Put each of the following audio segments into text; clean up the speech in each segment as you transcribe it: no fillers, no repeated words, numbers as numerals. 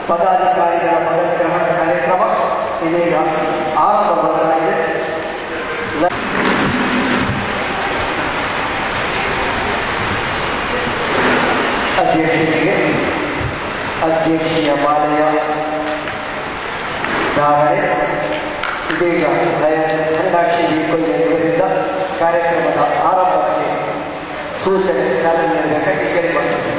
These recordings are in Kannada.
ಪದಾಧಿಕಾರಿಗಳ ಪದಗ್ರಹಣ ಕಾರ್ಯಕ್ರಮ ಇದೀಗ ಆರಂಭವಾಗಿದೆ. ಅಧ್ಯಕ್ಷರಿಗೆ ಅಧ್ಯಕ್ಷೀಯ ಮಾಲೆಯ ಧಾರಣೆ ಇದೀಗ ಹರಿಣಾಕ್ಷಿ ಕೊಲ್ಲಿಯಿಂದ ಕಾರ್ಯಕ್ರಮದ ಆರಂಭಕ್ಕೆ ಸೂಚನೆ ಚಾಲನೆ ನೀಡಬೇಕಾಗಿ ಕೇಳಿಕೊಳ್ಳುತ್ತದೆ.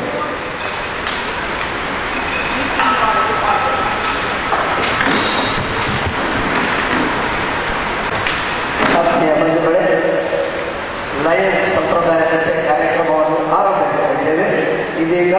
ಆತ್ಮೀಯ ಬಂಧುಗಳೇ, ಲಯನ್ಸ್ ಸಂಪ್ರದಾಯದಂತೆ ಕಾರ್ಯಕ್ರಮವನ್ನು ಆರಂಭಿಸ್ತಾ ಇದ್ದೇವೆ. ಇದೀಗ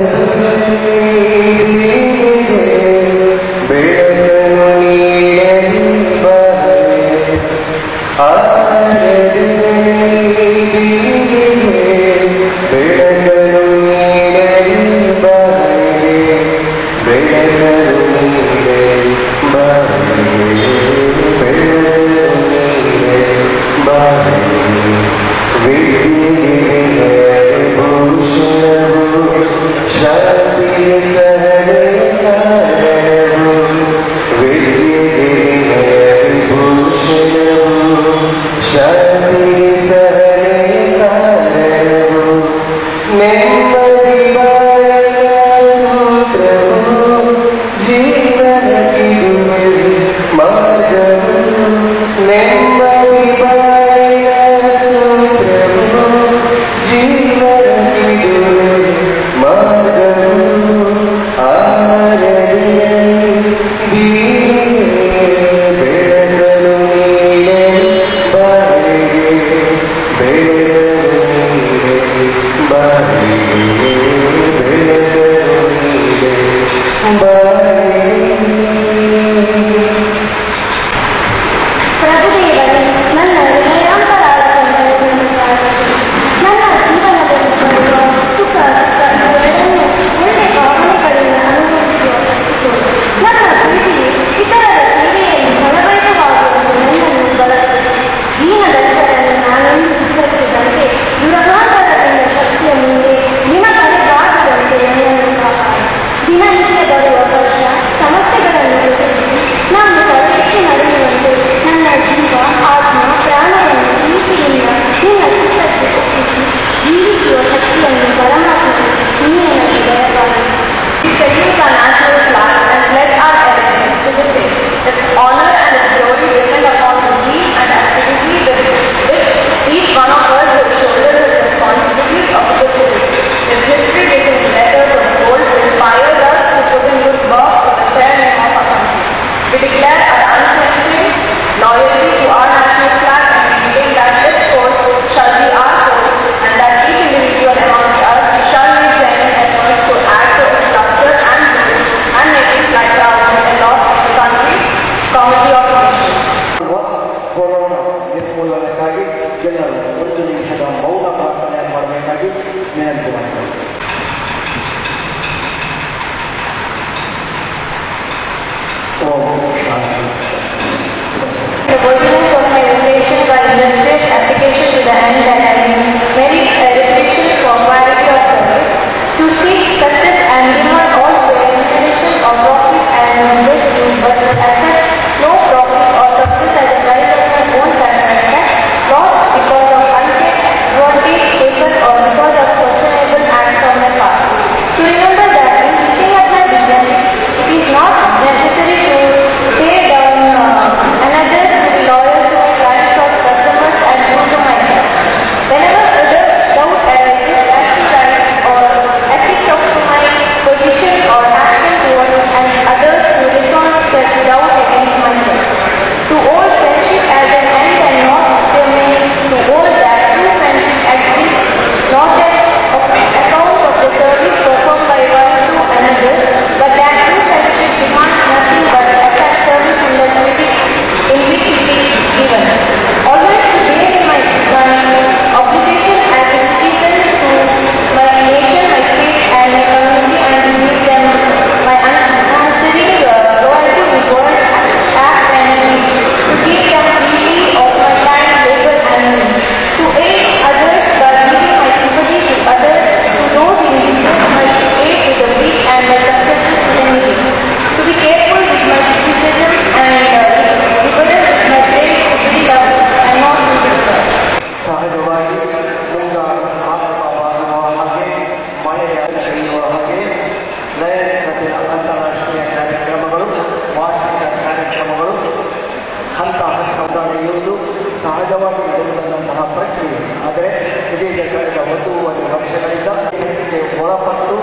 ಸಹಜವಾಗಿ ನಡೆದಂತಹ ಪ್ರಕ್ರಿಯೆ. ಆದರೆ ಇದೀಗ ಕಳೆದ 1.5 ವರ್ಷಗಳಿಂದ ಇದಕ್ಕೆ ಒಳಪಟ್ಟು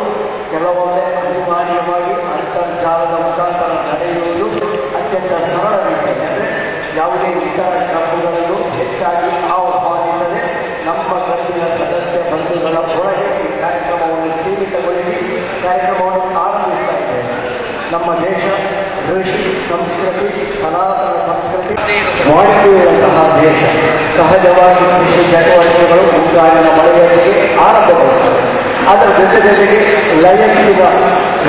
ಕೆಲವೊಮ್ಮೆ ಅನಿವಾರ್ಯವಾಗಿ ಅಂತರ್ಜಾಲದ ಮುಖಾಂತರ ನಡೆಯುವುದು ಅತ್ಯಂತ ಸರಳ ರೀತಿಯಲ್ಲಿ, ಅಂದರೆ ಯಾವುದೇ ಇತರ ಕ್ಲಬ್ಗಳನ್ನು ಹೆಚ್ಚಾಗಿ ಆಹ್ವಾನಿಸದೆ ನಮ್ಮ ಕ್ಲಬ್ಬಿನ ಸದಸ್ಯ ಬಂಧುಗಳ ಒಳಗೆ ಈ ಕಾರ್ಯಕ್ರಮವನ್ನು ಸೀಮಿತಗೊಳಿಸಿ ಕಾರ್ಯಕ್ರಮವನ್ನು ಆರಂಭಿಸ್ತಾ ಇದ್ದೇವೆ. ನಮ್ಮ ದೇಶ ಋಷಿ ಸಂಸ್ಕೃತಿ, ಸನಾತನ ಸಂಸ್ಕೃತಿ ವಾಡಿಕೆಯುಳ್ಳಂತಹ ದೇಶ. ಸಹಜವಾಗಿ ಕೃಷಿ ಚಟುವಟಿಕೆಗಳು ಮುಂಗಾರಿನ ಮಳೆಯೊಂದಿಗೆ ಆರಂಭಗೊಳ್ಳುತ್ತವೆ. ಅದರ ಜೊತೆಗೆ ಲಯನ್ಸಿನ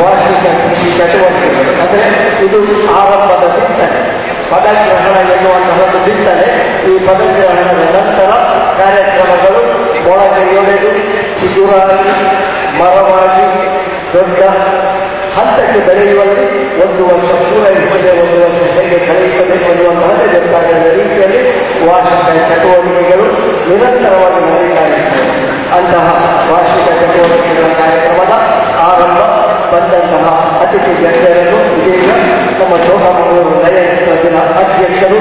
ವಾರ್ಷಿಕ ಕೃಷಿ ಚಟುವಟಿಕೆಗಳು, ಅಂದರೆ ಇದು ಆರಂಭದ ಬಿತ್ತನೆ, ಪದಗ್ರಹಣ ಎನ್ನುವಂತಹದ್ದು ಬಿತ್ತನೆ. ಈ ಪದಗ್ರಹಣದ ನಂತರ ಕಾರ್ಯಕ್ರಮಗಳು ಮೊಳಕೆಯೊಡೆದು ಚಿಗುರಾಗಿ ಮರವಾಗಿ ದೊಡ್ಡ ಹಂತಕ್ಕೆ ಬೆಳೆಯುವಲ್ಲಿ 1 ವರ್ಷ ಪೂರೈಸುತ್ತದೆ, 1 ವರ್ಷ ಹೇಗೆ ಕಳೆಯುತ್ತದೆ ಎನ್ನುವಂತಹದ್ದೇ ಗೊತ್ತಾಗದ ರೀತಿಯಲ್ಲಿ ವಾರ್ಷಿಕ ಚಟುವಟಿಕೆಗಳು ನಿರಂತರವಾಗಿ ನಡೀತಾ ಇರ್ತವೆ. ಅಂತಹ ವಾರ್ಷಿಕ ಚಟುವಟಿಕೆಗಳ ಕಾರ್ಯಕ್ರಮದ ಆರಂಭ ಬಂದಂತಹ ಅತಿಥಿ ಗಣ್ಯರನ್ನು ಇದೀಗ ನಮ್ಮ ಚೋಟಮಗಳೂರು ಲಯನ್ಸ್ ಕ್ಲಬ್ಬಿನ ಅಧ್ಯಕ್ಷರು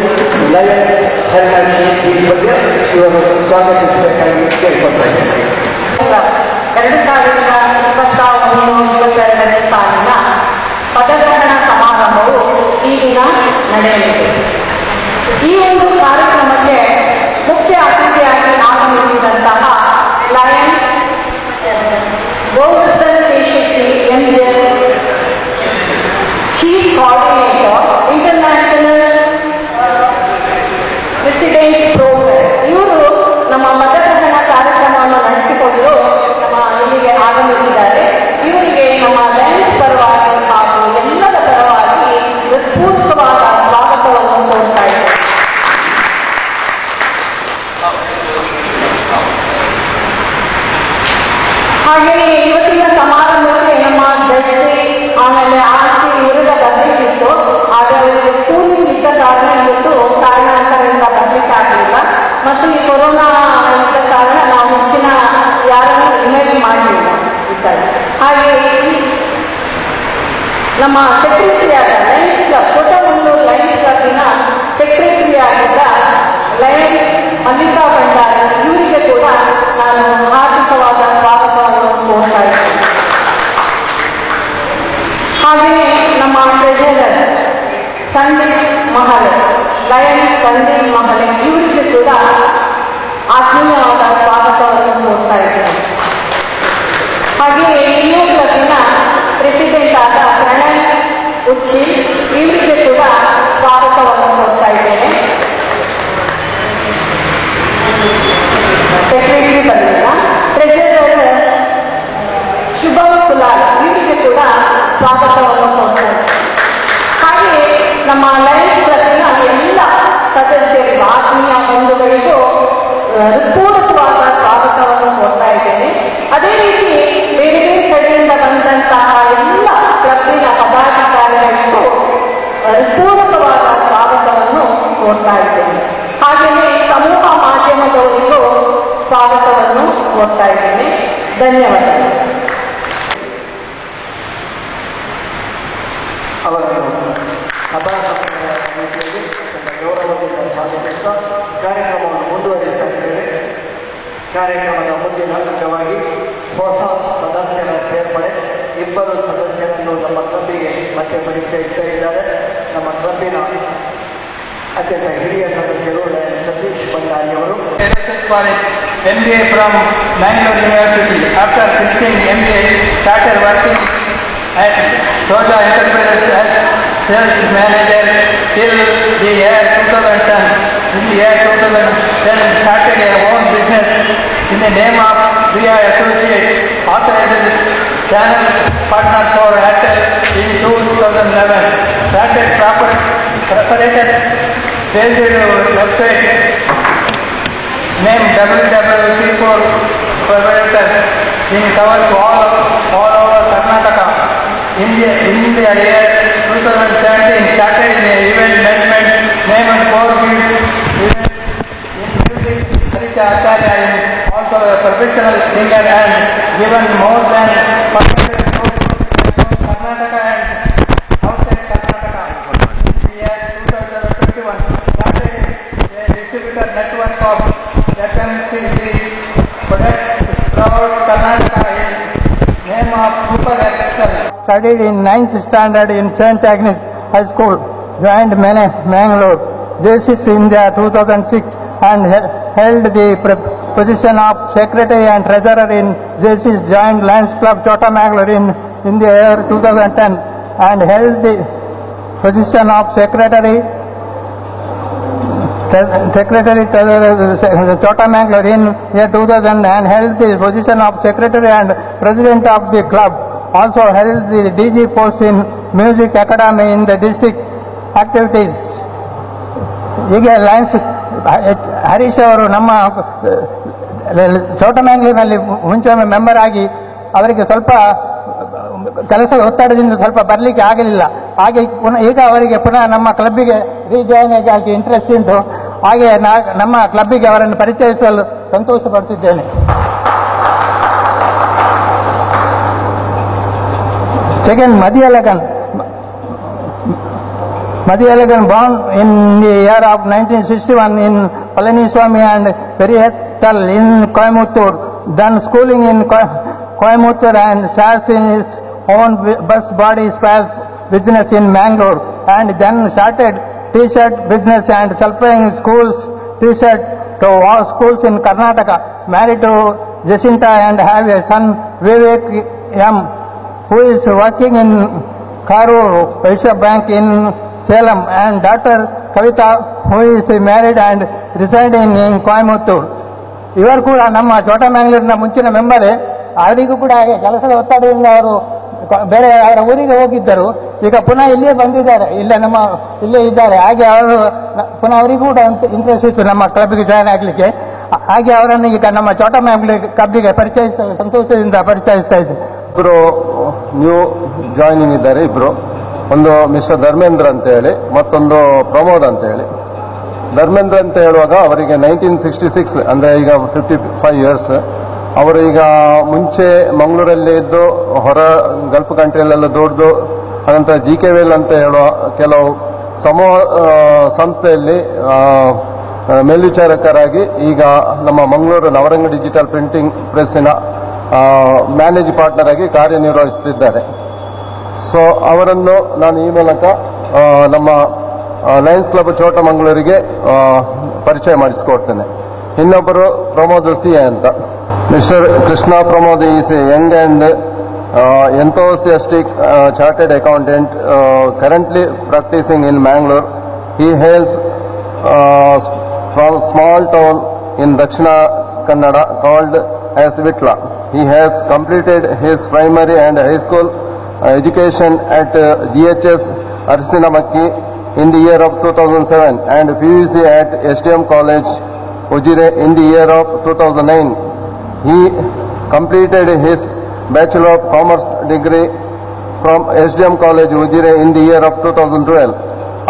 ಲಯನ್ ಹರಿನಾಶಿ ಈ ಬಗ್ಗೆ ಇವರು ಸ್ವಾಗತಿಸಬೇಕಾಗಿ ಕೇಳಿಕೊಳ್ತಾ ಇದ್ದಾರೆ. 2021-22ನೇ ಸಾಲಿನ ಪದಗ್ರಹಣ ಸಮಾರಂಭವು ಈ ದಿನ ನಡೆಯಲಿದೆ. ಈ ಒಂದು ಕಾರ್ಯಕ್ರಮಕ್ಕೆ ಮುಖ್ಯ ಅತಿಥಿಯಾಗಿ ಆಗಮಿಸಿದಂತಹ Lion Govardhan Keshetty MJ, chief coordinator international residence programme, ಇವರು ನಮ್ಮ ಪದಗ್ರಹಣ ಕಾರ್ಯಕ್ರಮವನ್ನು ನಡೆಸಿಕೊಂಡು ಇಲ್ಲಿಗೆ ಆಗಮಿಸಿದ್ದಾರೆ. ಇವರಿಗೆ ನಮ್ಮ ಲಯನ್ಸ್ ಪರವಾಗಿ ಹಾಗೂ ಎಲ್ಲರ ಪರವಾಗಿ ಹೃತ್ಪೂರ್ವಕವಾದ ಸ್ವಾಗತವನ್ನು ಕೋರ್ತಾ ಇದ್ದಾರೆ. ಹಾಗೆಯೇ ಇವತ್ತಿನ ಸಮಾರಂಭಕ್ಕೆ ನಮ್ಮ ZC ಆಮೇಲೆ RC ಇವರೆಲ್ಲ ಬರಬೇಕಿತ್ತು. ಆದರೆ ಅವರಿಗೆ ಸ್ಕೂಲಿಂಗ್ ಇದ್ದ ಕಾರಣ ಇವತ್ತು ಕಾರಣಾಂತರದಿಂದ ಬರಲಿಕ್ಕಾಗಲಿಲ್ಲ. ಮತ್ತು ಈ ಕೊರೋನಾ ಇದ್ದ ಕಾರಣ ನಾವು ಹೆಚ್ಚಿನ ಯಾರನ್ನು ಇನ್ವೈಟ್ ಮಾಡಲಿಲ್ಲ ಈ ಸರಿ. ಹಾಗೆ ನಮ್ಮ ಸೆಕ್ರೆಟರಿ ಆದ ಲಯನ್ಸ್ ಕ್ಲಬ್, ಚೋಟಮಗಳೂರು ಲಯನ್ಸ್ ಕ್ಲಬ್ಬಿನ ಸೆಕ್ರೆಟರಿ ಆಗಿದ್ದ ಲಯನ್ ಮಲ್ಲಿಕಾ ಭಂಡಾರಿ, ಇವರಿಗೆ ಕೂಡ ನಾನು ಹಾರ್ದಿಕವಾದ ಸ್ವಾಗತವನ್ನು ಕೋರ್ತಾ ಇದ್ದೇನೆ. ಹಾಗೆಯೇ ನಮ್ಮ ಟ್ರೆಷರರ್ ಸಂದೀಪ್ ಮಹಲೆ, ಲಯನ್ ಸಂದೀಪ್ ಮಹಲೆ, ಇವರಿಗೆ ಕೂಡ ಆತ್ಮೀಯವಾದ ಸ್ವಾಗತವನ್ನು ಕೋರ್ತಾ ಇದ್ದೇನೆ. ಹಾಗೆಯೇ ಲಿಯೋ ಕ್ಲಬ್ಬಿನ ಪ್ರೆಸಿಡೆಂಟ್ ಆದ ಪ್ರಣಯ್ ಉಚ್ಚಿ, ಇವರಿಗೆ ಕೂಡ ಸ್ವಾಗತವನ್ನು ಕೋರ್ತಾ ಇದ್ದೇನೆ. ಸೆಕ್ರೆಟರಿ ಬರಲಿಲ್ಲ. ಟ್ರೆಷರರ್ ಶುಭಮ್ ಕುಲಾಲ್, ಇವರಿಗೆ ಕೂಡ ಸ್ವಾಗತವನ್ನು ಕೋರ್ತಾ ಇದ್ದೇನೆ. ಹಾಗೆಯೇ ನಮ್ಮ ಲಯನ್ಸ್ ಕ್ಲಬ್ಬಿನ ಎಲ್ಲ ಸದಸ್ಯರಿಗೂ, ಆತ್ಮೀಯ ಬಂಧುಗಳಿಗೂ ಹೃತ್ಪೂರ್ವಕವಾದ ಸ್ವಾಗತವನ್ನು ಕೋರ್ತಾ ಇದ್ದೇನೆ. ಅದೇ ರೀತಿ ಬೇರೆ ಬೇರೆ ಕಡೆಯಿಂದ ಬಂದಂತಹ ಎಲ್ಲ ಕ್ಲಬ್ಬಿನ ಪದಾಧಿಕಾರಿಗಳಿಗೂ ಹೃತ್ಪೂರ್ವಕವಾದ ಸ್ವಾಗತವನ್ನು ಕೋರ್ತಾ ಇದ್ದೇನೆ. ಹಾಗೆಯೇ ಸಮೂಹ ಮಾಧ್ಯಮದವರಿಗೂ ಸ್ವಾಗತವನ್ನು ಕೋರ್ತಾ ಇದ್ದೇನೆ. ಧನ್ಯವಾದಗಳು. ಅವರನ್ನು ಸಭಾ ಸಂಪ್ರದಾಯ ರೀತಿಯಲ್ಲಿ ಗೌರವದಿಂದ ಸ್ವಾಗತಿಸುತ್ತಾ ಕಾರ್ಯಕ್ರಮವನ್ನು ಮುಂದುವರಿಸ್ತಾ ಇದ್ದೇವೆ. ಕಾರ್ಯಕ್ರಮದ ಮುಂದಿನ ಅಂಗವಾಗಿ ಹೊಸ ಸದಸ್ಯರ ಸೇರ್ಪಡೆ, 2 ಸದಸ್ಯರನ್ನು ನಮ್ಮ ಕ್ಲಬ್ಬಿಗೆ ಮತ್ತೆ ಪರಿಚಯಿಸ್ತಾ ಇದ್ದಾರೆ. ನಮ್ಮ ಕ್ಲಬ್ಬಿನ ಅತ್ಯಂತ ಹಿರಿಯ ಸದಸ್ಯರು ಸತೀಶ್ ಭಂಡಾರಿ ಅವರು. MBA from Mangalore University. After finishing MBA, started working at Soja Enterprises as sales manager till the year 2010. In the year 2010, started a own business in the name of Priya Associate, authorized channel partner for Airtel in 2011. Started proprietor based website named www.c4 proprietor in covers all over Karnataka. In the year 2017, started in event management named 4Gs event in music. Harisha Acharya is also a professional singer and given more than 500 shows across Karnataka and outside Karnataka. In the year 2021, started a distributor network 9th standard in St. Agnes High School, joined Mangalore, JCS India 2006 and held the position of Secretary and Treasurer in JCS, joined Lions Club Chota Mangalore in the year 2010 and held the position of Secretary Chota Mangalore in year 2000 and held the position of Secretary and President of the club. Also held the DG post in Music Academy in the district activities. ಹೀಗೆ ಲಯನ್ಸ್ ಹರೀಶ್ ಅವರು ನಮ್ಮ ಚೋಟ ಮ್ಯಾಂಗ್ಳೂರಿನಲ್ಲಿ ಮುಂಚೆ ಮೆಂಬರ್ ಆಗಿ ಅವರಿಗೆ ಸ್ವಲ್ಪ ಕೆಲಸದ ಒತ್ತಡದಿಂದ ಸ್ವಲ್ಪ ಬರಲಿಕ್ಕೆ ಆಗಲಿಲ್ಲ. ಹಾಗೆ ಈಗ ಅವರಿಗೆ ಪುನಃ ನಮ್ಮ ಕ್ಲಬ್ಬಿಗೆ ರೀಜಾಯ್ನ್ ಆಗಿ ಇಂಟ್ರೆಸ್ಟ್ ಉಂಟು. ಹಾಗೆ ನಮ್ಮ ಕ್ಲಬ್ಬಿಗೆ ಅವರನ್ನು ಪರಿಚಯಿಸಲು ಸಂತೋಷ ಪಡ್ತಿದ್ದೇನೆ. Second, Madhi Alagan, born in the year of 1961 in Palaniswamy and Periyattal in Coimbatore, done schooling in Coimbatore and starts in his own bus body spares business in Mangalore, and then started t-shirt business and supplying schools t-shirt to all schools in Karnataka. Married to Jacinta and have a son Vivek M, who is working in Karur Vaishya Bank in Salem, and daughter Kavita, who is married and residing in Coimbatore. ಇವರು ಕೂಡ ನಮ್ಮ ಚೋಟ ಮ್ಯಾಂಗ್ಳೂರಿನ ಮುಂಚಿನ ಮೆಂಬರೇ. ಅವರಿಗೂ ಕೂಡ ಕೆಲಸದ ಒತ್ತಡದಿಂದ ಅವರು ಬೇರೆ ಅವರ ಊರಿಗೆ ಹೋಗಿದ್ದರು. ಈಗ ಪುನಃ ಇಲ್ಲಿಯೇ ಬಂದಿದ್ದಾರೆ, ಇಲ್ಲೇ ಇದ್ದಾರೆ. ಹಾಗೆ ಅವರು ಪುನಃ ಅವರಿಗೂ ಕೂಡ ಇಂಟ್ರೆಸ್ಟ್ ಇತ್ತು ನಮ್ಮ ಕ್ಲಬ್ಗೆ ಜಾಯ್ನ್ ಆಗಲಿಕ್ಕೆ. ಹಾಗೆ ಅವರನ್ನು ಈಗ ನಮ್ಮ ಚೋಟ ಮ್ಯಾಂಗ್ಳೂರ್ ಕ್ಲಬ್ಗೆ ಸಂತೋಷದಿಂದ ಪರಿಚಯಿಸ್ತಾ ಇದ್ದೆ. ಇಬ್ಬರು ನ್ಯೂ ಜಾಯ್ನಿಂಗ್ ಇದ್ದಾರೆ. ಇಬ್ಬರು, ಒಂದು ಮಿಸ್ಟರ್ ಧರ್ಮೇಂದ್ರ ಅಂತ ಹೇಳಿ, ಮತ್ತೊಂದು ಪ್ರಮೋದ್ ಅಂತ ಹೇಳಿ. ಧರ್ಮೇಂದ್ರ ಅಂತ ಹೇಳುವಾಗ ಅವರಿಗೆ 1966 ಅಂದರೆ ಈಗ 55 ಇಯರ್ಸ್. ಅವರು ಈಗ ಮುಂಚೆ ಮಂಗಳೂರಲ್ಲಿ ಇದ್ದು ಹೊರ ಗಲ್ಫ್ ಕಂಟ್ರಿಯಲ್ಲೆಲ್ಲ ದುಡ್ದು ಅನಂತರ GKVL ಅಂತ ಹೇಳುವ ಕೆಲವು ಸಮೂಹ ಸಂಸ್ಥೆಯಲ್ಲಿ ಮೇಲ್ವಿಚಾರಕರಾಗಿ ಈಗ ನಮ್ಮ ಮಂಗಳೂರು ನವರಂಗ ಡಿಜಿಟಲ್ ಪ್ರಿಂಟಿಂಗ್ ಪ್ರೆಸ್ಸಿನ ಮ್ಯಾನೇಜ್ ಪಾರ್ಟ್ನರ್ ಆಗಿ ಕಾರ್ಯನಿರ್ವಹಿಸುತ್ತಿದ್ದಾರೆ. ಸೊ ಅವರನ್ನು ನಾನು ಈ ಮೂಲಕ ನಮ್ಮ ಲಯನ್ಸ್ ಕ್ಲಬ್ ಚೋಟ ಮಂಗಳೂರಿಗೆ ಪರಿಚಯ ಮಾಡಿಸಿಕೊಡ್ತೇನೆ. ಇನ್ನೊಬ್ಬರು ಪ್ರಮೋದ್ CA ಅಂತ. Mister Krishna Pramod is A Young and enthusiastic chartered accountant currently practicing in Mangalore. He hails from small town in Dakshina Kannada called as Vitla. He has completed his primary and high school education at GHS Arsinamaki in the year of 2007 and PUC at STM College Ujire in the year of 2009. He completed his Bachelor of Commerce degree from SDM College Ujire in the year of 2012.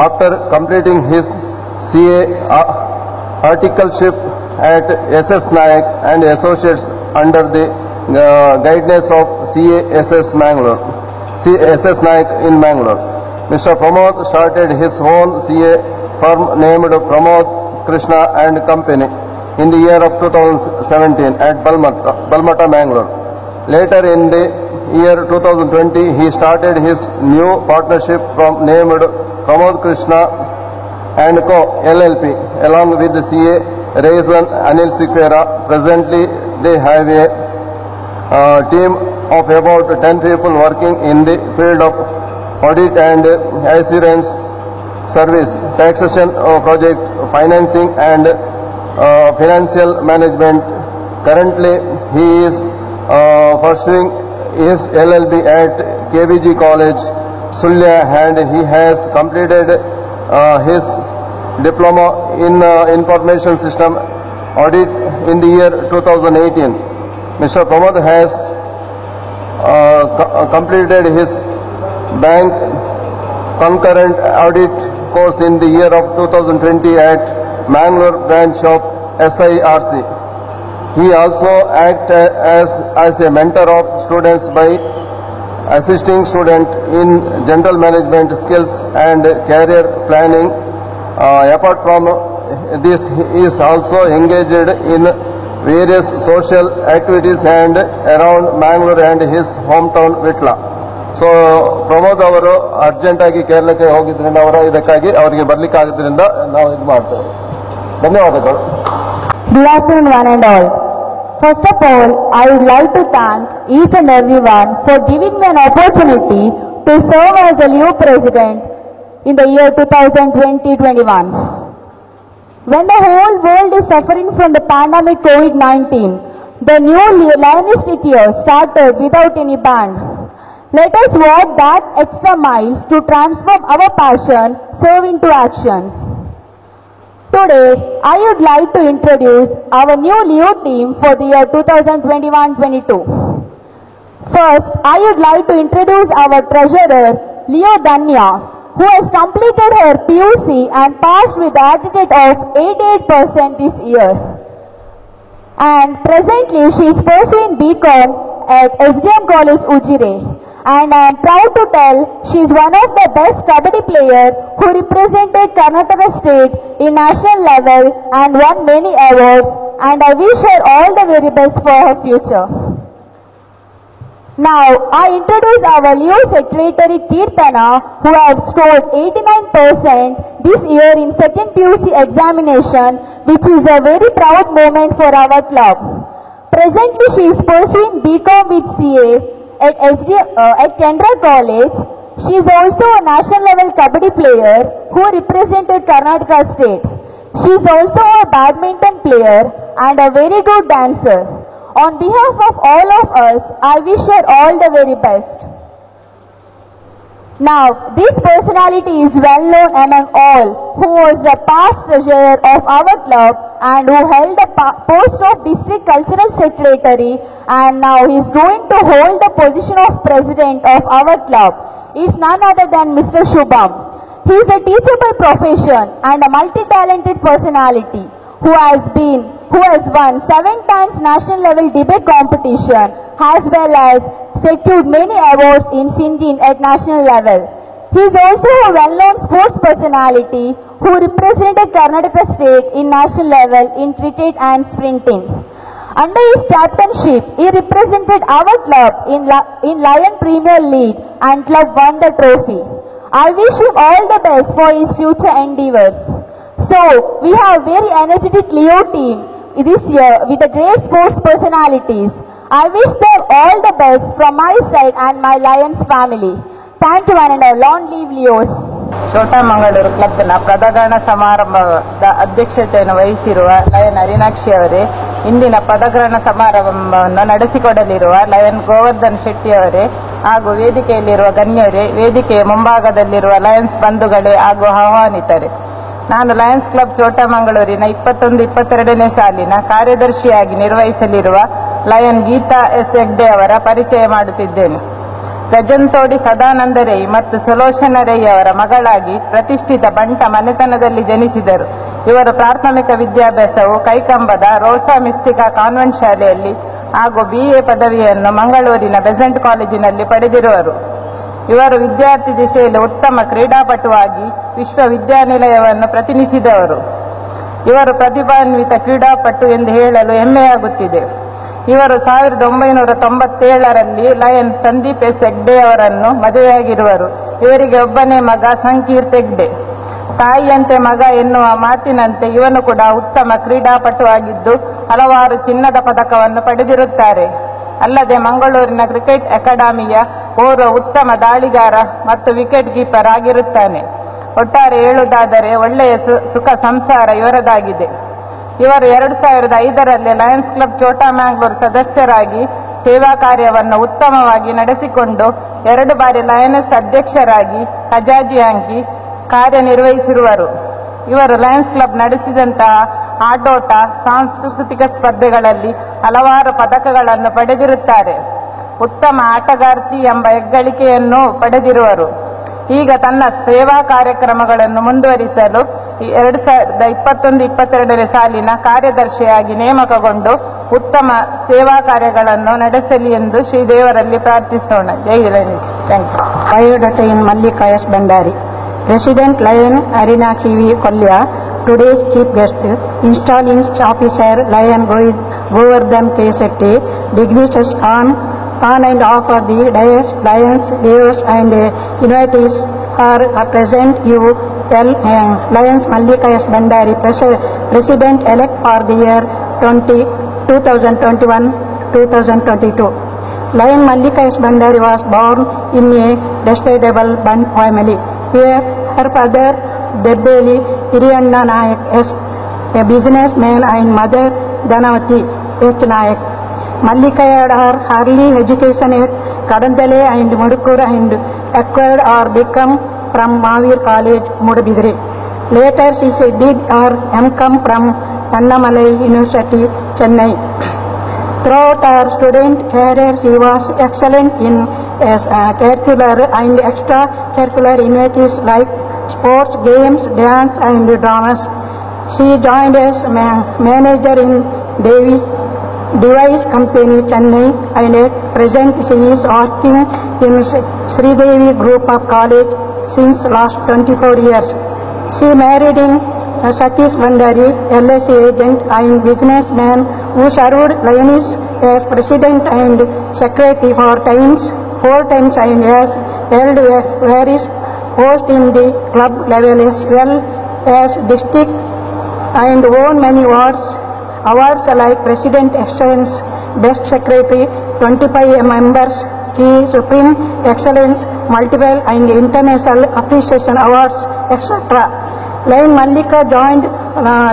After completing his CA articleship at SS Nayak and Associates under the guidance of CASS Nayak in Mangalore, Mr. Pramod started his own CA firm named Pramod Krishna and Company in the year of 2017 at Balmata, Mangalore. Later in the year 2020, he started his new partnership named Pramod Krishna and Co. LLP along with the CA Raisin Anil Sikwera. Presently, they have a team of about 10 people working in the field of audit and assurance service, taxation project, financing and financial management. Currently, he is pursuing his LLB at KVG College, Sulya, and he has completed his diploma in information system audit in the year 2018. Mr. Pramod has completed his bank concurrent audit course in the year of 2020 at Mangalore branch of SIRC. He also acts as a mentor of students by assisting students in general management skills and career planning. Apart from this, he is also engaged in various social activities and around Mangalore and his hometown Vitla. So Pramod ಅವರು ಅರ್ಜೆಂಟಾಗಿ ಕೇರಳಕ್ಕೆ ಹೋಗಿದ್ರಿಂದ ಇದಕ್ಕಾಗಿ ಅವರಿಗೆ ಬರ್ಲಿಕ್ಕೆ ಆಗಿದ್ರಿಂದ ನಾವು ಇದು ಮಾಡ್ತೇವೆ. ಧನ್ಯವಾದಗಳು. Good afternoon, one and all. First of all, I would like to thank each and everyone for giving me an opportunity to serve as a new president in the year 2020-21. When the whole world is suffering from the pandemic COVID-19, the new Lionistic year started without any band. Let us walk that extra miles to transform our passion, serve into actions. Today, I would like to introduce our new Leo team for the year 2021-22. First, I would like to introduce our treasurer, Leo Danya, who has completed her PUC and passed with an attitude of 88% this year. And presently, she is pursuing BCom at SDM College, Ujire. And I am proud to tell she is one of the best kabaddi players who represented Karnataka state in national level and won many awards, and I wish her all the very best for her future. Now, I introduce our Leo secretary Kirtana, who have scored 89% this year in second PUC examination, which is a very proud moment for our club. Presently, she is pursuing BCom with CA at Kendra College. She is also a national level kabaddi player who represented Karnataka state. She is also a badminton player and a very good dancer. On behalf of all of us, I wish her all the very best. Now, this personality is well known among all, who was the past treasurer of our club and who held the post of district cultural secretary, and now he is going to hold the position of president of our club. He is none other than Mr. Shubham. He is a teacher by profession and a multi-talented personality who has won 7 times national level debate competition, as well as secured many awards in singing at national level. He is also a well-known sports personality who represented Karnataka state in national level in cricket and sprinting. Under his captainship, he represented our club in Lion Premier League and club won the trophy. I wish him all the best for his future endeavors. So, we have very energetic Leo team this year with the great sports personalities. I wish them all the best from my side and my Lions family. Thank you and long live Leos. Chota Mangaluru ಕ್ಲಬ್ನ ಪದಗ್ರಹಣ ಸಮಾರಂಭದ ಅಧ್ಯಕ್ಷತೆಯನ್ನು ವಹಿಸಿರುವ ಲಯನ್ ಅರಿನಾಕ್ಷಿ ಅವರೇ, ಇಂದಿನ ಪದಗ್ರಹಣ ಸಮಾರಂಭವನ್ನು ನಡೆಸಿಕೊಡಲಿರುವ ಲಯನ್ ಗೋವರ್ಧನ್ ಶೆಟ್ಟಿ ಅವರೇ ಹಾಗೂ ವೇದಿಕೆಯಲ್ಲಿರುವ ಗಣ್ಯರೇ, ವೇದಿಕೆಯ ಮುಂಭಾಗದಲ್ಲಿರುವ ಲಯನ್ಸ್ ಬಂಧುಗಳೇ ಹಾಗೂ ಆಹ್ವಾನಿತರೆ, ನಾನು ಲಯನ್ಸ್ ಕ್ಲಬ್ ಛೋಟಾ ಮಂಗಳೂರಿನ 21-22ನೇ ಸಾಲಿನ ಕಾರ್ಯದರ್ಶಿಯಾಗಿ ನಿರ್ವಹಿಸಲಿರುವ ಲಯನ್ ಗೀತಾ ಎಸ್ ಹೆಗ್ಡೆ ಅವರ ಪರಿಚಯ ಮಾಡುತ್ತಿದ್ದೇನೆ. ಗಜಂತೋಡಿ ಸದಾನಂದ ರೈ ಮತ್ತು ಸುಲೋಚನ ರೈ ಅವರ ಮಗಳಾಗಿ ಪ್ರತಿಷ್ಠಿತ ಬಂಟ ಮನೆತನದಲ್ಲಿ ಜನಿಸಿದರು. ಇವರು ಪ್ರಾಥಮಿಕ ವಿದ್ಯಾಭ್ಯಾಸವು ಕೈಕಂಬದ ರೋಸಾ ಮಿಸ್ತಿಕಾ ಕಾನ್ವೆಂಟ್ ಶಾಲೆಯಲ್ಲಿ ಹಾಗೂ BA ಪದವಿಯನ್ನು ಮಂಗಳೂರಿನ ಬೆಸೆಂಟ್ ಕಾಲೇಜಿನಲ್ಲಿ ಪಡೆದಿರುವರು. ಇವರು ವಿದ್ಯಾರ್ಥಿ ದಿಶೆಯಲ್ಲಿ ಉತ್ತಮ ಕ್ರೀಡಾಪಟುವಾಗಿ ವಿಶ್ವವಿದ್ಯಾನಿಲಯವನ್ನು ಪ್ರತಿನಿಧಿಸಿದವರು. ಇವರು ಪ್ರತಿಭಾನ್ವಿತ ಕ್ರೀಡಾಪಟು ಎಂದು ಹೇಳಲು ಹೆಮ್ಮೆಯಾಗುತ್ತಿದೆ. ಇವರು 1997ರಲ್ಲಿ ಲಯನ್ ಸಂದೀಪ್ ಎಸ್ ಹೆಗ್ಡೆ ಅವರನ್ನು ಮದುವೆಯಾಗಿರುವರು. ಇವರಿಗೆ ಒಬ್ಬನೇ ಮಗ ಸಂಕೀರ್ತ್ ಹೆಗ್ಡೆ. ತಾಯಿಯಂತೆ ಮಗ ಎನ್ನುವ ಮಾತಿನಂತೆ ಇವನು ಕೂಡ ಉತ್ತಮ ಕ್ರೀಡಾಪಟುವಾಗಿದ್ದು ಹಲವಾರು ಚಿನ್ನದ ಪದಕವನ್ನು ಪಡೆದಿರುತ್ತಾರೆ. ಅಲ್ಲದೆ ಮಂಗಳೂರಿನ ಕ್ರಿಕೆಟ್ ಅಕಾಡೆಮಿಯ ಓರ್ವ ಉತ್ತಮ ದಾಳಿಗಾರ ಮತ್ತು ವಿಕೆಟ್ ಕೀಪರ್ ಆಗಿರುತ್ತಾನೆ. ಒಟ್ಟಾರೆ ಹೇಳುವುದಾದರೆ ಒಳ್ಳೆಯ ಸುಖ ಸಂಸಾರ ಇವರದಾಗಿದೆ. ಇವರು 2005ರಲ್ಲಿ ಲಯನ್ಸ್ ಕ್ಲಬ್ ಛೋಟಾ ಮಂಗಳೂರು ಸದಸ್ಯರಾಗಿ ಸೇವಾ ಕಾರ್ಯವನ್ನು ಉತ್ತಮವಾಗಿ ನಡೆಸಿಕೊಂಡು 2 ಬಾರಿ ಲಯನ್ಸ್ ಅಧ್ಯಕ್ಷರಾಗಿ ಖಜಾಂಚಿಯಾಗಿ ಕಾರ್ಯನಿರ್ವಹಿಸಿರುವರು. ಇವರು ಲಯನ್ಸ್ ಕ್ಲಬ್ ನಡೆಸಿದಂತಹ ಆಟೋಟ ಸಾಂಸ್ಕೃತಿಕ ಸ್ಪರ್ಧೆಗಳಲ್ಲಿ ಹಲವಾರು ಪದಕಗಳನ್ನು ಪಡೆದಿರುತ್ತಾರೆ. ಉತ್ತಮ ಆಟಗಾರ್ತಿ ಎಂಬ ಹೆಗ್ಗಳಿಕೆಯನ್ನು ಪಡೆದಿರುವರು. ಈಗ ತನ್ನ ಸೇವಾ ಕಾರ್ಯಕ್ರಮಗಳನ್ನು ಮುಂದುವರಿಸಲು 2021-22ನೇ ಸಾಲಿನ ಕಾರ್ಯದರ್ಶಿಯಾಗಿ ನೇಮಕಗೊಂಡು ಉತ್ತಮ ಸೇವಾ ಕಾರ್ಯಗಳನ್ನು ನಡೆಸಲಿ ಎಂದು ಶ್ರೀದೇವರಲ್ಲಿ ಪ್ರಾರ್ಥಿಸೋಣ. ಜೈ Ganesh. Thank you. Biodata in Mallika S. Bandari. President Lion Arinakshi V. Kolya, today's chief guest, installing officer Lion Govardhan K. Shetty, dignitaries on On and off of the dais, lions, leos and invitees are present. You tell Lions Mallika S. Bandari, President-elect for the year 2021-2022. Lion Mallika S. Bandari was born in a respectable Band family. Here, her father, Debbeli Iriyanna Nayak S., a businessman, and mother, Dhanavati H. Nayak. Mallika had her early education at Kadantale and Mudukur and acquired or become from Mavir College, Mudabidri. Later, she did her M.Com from Annamalai University, Chennai. Throughout her student career, she was excellent in curricular and extracurricular activities like sports, games, dance, and dramas. She joined as manager in Device Company, Chennai, and at present she is working in Sridevi Group of College since last 24 years. She married in Satish Bandari, LIC agent and businessman who served Lioness as president and secretary four times and has held various posts in the club level as well as district and won many awards like President Excellence, Best Secretary, 25 members, Key Supreme Excellence, multiple and international appreciation awards, etc. Lion Mallika joined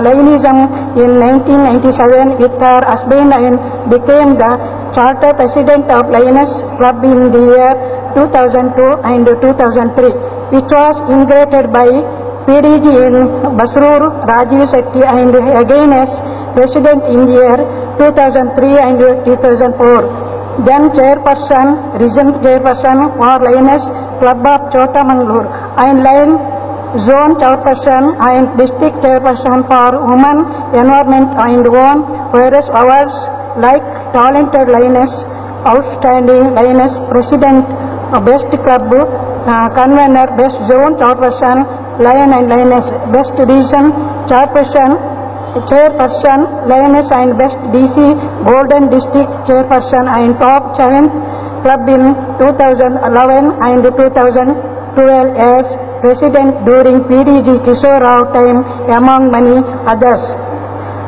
Lionism in 1997 with her husband and became the charter president of Lioness Club in the year 2002 and 2003, which was inaugurated by PDG in Basrur Rajiv Shetty and again as president in the year 2003 and 2004. Then region chairperson for Lioness Club of Chota Mangalore and Lion Zone chairperson and district chairperson for women environment and won various awards like Talented Lioness, Outstanding Lioness, President, Best Club, Convener, Best Zone chairperson, Lion and Lioness, Best Region chairperson, Lioness and Best DC Golden District Chairperson and Top 7th Club in 2011 and 2012 as President during PDG Kishore Rao time among many others.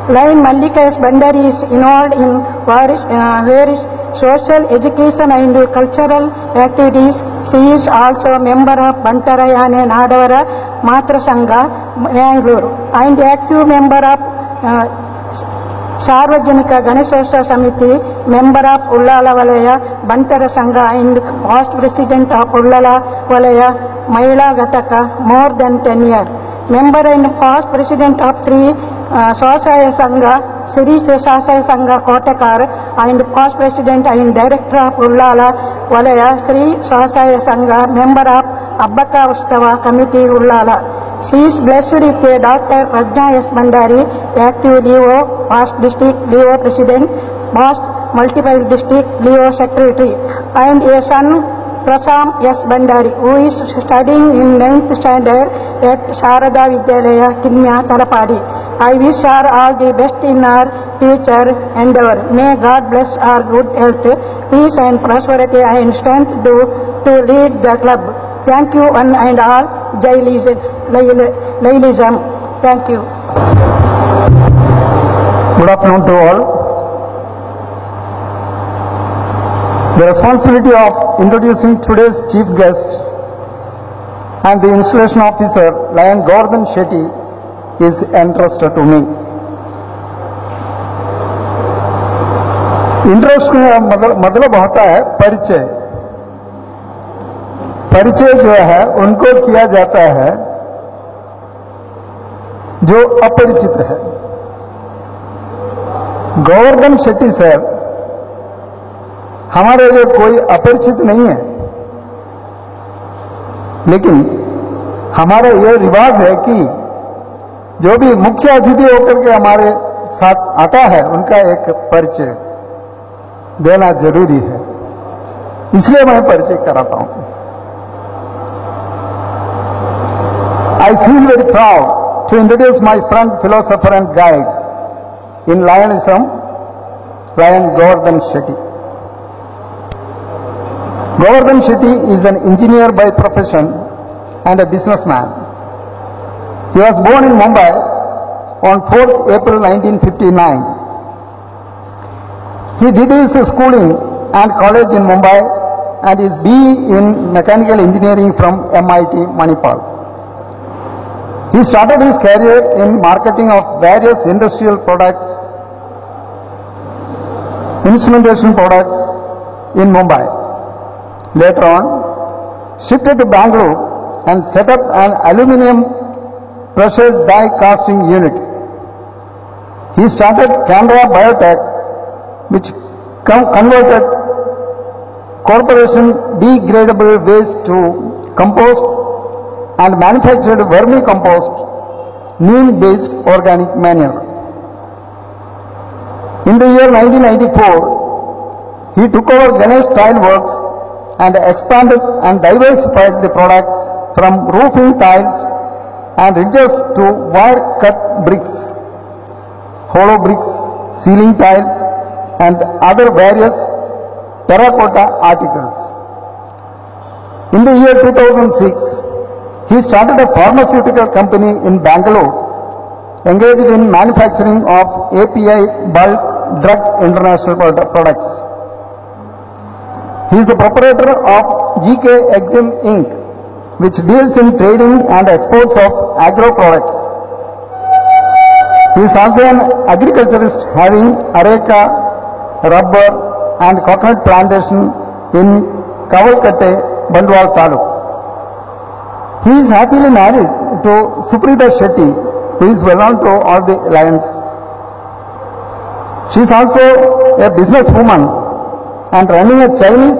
Lion Mallika S. Bandari is involved in various social, education and cultural activities. She is also a member of Bantarayane Nadavara Matra Sangha, Bangalore, and active member of Sarvajanika Ganeshosha Samiti, member of Ullala Valaya, Bantara Sangha and past president of Ullala Valaya, Mahila Ghataka, more than 10 years. Member and past president of Sri Swasaya Sangha, Sri Swasaya Sangha Kotakar, and past president and director of Ullala Valaya, Sri Swasaya Sangha, member of Abbaka Ustava Committee, Ullala. She is blessed with a daughter Prajna S. Bandari, active LEO, past district LEO president, past multiple district LEO secretary, and a son Prasam S. Bandari, who is studying in 9th standard at Sharada Vidyalaya, Kimya, Talapadi. I wish her all the best in her future endeavor. May God bless her good health, peace and prosperity and strength to lead the club. Thank you one and all. Jai Lailism. Thank you. Good afternoon to all. The responsibility of introducing today's chief guest and the installation officer, Lion Govardhan Shetty, is entrusted to me. Introduction का मतलब होता है परिचय। परिचय जो है उनको किया जाता है जो अपरिचित है। गोवर्धन शेट्टी सर हमारे लिए कोई अपरिचित नहीं है, लेकिन हमारा यह रिवाज है कि जो भी मुख्य अतिथि होकर के हमारे साथ आता है उनका एक परिचय देना जरूरी है, इसलिए मैं परिचय कराता हूं। I feel very proud to introduce my friend, philosopher and guide in Lionism, Lion Govardhan Shetty. Govardhan Shetty is an engineer by profession and a businessman. He was born in Mumbai on 4th April 1959. He did his schooling and college in Mumbai and is BE in mechanical engineering from MIT, Manipal. He started his career in marketing of various industrial products, instrumentation products in Mumbai. Later on, shifted to Bangalore and set up an aluminum pressure die casting unit. He started Canara Biotech, which converted corporation degradable waste to compost and manufactured vermicompost, neem-based organic manure. In the year 1994, he took over Ganesh Tile Works and expanded and diversified the products from roofing tiles and ridges to wire-cut bricks, hollow bricks, ceiling tiles, and other various terracotta articles. In the year 2006, he started a pharmaceutical company in Bangalore, engaged in manufacturing of API bulk drug international products. He is the proprietor of GK Exim Inc., which deals in trading and exports of agro products. He is also an agriculturist having areca, rubber and coconut plantation in Kavalkatte, Bandwal Taluk. He is happily married to Suprita Shetty, who is well known to all the Lions. She is also a businesswoman and running a Chinese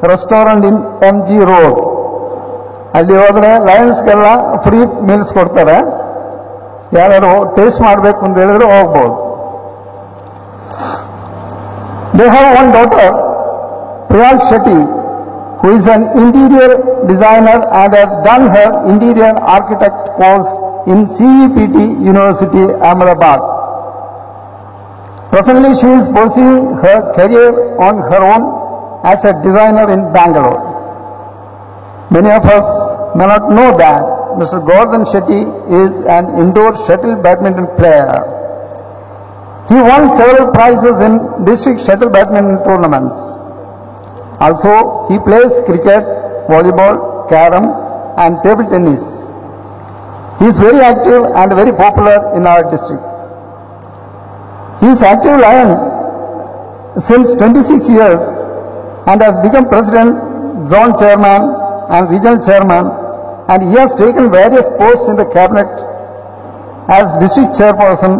restaurant in MG Road. ಅಲ್ಲಿ ಹೋದರೆ ಲಯನ್ಸ್ಗೆಲ್ಲ ಫ್ರೀ ಮೀಲ್ಸ್ ಕೊಡ್ತಾರೆ, ಯಾರು ಟೇಸ್ಟ್ ಮಾಡಬೇಕು ಅಂತ ಹೇಳಿದ್ರೆ ಹೋಗ್ಬೋದು. They have one daughter, Priyal Shetty, who is an interior designer and has done her interior architect course in CEPT University, Ahmedabad. Presently, she is pursuing her career on her own as a designer in Bangalore. Many of us may not know that Mr. Govardhan Shetty is an indoor shuttle badminton player. He won several prizes in district shuttle badminton tournaments. Also, he plays cricket, volleyball, carom and table tennis. He is very active and very popular in our district. He is active Lion since 26 years and has become president, zone chairman and regional chairman, and he has taken various posts in the cabinet as district chairperson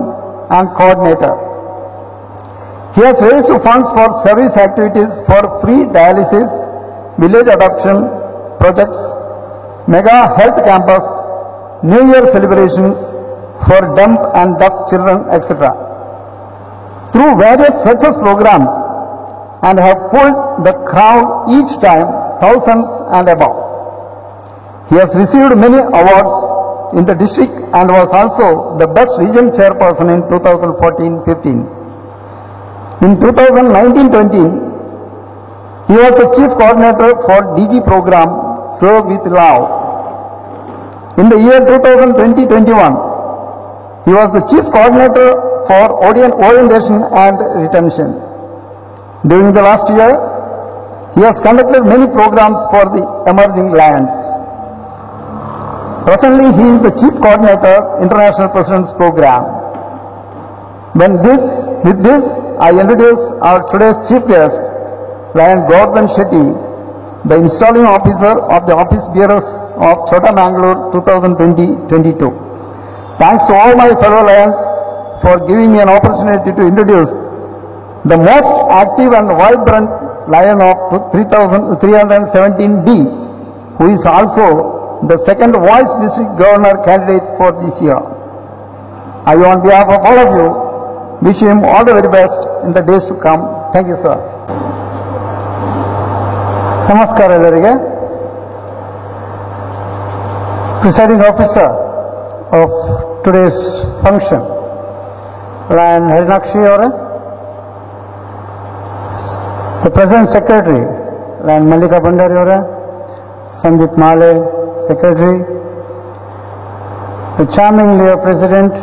and coordinator. He has raised funds for service activities for free dialysis, village adoption projects, mega health campus, New Year celebrations for dumb and deaf children, etc. Through various success programs, and have pulled the crowd each time thousands and above. He has received many awards in the district and was also the best region chairperson in 2014-15. In 2019-20, he was the chief coordinator for DG program Serve with Love. In the year 2020-21, he was the chief coordinator for orientation and retention. During the last year, he has conducted many programs for the emerging Lions. Presently, he is the chief coordinator, International President's Program. With this, I introduce our today's chief guest, Lion Govardhan Shetty, the installing officer of the office bearers of Chota Mangalore 2020-22. Thanks to all my fellow Lions for giving me an opportunity to introduce the most active and vibrant Lion of 317B, who is also the second Vice District Governor candidate for this year. I, on behalf of all of you, wish him all the very best in the days to come. Thank you, sir. Namaskar ellarige. Presiding officer of today's function, Lion Harinakshi Avare, the President Secretary, lion Mallika Bhandari ಅವರೇ, ಸಂದೀಪ್ ಮಾಲೆ secretary, the charming Leo president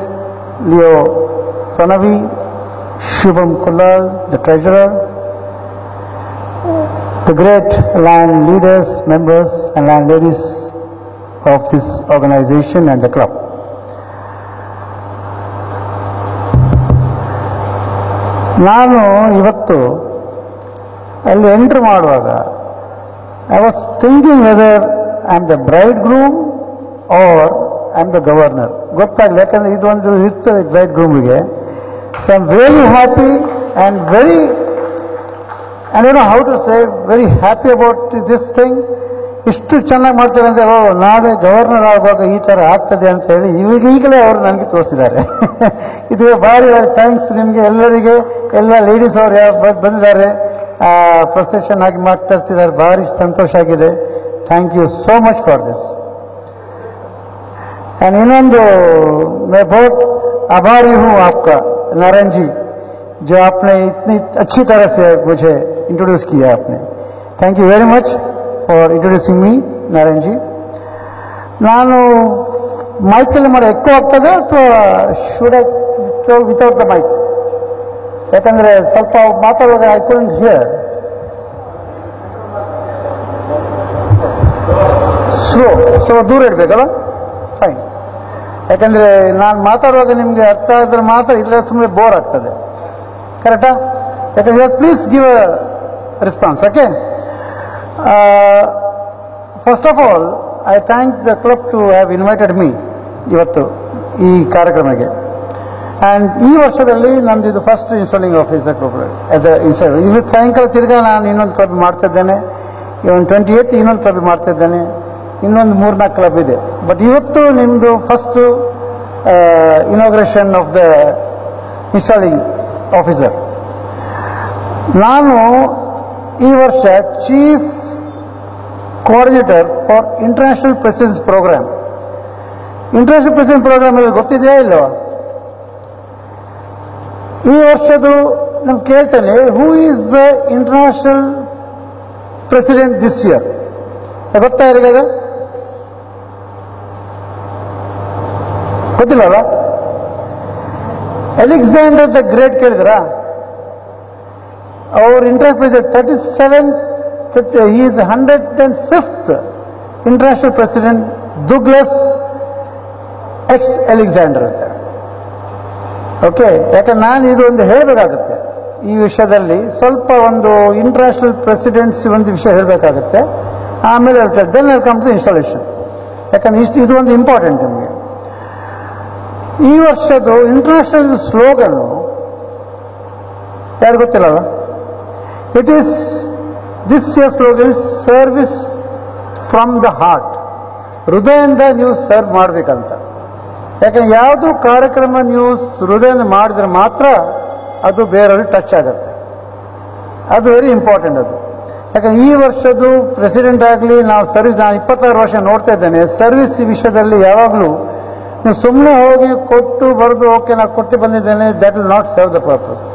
Leo Pranavi, Shubham Kulal the treasurer, the great Lion leaders, members and Lion ladies of this organization and the club. ನಾನು ಇವತ್ತು ಅಲ್ಲಿ ಎಂಟ್ರ್ ಮಾಡುವಾಗ I was thinking whether I am the bridegroom or I am the governor ಗೊತ್ತಾಗಲಿ, ಯಾಕಂದರೆ ಇದೊಂದು ಇರ್ತದೆ ಬ್ರೈಡ್ ಗ್ರೂಮಿಗೆ. So I am very happy and very I don't know how to say, very happy about this thing. ಇಷ್ಟು ಚೆನ್ನಾಗಿ ಮಾಡ್ತಾರೆ ಅಂದರೆ ನಾಳೆ ಗವರ್ನರ್ ಆಗುವಾಗ ಈ ಥರ ಆಗ್ತದೆ ಅಂತ ಹೇಳಿ ಈಗಲೇ ಅವರು ನನಗೆ ತೋರಿಸಿದ್ದಾರೆ. ಇದು ಭಾರಿ ಭಾರಿ ಥ್ಯಾಂಕ್ಸ್ ನಿಮಗೆ ಎಲ್ಲರಿಗೆ. ಎಲ್ಲ ಲೇಡೀಸ್ ಅವರು ಯಾರು ಬಂದಿದ್ದಾರೆ, ಪ್ರೊಸೆಷನ್ ಆಗಿ ಮಾಡ್ತಾ ಇರ್ತಿದ್ದಾರೆ, ಭಾರಿ ಸಂತೋಷ ಆಗಿದೆ. Thank you so much for this. And ಇನ್ನೊಂದು मैं बहुत आभारी हूँ आपका नारायण जी, जो आपने इतनी अच्छी तरह से मुझे इंट्रोड्यूस किया आपने. Thank you very much for introducing me Narayan ji. ನಾನು ಮೈಕಲ್ಲಿ ಮಾಡಿ ఎక్కువ ಆಗ್ತದೆ ಅಥವಾ should I without the mic? ಯಾಕಂದರೆ ಸ್ವಲ್ಪ ಮಾತಾಡುವಾಗ ಐ ಕುಡಂಟ್ ಹಿಯರ್. ಸೊ ದೂರ ಇಡಬೇಕಲ್ಲ? ಫೈನ್. ಯಾಕಂದರೆ ನಾನು ಮಾತಾಡುವಾಗ ನಿಮಗೆ ಅರ್ಥ ಆದರೆ ಮಾತ್ರ, ಇಲ್ಲ ಸುಮ್ಮನೆ ಬೋರ್ ಆಗ್ತದೆ. ಕರೆಕ್ಟಾ? ಯಾಕಂದ್ರೆ please give a response. Okay, first of all I thank the club to have invited me ಇವತ್ತು ಈ ಕಾರ್ಯಕ್ರಮಕ್ಕೆ. ಆ್ಯಂಡ್ ಈ ವರ್ಷದಲ್ಲಿ ನಮ್ಮದು ಇದು first installing officer club as a install. ಇವತ್ತು ಸಾಯಂಕಾಲ ತಿರ್ಗಾ ನಾನು ಇನ್ನೊಂದು ಕ್ಲಬ್ ಮಾಡ್ತಿದ್ದೇನೆ, ಇವನ್ 28th ಇನ್ನೊಂದು ಕ್ಲಬ್ ಮಾಡ್ತಿದ್ದೇನೆ, ಇನ್ನೊಂದು 3-4 ಕ್ಲಬ್ ಇದೆ. ಬಟ್ ಇವತ್ತು ನಿಮ್ಮದು first inauguration of the installing officer. ನಾನು ಈ ವರ್ಷ chief coordinator for international presidents programme. International presidents programme ಅಲ್ಲಿ ಗೊತ್ತಿದೆಯಾ ಇಲ್ಲವಾ? ಈ ವರ್ಷದ್ದು ನಾನು ಕೇಳ್ತೇನೆ, who is the international president this year? ಗೊತ್ತಾ ಯಾರಿಗದ? ಗೊತ್ತಿಲ್ಲಲ್ಲ? ಅಲೆಕ್ಸಾಂಡರ್ ದ ಗ್ರೇಟ್ ಕೇಳಿದ್ರಾ? our international president 37th, he is 105th international president, Douglas X Alexander. Okay, ಯಾಕಂದ್ರೆ ನಾನು ಇದು ಒಂದು ಹೇಳಬೇಕಾಗುತ್ತೆ ಈ ವಿಷಯದಲ್ಲಿ, ಸ್ವಲ್ಪ ಒಂದು ಇಂಟರ್ನ್ಯಾಷನಲ್ ಪ್ರೆಸಿಡೆಂಟ್ಸ್ ಒಂದು ವಿಷಯ ಹೇಳಬೇಕಾಗುತ್ತೆ, ಆಮೇಲೆ then I come to installation. ಯಾಕಂದ್ರೆ ಇದು ಒಂದು ಇಂಪಾರ್ಟೆಂಟ್ ನಿಮಗೆ. ಈ ವರ್ಷದ್ದು ಇಂಟರ್ನ್ಯಾಷನಲ್ ಸ್ಲೋಗನ್ನು ಯಾರು ಗೊತ್ತಿಲ್ಲಲ್ಲ? It is this year slogan is service from the heart. ಹೃದಯದಿಂದ ನೀವು ಸರ್ವ್ ಮಾಡಬೇಕಂತ. ಯಾಕಂದ್ರೆ ಯಾವುದು ಕಾರ್ಯಕ್ರಮ ನೀವು ಹೃದಯದಿಂದ ಮಾಡಿದ್ರೆ ಮಾತ್ರ ಅದು ಬೇರೆಯವ್ರಿಗೆ ಟಚ್ ಆಗುತ್ತೆ. ಅದು ವೆರಿ ಇಂಪಾರ್ಟೆಂಟ್ ಅದು. ಯಾಕಂದ್ರೆ ಈ ವರ್ಷದ್ದು ಪ್ರೆಸಿಡೆಂಟ್ ಆಗಲಿ ನಾವು ಸರ್ವಿಸ್, ನಾನು 26 ವರ್ಷ ನೋಡ್ತಾ ಇದ್ದೇನೆ, ಸರ್ವಿಸ್ ವಿಷಯದಲ್ಲಿ ಯಾವಾಗಲೂ ನೀವು ಸುಮ್ಮನೆ ಹೋಗಿ ಕೊಟ್ಟು ಬರೆದು ಓಕೆ ನಾನು ಕೊಟ್ಟು ಬಂದಿದ್ದೇನೆ, that will not serve the purpose.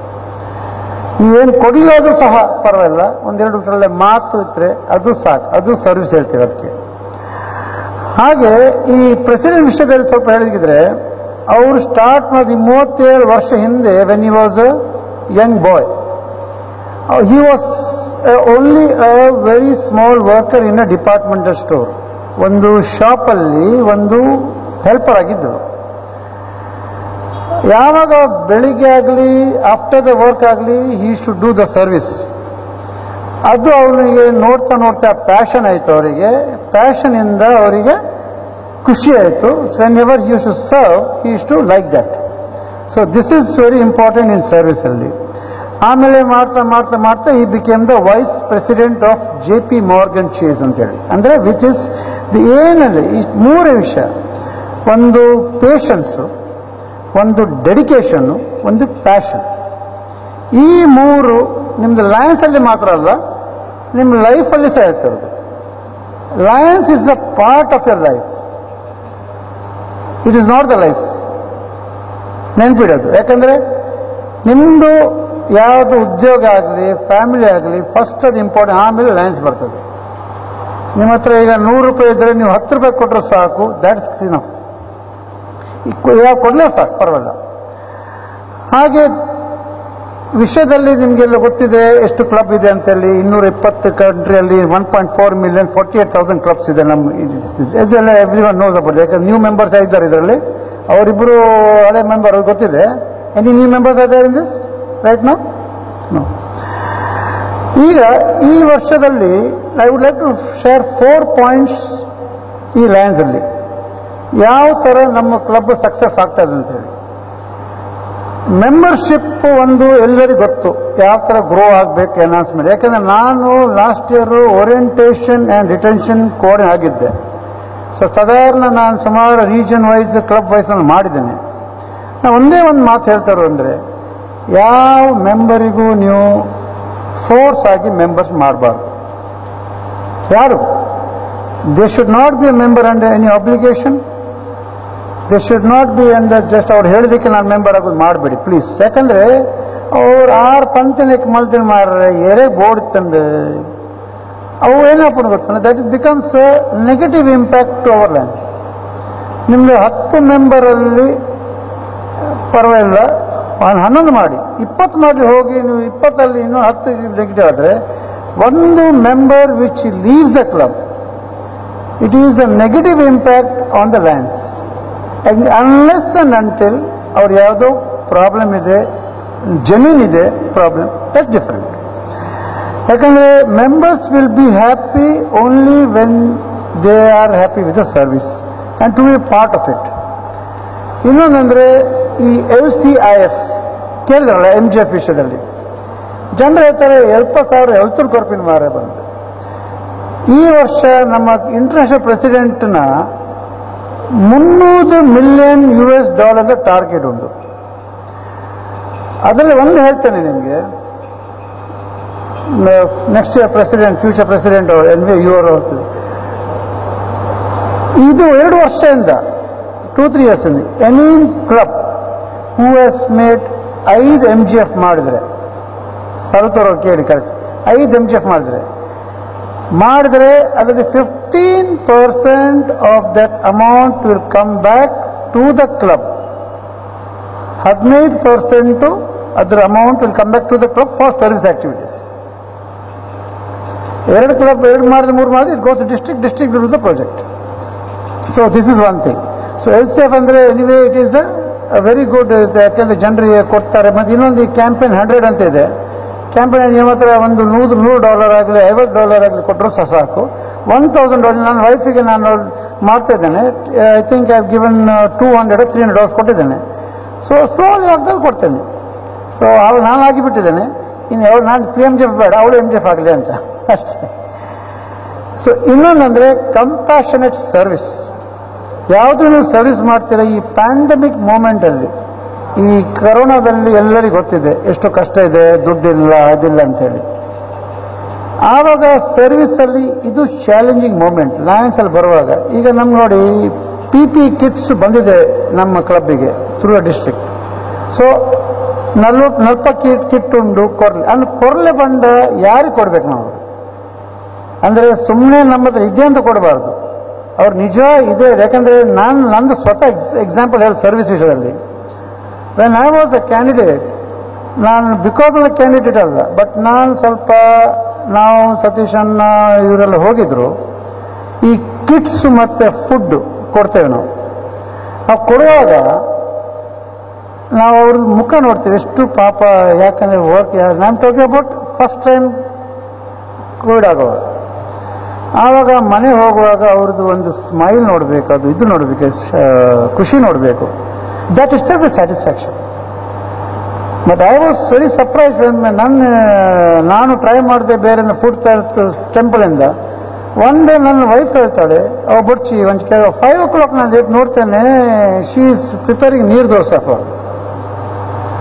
ನೀವೇನು ಕೊಡಲಿಲ್ಲೋದು ಸಹ ಪರವಾಗಿಲ್ಲ, ಒಂದೆರಡು ಒಳ್ಳೆ ಮಾತು ಇದ್ರೆ ಅದು ಸಾಕು, ಅದು ಸರ್ವಿಸ್ ಹೇಳ್ತೀವಿ ಅದಕ್ಕೆ. ಹಾಗೆ ಈ ಪ್ರೆಸಿಡೆಂಟ್ ವಿಷಯದಲ್ಲಿ ಸ್ವಲ್ಪ ಹೇಳಿದ್ರೆ, ಅವರು ಸ್ಟಾರ್ಟ್ ಮಾಡಿ 37 ವರ್ಷ ಹಿಂದೆ, when he was a young boy, he was only a very small worker in a departmental store. ಒಂದು ಶಾಪಲ್ಲಿ ಒಂದು ಹೆಲ್ಪರ್ ಆಗಿದ್ದರು. ಯಾವಾಗ ಬೆಳಿಗ್ಗೆ ಆಗಲಿ ಆಫ್ಟರ್ ದ ವರ್ಕ್ ಆಗಲಿ he use to do the service. ಅದು ಅವನಿಗೆ ನೋಡ್ತಾ ನೋಡ್ತಾ ಪ್ಯಾಷನ್ ಆಯಿತು. ಅವರಿಗೆ ಪ್ಯಾಷನಿಂದ ಅವರಿಗೆ ಖುಷಿ ಆಯಿತು. Whenever he use to serve he use to like that. So this is very important in ಸರ್ವಿಸಲ್ಲಿ. ಆಮೇಲೆ ಮಾಡ್ತಾ ಮಾಡ್ತಾ ಮಾಡ್ತಾ ಈ became the vice president of JP Morgan Chase ಅಂತೇಳಿ. ಅಂದರೆ ವಿಚ್ ಇಸ್ ದಿ ಏನಲ್ಲಿ ಇಷ್ಟು ಮೂರೇ ವಿಷಯ, ಒಂದು ಪೇಷನ್ಸು, ಒಂದು ಡೆಡಿಕೇಶನ್ನು, ಒಂದು ಪ್ಯಾಷನ್. ಈ ಮೂರು ನಿಮ್ಮದು ಲಯನ್ಸಲ್ಲಿ ಮಾತ್ರ ಅಲ್ಲ, ನಿಮ್ಮ ಲೈಫಲ್ಲಿ ಸಹ ಇರ್ತಿರೋದು. Lions is a part of your life, it is not the life. ನೆನಪಿಡೋದು. ಯಾಕಂದರೆ ನಿಮ್ಮದು ಯಾವುದು ಉದ್ಯೋಗ ಆಗಲಿ ಫ್ಯಾಮಿಲಿ ಆಗಲಿ ಫಸ್ಟ್ ಅದು ಇಂಪಾರ್ಟೆಂಟ್, ಆಮೇಲೆ ಲಯನ್ಸ್ ಬರ್ತದೆ. ನಿಮ್ಮ ಹತ್ರ ಈಗ 100 ರೂಪಾಯಿ ಇದ್ದರೆ ನೀವು 10 ರೂಪಾಯಿ ಕೊಟ್ಟರೆ ಸಾಕು, ದ್ಯಾಟ್ಸ್ ಇನಫ್. ಯಾವ ಕೊಡಲೇ ಸಾಕು, ಪರವಾಗಿಲ್ಲ. ಹಾಗೆ ವಿಷಯದಲ್ಲಿ ನಿಮಗೆಲ್ಲ ಗೊತ್ತಿದೆ ಎಷ್ಟು ಕ್ಲಬ್ ಇದೆ ಅಂತೇಳಿ. 220 ಕಂಟ್ರಿಯಲ್ಲಿ 1.4 ಮಿಲಿಯನ್ 48,000 ಕ್ಲಬ್ಸ್ ಇದೆ ನಮ್ಮ. ಇದೆಲ್ಲ ಎವ್ರಿ ಒನ್ ನೋಸ್ ಅಬೌಟ್. ಯಾಕಂದ್ರೆ ನ್ಯೂ ಮೆಂಬರ್ಸ್ ಇದ್ದಾರೆ ಇದರಲ್ಲಿ. ಅವರಿಬ್ಬರು ಹಳೆ ಮೆಂಬರ್, ಅವ್ರಿಗೆ ಗೊತ್ತಿದೆ. Any new members are there in this right now? No. ಈಗ ಈ ವರ್ಷದಲ್ಲಿ I would like to share 4 points ಈ ಲಯನ್ಸ್ ಅಲ್ಲಿ ಯಾವ ಥರ ನಮ್ಮ ಕ್ಲಬ್ ಸಕ್ಸಸ್ ಆಗ್ತಾ ಇದೆ ಅಂತೇಳಿ. ಮೆಂಬರ್ಶಿಪ್ ಒಂದು ಎಲ್ಲರಿಗೂ ಗೊತ್ತು ಯಾವ ಥರ ಗ್ರೋ ಆಗಬೇಕು, ಎನ್ಹಾನ್ಸ್ಮೆಂಟ್. ಯಾಕಂದರೆ ನಾನು last year orientation and retention coordinate ಆಗಿದ್ದೆ. ಸೊ ಸಾಧಾರಣ ನಾನು ಸುಮಾರು ರೀಜನ್ ವೈಸ್ ಕ್ಲಬ್ ವೈಸ್ ನಾನು ಮಾಡಿದ್ದೇನೆ. ನಾನು ಒಂದೇ ಒಂದು ಮಾತು ಹೇಳ್ತಾರೋ ಅಂದರೆ, ಯಾವ ಮೆಂಬರಿಗೂ ನೀವು ಫೋರ್ಸ್ ಆಗಿ ಮೆಂಬರ್ಸ್ ಮಾಡಬಾರ್ದು. ಯಾರು they should not be A member under any obligation. They should not be under just ಅವ್ರು ಹೇಳಿದಕ್ಕೆ ನಾನು ಮೆಂಬರ್ ಆಗೋದು ಮಾಡಬೇಡಿ ಪ್ಲೀಸ್. ಯಾಕಂದರೆ ಅವ್ರು 6 ಪಂತನಕ್ಕೆ ಮಲ್ತಿನ ಮಾರ್ರೆ ಎರೆ ಬೋರ್ಡ್ ತಂದು ಅವು ಏನಪ್ಪ ಗೊತ್ತಾನೆ, that it becomes negative impact to our lands. ನಿಮ್ಮದು 10 ಮೆಂಬರಲ್ಲಿ ಪರವಾಗಿಲ್ಲ, 11 ಮಾಡಿ, 20 ಮಾಡಿ ಹೋಗಿ. ನೀವು 20ಅಲ್ಲಿ ಇನ್ನೂ 10 ನೆಗೆಟಿವ್ ಆದರೆ, ಒಂದು member which leaves a club, it is a negative impact on the lands. Unless and until ಅವ್ರು ಯಾವುದೋ ಪ್ರಾಬ್ಲಮ್ ಇದೆ, ಜಮೀನ್ ಇದೆ ಪ್ರಾಬ್ಲಮ್, ದಟ್ಸ್ ಡಿಫರೆಂಟ್. ಯಾಕಂದರೆ members will be happy only when they are happy with the service and to be part of it. ಇನ್ನೊಂದಂದರೆ ಈ LCIF ಕೇಳಿದ್ರಲ್ಲ, MGF ವಿಷಯದಲ್ಲಿ ಜನರು ಹೇಳ್ತಾರೆ 70,000 ಹೆಲ್ತ್ ಕೊರಪಿನ ಮಾರೇ ಬಂದು. ಈ ವರ್ಷ ನಮ್ಮ ಇಂಟರ್ನ್ಯಾಷನಲ್ ಪ್ರೆಸಿಡೆಂಟ್ನ $300 ಮಿಲಿಯನ್ ಟಾರ್ಗೆಟ್ ಉಂಟು. ಅದರಲ್ಲಿ ಒಂದು ಹೇಳ್ತೇನೆ ನಿಮಗೆ, next year president, future president ಇದು 2 ವರ್ಷದಿಂದ 2-3 years any club who has made 5 MGF ಮಾಡಿದರೆ, ಸರತವರು ಕೇಳಿ ಕರೆಕ್ಟ್, 5 MGF ಮಾಡಿದರೆ ಅದರಲ್ಲಿ 15% of that amount will come back to the club. 15% ಅದರ amount will come back to the club for service activities. 2 club 2 ಮಾಡಿದ್ರೆ 3 ಮಾಡಿದ್ರೆ it goes to district to the project. So this is one thing. So LCF ಅಂದರೆ anyway it is a very good. ಯಾಕೆಂದರೆ ಜನರಿಗೆ ಕೊಡ್ತಾರೆ. ಮತ್ತು ಇನ್ನೊಂದು ಈ ಕ್ಯಾಂಪೇನ್ 100 ಅಂತ ಇದೆ. ಕ್ಯಾಂಪೇನ್ ನಿಮ್ಮ ಹತ್ರ ಒಂದು $100 ಆಗಲಿ $50 ಆಗಲಿ ಕೊಟ್ಟರು ಸಾಕು. $1,000 ನನ್ನ ವೈಫಿಗೆ ನಾನು ಮಾಡ್ತಾ ಇದ್ದೇನೆ. I think I have given $200-300 ಕೊಟ್ಟಿದ್ದೇನೆ. ಸೊ ಸ್ಲೋಲಿ ಆಗ್ತದೆ ಕೊಡ್ತೇನೆ. ಸೊ ಅವಳು ನಾನು ಆಗಿಬಿಟ್ಟಿದ್ದೇನೆ. ಇನ್ನು ನಾನು PMGF ಬೇಡ, ಅವಳು MGF ಆಗಲಿ ಅಂತ ಅಷ್ಟೇ. ಸೊ ಇನ್ನೊಂದಂದರೆ ಕಂಪ್ಯಾಷನೇಟ್ ಸರ್ವಿಸ್. ಯಾವುದು ನೀವು ಸರ್ವಿಸ್ ಮಾಡ್ತೀರಾ ಈ ಪ್ಯಾಂಡಮಿಕ್ ಮೂಮೆಂಟಲ್ಲಿ, ಈ ಕರೋನಾದಲ್ಲಿ ಎಲ್ಲರಿಗೂ ಗೊತ್ತಿದೆ ಎಷ್ಟು ಕಷ್ಟ ಇದೆ, ದುಡ್ಡಿಲ್ಲ ಅದಿಲ್ಲ ಅಂತೇಳಿ. ಆವಾಗ ಸರ್ವಿಸಲ್ಲಿ ಇದು ಚಾಲೆಂಜಿಂಗ್ ಮೂಮೆಂಟ್ ಲಯನ್ಸಲ್ಲಿ ಬರುವಾಗ. ಈಗ ನಮ್ಗೆ ನೋಡಿ PPE ಕಿಟ್ಸ್ ಬಂದಿದೆ ನಮ್ಮ ಕ್ಲಬ್ಬಿಗೆ ಥ್ರೂ ಡಿಸ್ಟ್ರಿಕ್ಟ್. ಸೊ 40 ಕಿಟ್ ಉಂಟು. ಕೊರ್ಲೆ ಬಂಡ ಯಾರಿಗೆ ಕೊಡ್ಬೇಕು ನಾವು? ಅಂದರೆ ಸುಮ್ಮನೆ ನಮ್ಮ ಹತ್ರ ಇದೆ ಅಂತ ಕೊಡಬಾರ್ದು. ಅವ್ರು ನಿಜ ಇದೆ. ಯಾಕಂದರೆ ನಂದು ಸ್ವತಃ ಎಕ್ಸಾಂಪಲ್ ಹೇಳಿ ಸರ್ವಿಸ್ ವಿಷಯದಲ್ಲಿ. When I was a candidate, ನಾನು ಬಿಕಾಸ್ ಆಫ್ ದ ಕ್ಯಾಂಡಿಡೇಟ್ ಅಲ್ಲ, ಬಟ್ ನಾನು ಸ್ವಲ್ಪ ನಾವು ಸತೀಶ್ ಅಣ್ಣ ಇವರೆಲ್ಲ ಹೋಗಿದ್ರು. ಈ ಕಿಟ್ಸ್ ಮತ್ತು ಫುಡ್ ಕೊಡ್ತೇವೆ ನಾವು ಕೊಡುವಾಗ ನಾವು ಅವ್ರ ಮುಖ ನೋಡ್ತೀವಿ ಎಷ್ಟು ಪಾಪ. ಯಾಕಂದರೆ ವರ್ಕ್ ನಾನು talking about first time COVID ಆಗೋವಾಗ. ಆವಾಗ ಮನೆ ಹೋಗುವಾಗ ಅವ್ರದ್ದು ಒಂದು ಸ್ಮೈಲ್ ನೋಡಬೇಕು, ಅದು ಇದು ನೋಡಬೇಕು, ಖುಷಿ ನೋಡಬೇಕು. That it's A satisfaction. But I was very surprise. ನಾನು ಟ್ರೈ ಮಾಡಿದೆ ಬೇರೆ ಫುಡ್ ಟೆಂಪಲಿಂದ. ಒನ್ ಡೇ ನನ್ನ ವೈಫ್ ಹೇಳ್ತಾಳೆ, ಬಡ್ಚಿ ಒಂದು 5 o'clock ನಾನು ನೋಡ್ತೇನೆ, ಶಿ ಈಸ್ ಪ್ರಿಪೇರಿಂಗ್ ನೀರು ದೋಸೆ ಫಾರ್.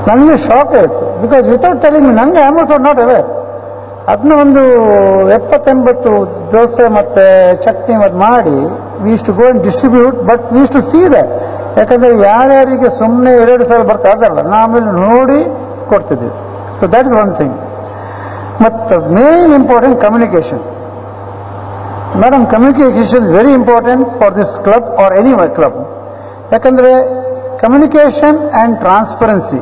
ನನಗೆ ಶಾಕ್ ಆಯಿತು. ಬಿಕಾಸ್ ವಿತೌಟ್ ಟೆಲಿಂಗ್ ನನಗೆ ಐ ಆಮ್ ನಾಟ್ ಅವೇರ್. ಅದನ್ನ ಒಂದು 70-80 ದೋಸೆ ಮತ್ತು ಚಟ್ನಿ ಮತ್ತು ಮಾಡಿ we use to go and distribute. But we use to see that. ಯಾಕಂದರೆ ಯಾರ್ಯಾರಿಗೆ ಸುಮ್ಮನೆ 2 ಸಲ ಬರ್ತಾ ಅದಲ್ಲ, ನಾವು ಆಮೇಲೆ ನೋಡಿ ಕೊಡ್ತಿದ್ವಿ. So that is one thing. But the main important communication. Madam, communication is very important for this club or any club. ಯಾಕಂದರೆ communication and transparency.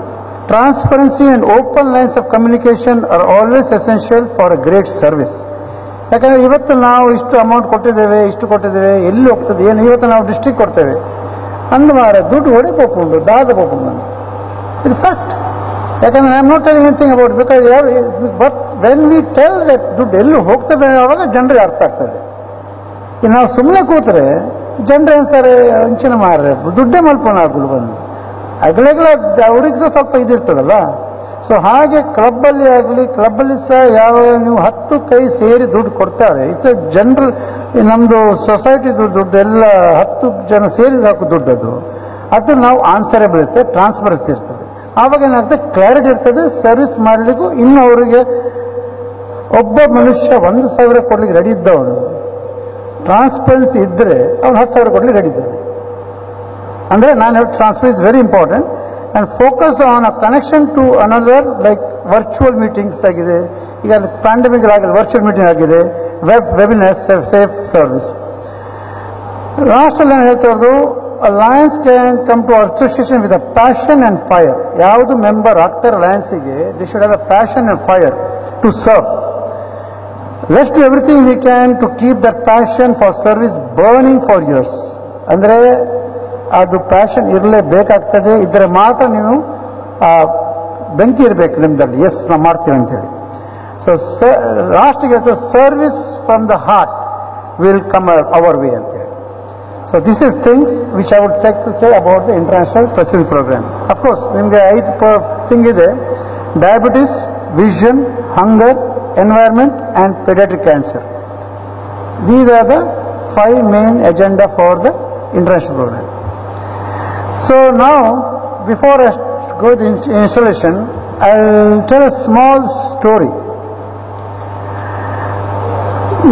Transparency and open lines of communication are always essential for a great service. ಯಾಕಂದರೆ ಇವತ್ತು ನಾವು ಇಷ್ಟು ಅಮೌಂಟ್ ಕೊಟ್ಟಿದ್ದೇವೆ, ಇಷ್ಟು ಕೊಟ್ಟಿದ್ದೇವೆ, ಎಲ್ಲಿ ಹೋಗ್ತದೆ ಏನು, ಇವತ್ತು ನಾವು ಡಿಸ್ಟ್ರಿಕ್ಟ್ ಕೊಡ್ತೇವೆ ಅಂದಮಾರ ದುಡ್ಡು ಹೊಡೆ ಪೋಪುಂಡು ದಾದ ಪೋಪುಂಡು ಇದು ಫ್ಯಾಕ್ಟ್. ಯಾಕಂದರೆ I am not telling anything about because but when we tell that ದುಡ್ಡು ಎಲ್ಲಿ ಹೋಗ್ತದೆ ಆವಾಗ ಜನರಿಗೆ ಅರ್ಥ ಆಗ್ತದೆ. ಇನ್ನು ನಾವು ಸುಮ್ಮನೆ ಕೂತ್ರೆ ಜನರು ಅನಿಸ್ತಾರೆ ಹಂಚಿನ ಮಾರ್ರೆ ದುಡ್ಡೇ ಮಲ್ಪೋಣ ಆಗಲು ಬಂದು ಅಗಲೆಗಳ ಅವ್ರಿಗೆ ಸಹ ಸ್ವಲ್ಪ ಇದಿರ್ತದಲ್ಲ. ಸೊ ಹಾಗೆ ಕ್ಲಬ್ಬಲ್ಲಿ ಆಗಲಿ ಕ್ಲಬ್ಬಲ್ಲಿ ಸಹ ಯಾವಾಗ ನೀವು 10 ಕೈ ಸೇರಿ ದುಡ್ಡು ಕೊಡ್ತಾರೆ, ಇಟ್ಸ್ ಎ ಜನರಲ್ ನಮ್ಮದು ಸೊಸೈಟಿದು ದುಡ್ಡು ಎಲ್ಲ 10 ಜನ ಸೇರಿದ್ರೆ ಹಾಕೋ ದುಡ್ಡು ಅದು ನಾವು ಆನ್ಸರೇಬಲ್ ಇರ್ತದೆ, ಟ್ರಾನ್ಸ್ಪರೆನ್ಸಿ ಇರ್ತದೆ. ಆವಾಗ ಏನಾಗುತ್ತೆ, ಕ್ಲಾರಿಟಿ ಇರ್ತದೆ, ಸರ್ವಿಸ್ ಮಾಡಲಿಕ್ಕೂ. ಇನ್ನು ಅವರಿಗೆ ಒಬ್ಬ ಮನುಷ್ಯ 1,000 ಕೊಡ್ಲಿಕ್ಕೆ ರೆಡಿ ಇದ್ದವನು ಟ್ರಾನ್ಸ್ಪರೆನ್ಸಿ ಇದ್ದರೆ ಅವ್ನು 10,000 ಕೊಡ್ಲಿಕ್ಕೆ ರೆಡಿ ಇದ್ದಾನೆ. ಅಂದರೆ ನಾನು ಹೇಳಿ transparency is very important and focus on a connection to another like virtual meetings ಆಗಿದೆ. ಈಗ ಪ್ಯಾಂಡಮಿಕ್ ಆಗಿಲ್ಲ, ವರ್ಚುವಲ್ ಮೀಟಿಂಗ್ ಆಗಿದೆ, ವೆಬಿನಾರ್ ಸೇಫ್ ಸರ್ವಿಸ್. ಲಾಸ್ಟಲ್ಲಿ ನಾನು ಹೇಳ್ತಾ ಇರೋದು, alliance can come to association with a passion and fire. ಯಾವುದು ಮೆಂಬರ್ ಆಗ್ತಾರೆ ಅಲಯನ್ಸಿಗೆ, they should have a passion and fire to serve. Let's do everything we can to keep that passion for service burning for years. ಅಂದರೆ ಅದು ಪ್ಯಾಷನ್ ಇರಲೇಬೇಕಾಗ್ತದೆ, ಇದ್ದರೆ ಮಾತ್ರ ನೀವು ಬೆಂಕಿ ಇರಬೇಕು ನಿಮ್ಮದಲ್ಲಿ, ಎಸ್ ನಾವು ಮಾಡ್ತೀವಿ ಅಂತೇಳಿ. ಸೊ ಲಾಸ್ಟಿಗೆ ಹೇಳ್ತಾರೆ, service from the heart will come our way ಅಂತೇಳಿ. So this is things which I would take to say about the international president programme. Of course ನಿಮಗೆ 5 ಥಿಂಗ್ ಇದೆ: diabetes, vision, hunger, environment and pediatric cancer. These are the 5 main agenda for the international program. So now, before I go to installation, I'll tell a small story.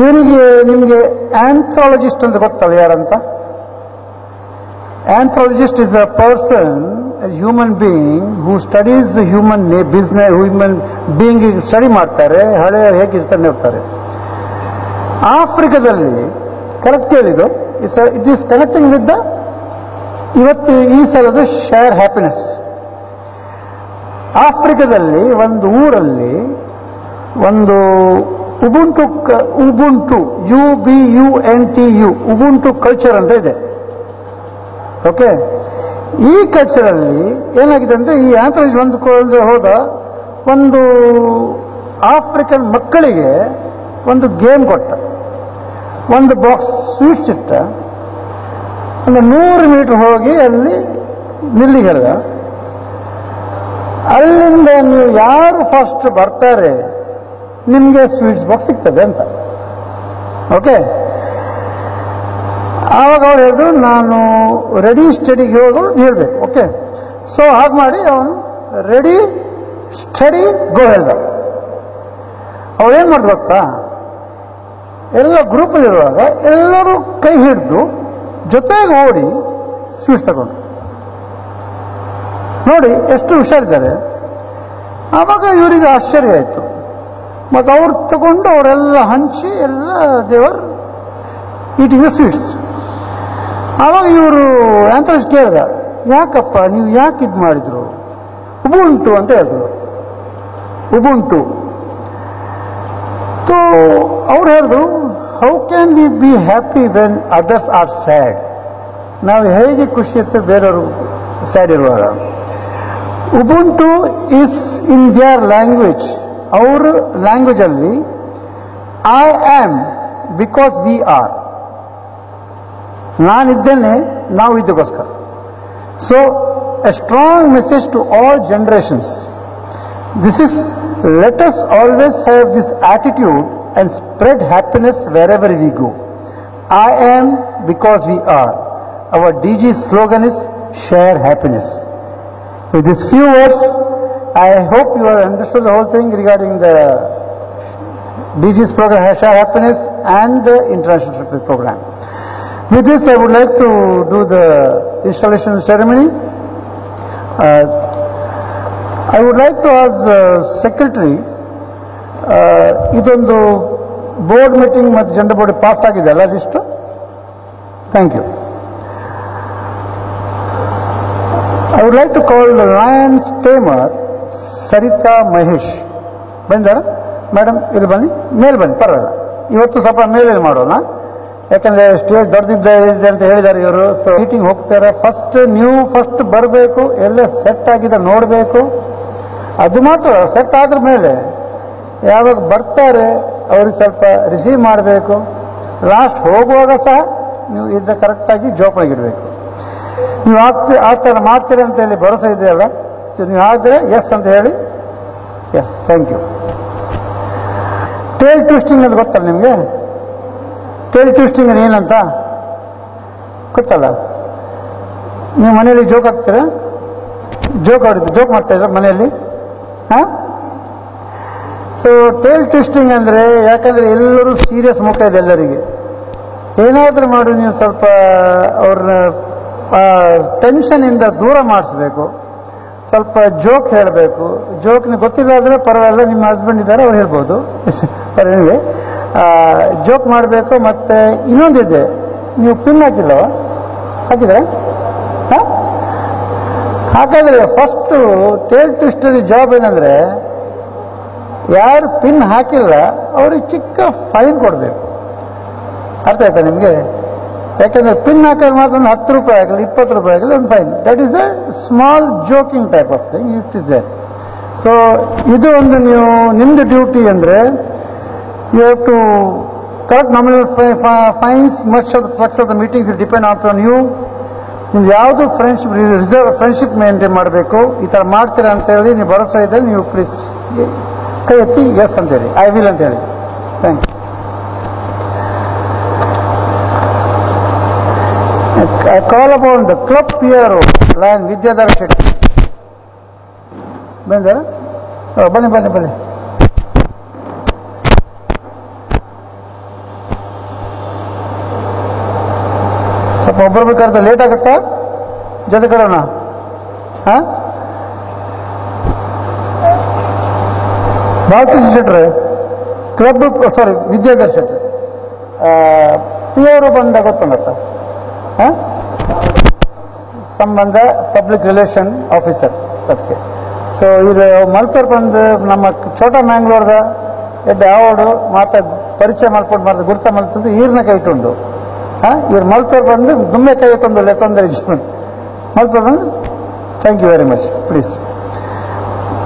ಇವರಿಗೆ ನಿಮಗೆ ಆಂಥ್ರಾಲಜಿಸ್ಟ್ ಅಂತ ಗೊತ್ತಲ್ಲ ಯಾರಂತ? Anthropologist is a person, a human being who studies the human business, human being study ಮಾಡ್ತಾರೆ, ಹಳೆ ಹೇಗಿರ್ತಾನೆ ಇರ್ತಾರೆ. ಆಫ್ರಿಕಾದಲ್ಲಿ ಕರೆಕ್ಟ್ ಹೇಳಿದ್ದು, it is connecting with the ಇವತ್ತು ಈ ಸಲದ ಶೇರ್ ಹ್ಯಾಪಿನೆಸ್. ಆಫ್ರಿಕಾದಲ್ಲಿ ಒಂದು ಊರಲ್ಲಿ ಒಂದು ಉಬುಂಟು UBUNTU ಉಬುಂಟು ಕಲ್ಚರ್ ಅಂತ ಇದೆ. ಓಕೆ, ಈ ಕಲ್ಚರಲ್ಲಿ ಏನಾಗಿದೆ ಅಂದರೆ, ಈ ಆಂಥ್ರಾಲಜಿಸ್ಟ್ ಒಂದು ಹೋದ ಒಂದು ಆಫ್ರಿಕನ್ ಮಕ್ಕಳಿಗೆ ಒಂದು ಗೇಮ್ ಕೊಟ್ಟ, ಒಂದು ಬಾಕ್ಸ್ ಸ್ವೀಟ್ಸ್ ಇಟ್ಟ, ಒಂದು 100 ಮೀಟರ್ ಹೋಗಿ ಅಲ್ಲಿ ನಿಲ್ಲಿಗೆ ಹೇಳ್ದ, ಅಲ್ಲಿಂದ ನೀವು ಯಾರು ಫಸ್ಟ್ ಬರ್ತಾರೆ ನಿಮಗೆ ಸ್ವೀಟ್ಸ್ ಬಾಕ್ಸ್ ಸಿಗ್ತದೆ ಅಂತ. ಓಕೆ, ಆವಾಗ ಅವ್ರು ಹೇಳಿದ್ರು, ನಾನು ರೆಡಿ ಸ್ಟಡಿಗೆ ಹೋಗೋರು ಹೇಳ್ಬೇಕು. ಓಕೆ, ಸೊ ಹಾಗೆ ಮಾಡಿ ಅವನು ರೆಡಿ ಸ್ಟಡಿ ಗೋ ಹೇಳ್ದ. ಅವ್ರೇನು ಮಾಡಿದ್ರು ಗೊತ್ತಾ, ಎಲ್ಲ ಗ್ರೂಪಲ್ಲಿರುವಾಗ ಎಲ್ಲರೂ ಕೈ ಹಿಡಿದು ಜೊತೆಗೆ ಓಡಿ ಸ್ವೀಟ್ಸ್ ತಗೊಂಡು ನೋಡಿ ಎಷ್ಟು ಹುಷಾರಿದ್ದಾರೆ. ಆವಾಗ ಇವರಿಗೆ ಆಶ್ಚರ್ಯ ಆಯಿತು. ಮತ್ತು ಅವ್ರು ತಗೊಂಡು ಅವರೆಲ್ಲ ಹಂಚಿ ಎಲ್ಲ ದೇವರು ಈಟಿಂಗ್ ದ ಸ್ವೀಟ್ಸ್. ಆವಾಗ ಇವರು ಆಂಥ್ರಾಲಜಿಸ್ಟ್ ಕೇಳಿದ, ಯಾಕಪ್ಪ ನೀವು ಯಾಕೆ ಇದು ಮಾಡಿದ್ರು? ಉಬುಂಟು ಅಂತ ಹೇಳಿದ್ರು, ಉಬುಂಟು. ಸೊ ಅವ್ರು ಹೇಳಿದ್ರು, how can we be happy when others are sad? ನಾವು ಹೇಗೆ ಖುಷಿ ಇರ್ತೇವೆ ಬೇರೆಯವರು ಸ್ಯಾಡ್ ಇರುವಾಗ? Ubuntu is in their language. ಅವ್ರ ಲ್ಯಾಂಗ್ವೇಜಲ್ಲಿ I am because we are, ನಾನಿದ್ದೇನೆ ನಾವು ಇದಕ್ಕೋಸ್ಕರ. So a strong message to all generations. This is, let us always have this attitude and spread happiness wherever we go. I am because we are. Our DG slogan is share happiness. With these few words, I hope you have understood the whole thing regarding the DG's program, share happiness, and the international trip program. With this, I would like to do the installation ceremony. I would like to ask Secretary, ಇದೊಂದು ಬೋರ್ಡ್ ಮೀಟಿಂಗ್ ಮತ್ತು ಜನರಲ್ ಬಾಡಿ ಪಾಸ್ ಆಗಿದೆ ಅಲ್ಲ list? Thank you. I would like to call the Lions tamer Sarita Mahesh. ಬಂದಾರ ಮೇಡಮ್? ಇಲ್ಲಿ ಬನ್ನಿ, ಮೇಲೆ ಬನ್ನಿ, ಪರವಾಗಿಲ್ಲ. ಇವತ್ತು ಸ್ವಲ್ಪ ಮೇಲೆ ಮಾಡೋಣ, ಯಾಕಂದರೆ ಸ್ಟೇಜ್ ದೊಡ್ಡದಿದೆ ಅಂತ ಹೇಳಿದ್ದಾರೆ ಇವರು. ಸೊ ಮೀಟಿಂಗ್ ಹೋಗ್ತಾರೆ. ನೀವು ಫಸ್ಟ್ ಬರಬೇಕು, ಎಲ್ಲ ಸೆಟ್ ಆಗಿದೆ ನೋಡಬೇಕು. ಅದು ಮಾತ್ರ ಸೆಟ್ ಆದ್ರ ಮೇಲೆ ಯಾವಾಗ ಬರ್ತಾರೆ ಅವ್ರಿಗೆ ಸ್ವಲ್ಪ ರಿಸೀವ್ ಮಾಡಬೇಕು. ಲಾಸ್ಟ್ ಹೋಗುವಾಗ ಸಹ ನೀವು ಇದನ್ನ ಕರೆಕ್ಟಾಗಿ ಜೋಪಾಗಿಡಬೇಕು. ನೀವು ಆ ಥರ ಮಾಡ್ತೀರ ಅಂತೇಳಿ ಭರವಸೆ ಇದೆಯಲ್ಲ, ನೀವು ಆದರೆ ಎಸ್ ಅಂತ ಹೇಳಿ. Yes, thank you. Tail twisting ಅಂತ ಗೊತ್ತಲ್ಲ ನಿಮಗೆ? ಟೇಲ್ ಟ್ವಿಸ್ಟಿಂಗ್ ಏನಂತ ಗೊತ್ತಲ್ಲ? ನೀವು ಮನೆಯಲ್ಲಿ ಜೋಕ್ ಹಾಕ್ತೀರಾ? ಜೋಕ್ ಮಾಡ್ತಾ ಇದ್ರ ಮನೆಯಲ್ಲಿ? ಹಾಂ. ಸೊ ಟೇಲ್ ಟ್ವಿಸ್ಟಿಂಗ್ ಅಂದರೆ, ಯಾಕಂದರೆ ಎಲ್ಲರೂ ಸೀರಿಯಸ್ ಮುಖ ಇದೆ ಎಲ್ಲರಿಗೆ. ಏನಾದರೂ ಮಾಡಿ ನೀವು ಸ್ವಲ್ಪ ಅವ್ರನ್ನ ಟೆನ್ಷನಿಂದ ದೂರ ಮಾಡಿಸ್ಬೇಕು. ಸ್ವಲ್ಪ ಜೋಕ್ ಹೇಳಬೇಕು. ಜೋಕ್ನ ಗೊತ್ತಿಲ್ಲ ಆದರೆ ಪರವಾಗಿಲ್ಲ, ನಿಮ್ಮ ಹಸ್ಬೆಂಡ್ ಇದ್ದಾರೆ ಅವ್ರು ಹೇಳ್ಬೋದು. ಪರವಾಗಿಲ್ಲ, ಜೋಕ್ ಮಾಡಬೇಕು. ಮತ್ತು ಇನ್ನೊಂದಿದೆ, ನೀವು ಪಿನ್ ಹಾಕಿಲ್ಲವ? ಹಾಕಿದ್ರೆ ಹಾಂ, ಹಾಗಾದರೆ ಫಸ್ಟು ಟೇಲ್ ಟ್ವಿಸ್ಟರಿ ಜಾಬ್ ಏನಂದರೆ, ಯಾರು ಪಿನ್ ಹಾಕಿಲ್ಲ ಅವ್ರಿಗೆ ಚಿಕ್ಕ ಫೈನ್ ಕೊಡಬೇಕು. ಅರ್ಥ ಆಯ್ತಾ ನಿಮಗೆ? ಯಾಕಂದರೆ ಪಿನ್ ಹಾಕೋದು ಮಾತ್ರ ಒಂದು 10 ರೂಪಾಯಿ ಆಗಲಿ 20 ರೂಪಾಯಿ ಆಗಲಿ ಒಂದು fine. That is a small joking type of thing it is there. So ಇದು ಒಂದು ನೀವು ನಿಮ್ಮದು ಡ್ಯೂಟಿ ಅಂದರೆ, you have to correct nominal fines. Much of the flux of the meetings will depend on you. ನಿಮ್ದು ಯಾವುದು ಫ್ರೆಂಡ್ಶಿಪ್ ಮೇಂಟೈನ್ ಮಾಡಬೇಕು. ಈ ಥರ ಮಾಡ್ತೀರಾ ಅಂತೇಳಿ ನೀವು ಭರವಸೆ ಇದೆ, ನೀವು ಪ್ಲೀಸ್ ಕೈ ಎತ್ತಿ ಎಸ್ ಅಂತೇಳಿ, ಐ ವಿಲ್ ಅಂತೇಳಿ. Thank you. I call upon the club PRO, Lion Vidyadhar Shetty. ಬಂದಾರ? ಬನ್ನಿ ಬನ್ನಿ ಬನ್ನಿ. ಸ್ವಲ್ಪ ಒಬ್ಬರು ಬೇಕಾದ್ರೆ ಲೇಟ್ ಆಗುತ್ತಾ? ಜೊತೆ ಕರೋಣ. ಹಾಂ, ಬಾಲಕೃಷ್ಣ ಶೆಟ್ರೆ, ಕ್ಲಬ್ ವಿದ್ಯಾಧರ್ ಶೆಟ್ಟಿ PRO ಬಂದ ಗೊತ್ತುಂಟ? ಹಾಂ, ಸಂಬಂಧ ಪಬ್ಲಿಕ್ ರಿಲೇಷನ್ ಆಫೀಸರ್ ಅದಕ್ಕೆ. ಸೊ ಇದು ಮಲ್ಪರ್ ಬಂದು ನಮ್ಮ ಛೋಟ ಮ್ಯಾಂಗ್ಳೂರ್ದ ಎಡ್ಡೆ ಆವೋಡು ಮಾತಾ ಪರಿಚಯ ಮಾಡ್ಕೊಂಡು ಮಾಡಿದ್ರೆ ಗುರ್ತ ಮಲ್ತದ್ದು ಈರ್ನ ಕೈ ಇಟ್ಟುಂಡು. ಹಾಂ, ಇವ್ರು ಮಲ್ಪರ್ ಬಂದು ದುಮ್ಮೆ ಕೈ ತೊಂದು ಲೆತ್ತೊಂದರೆ ಜೀವನ ಮಲ್ಪರ್ ಬಂದು. Thank you very much. Please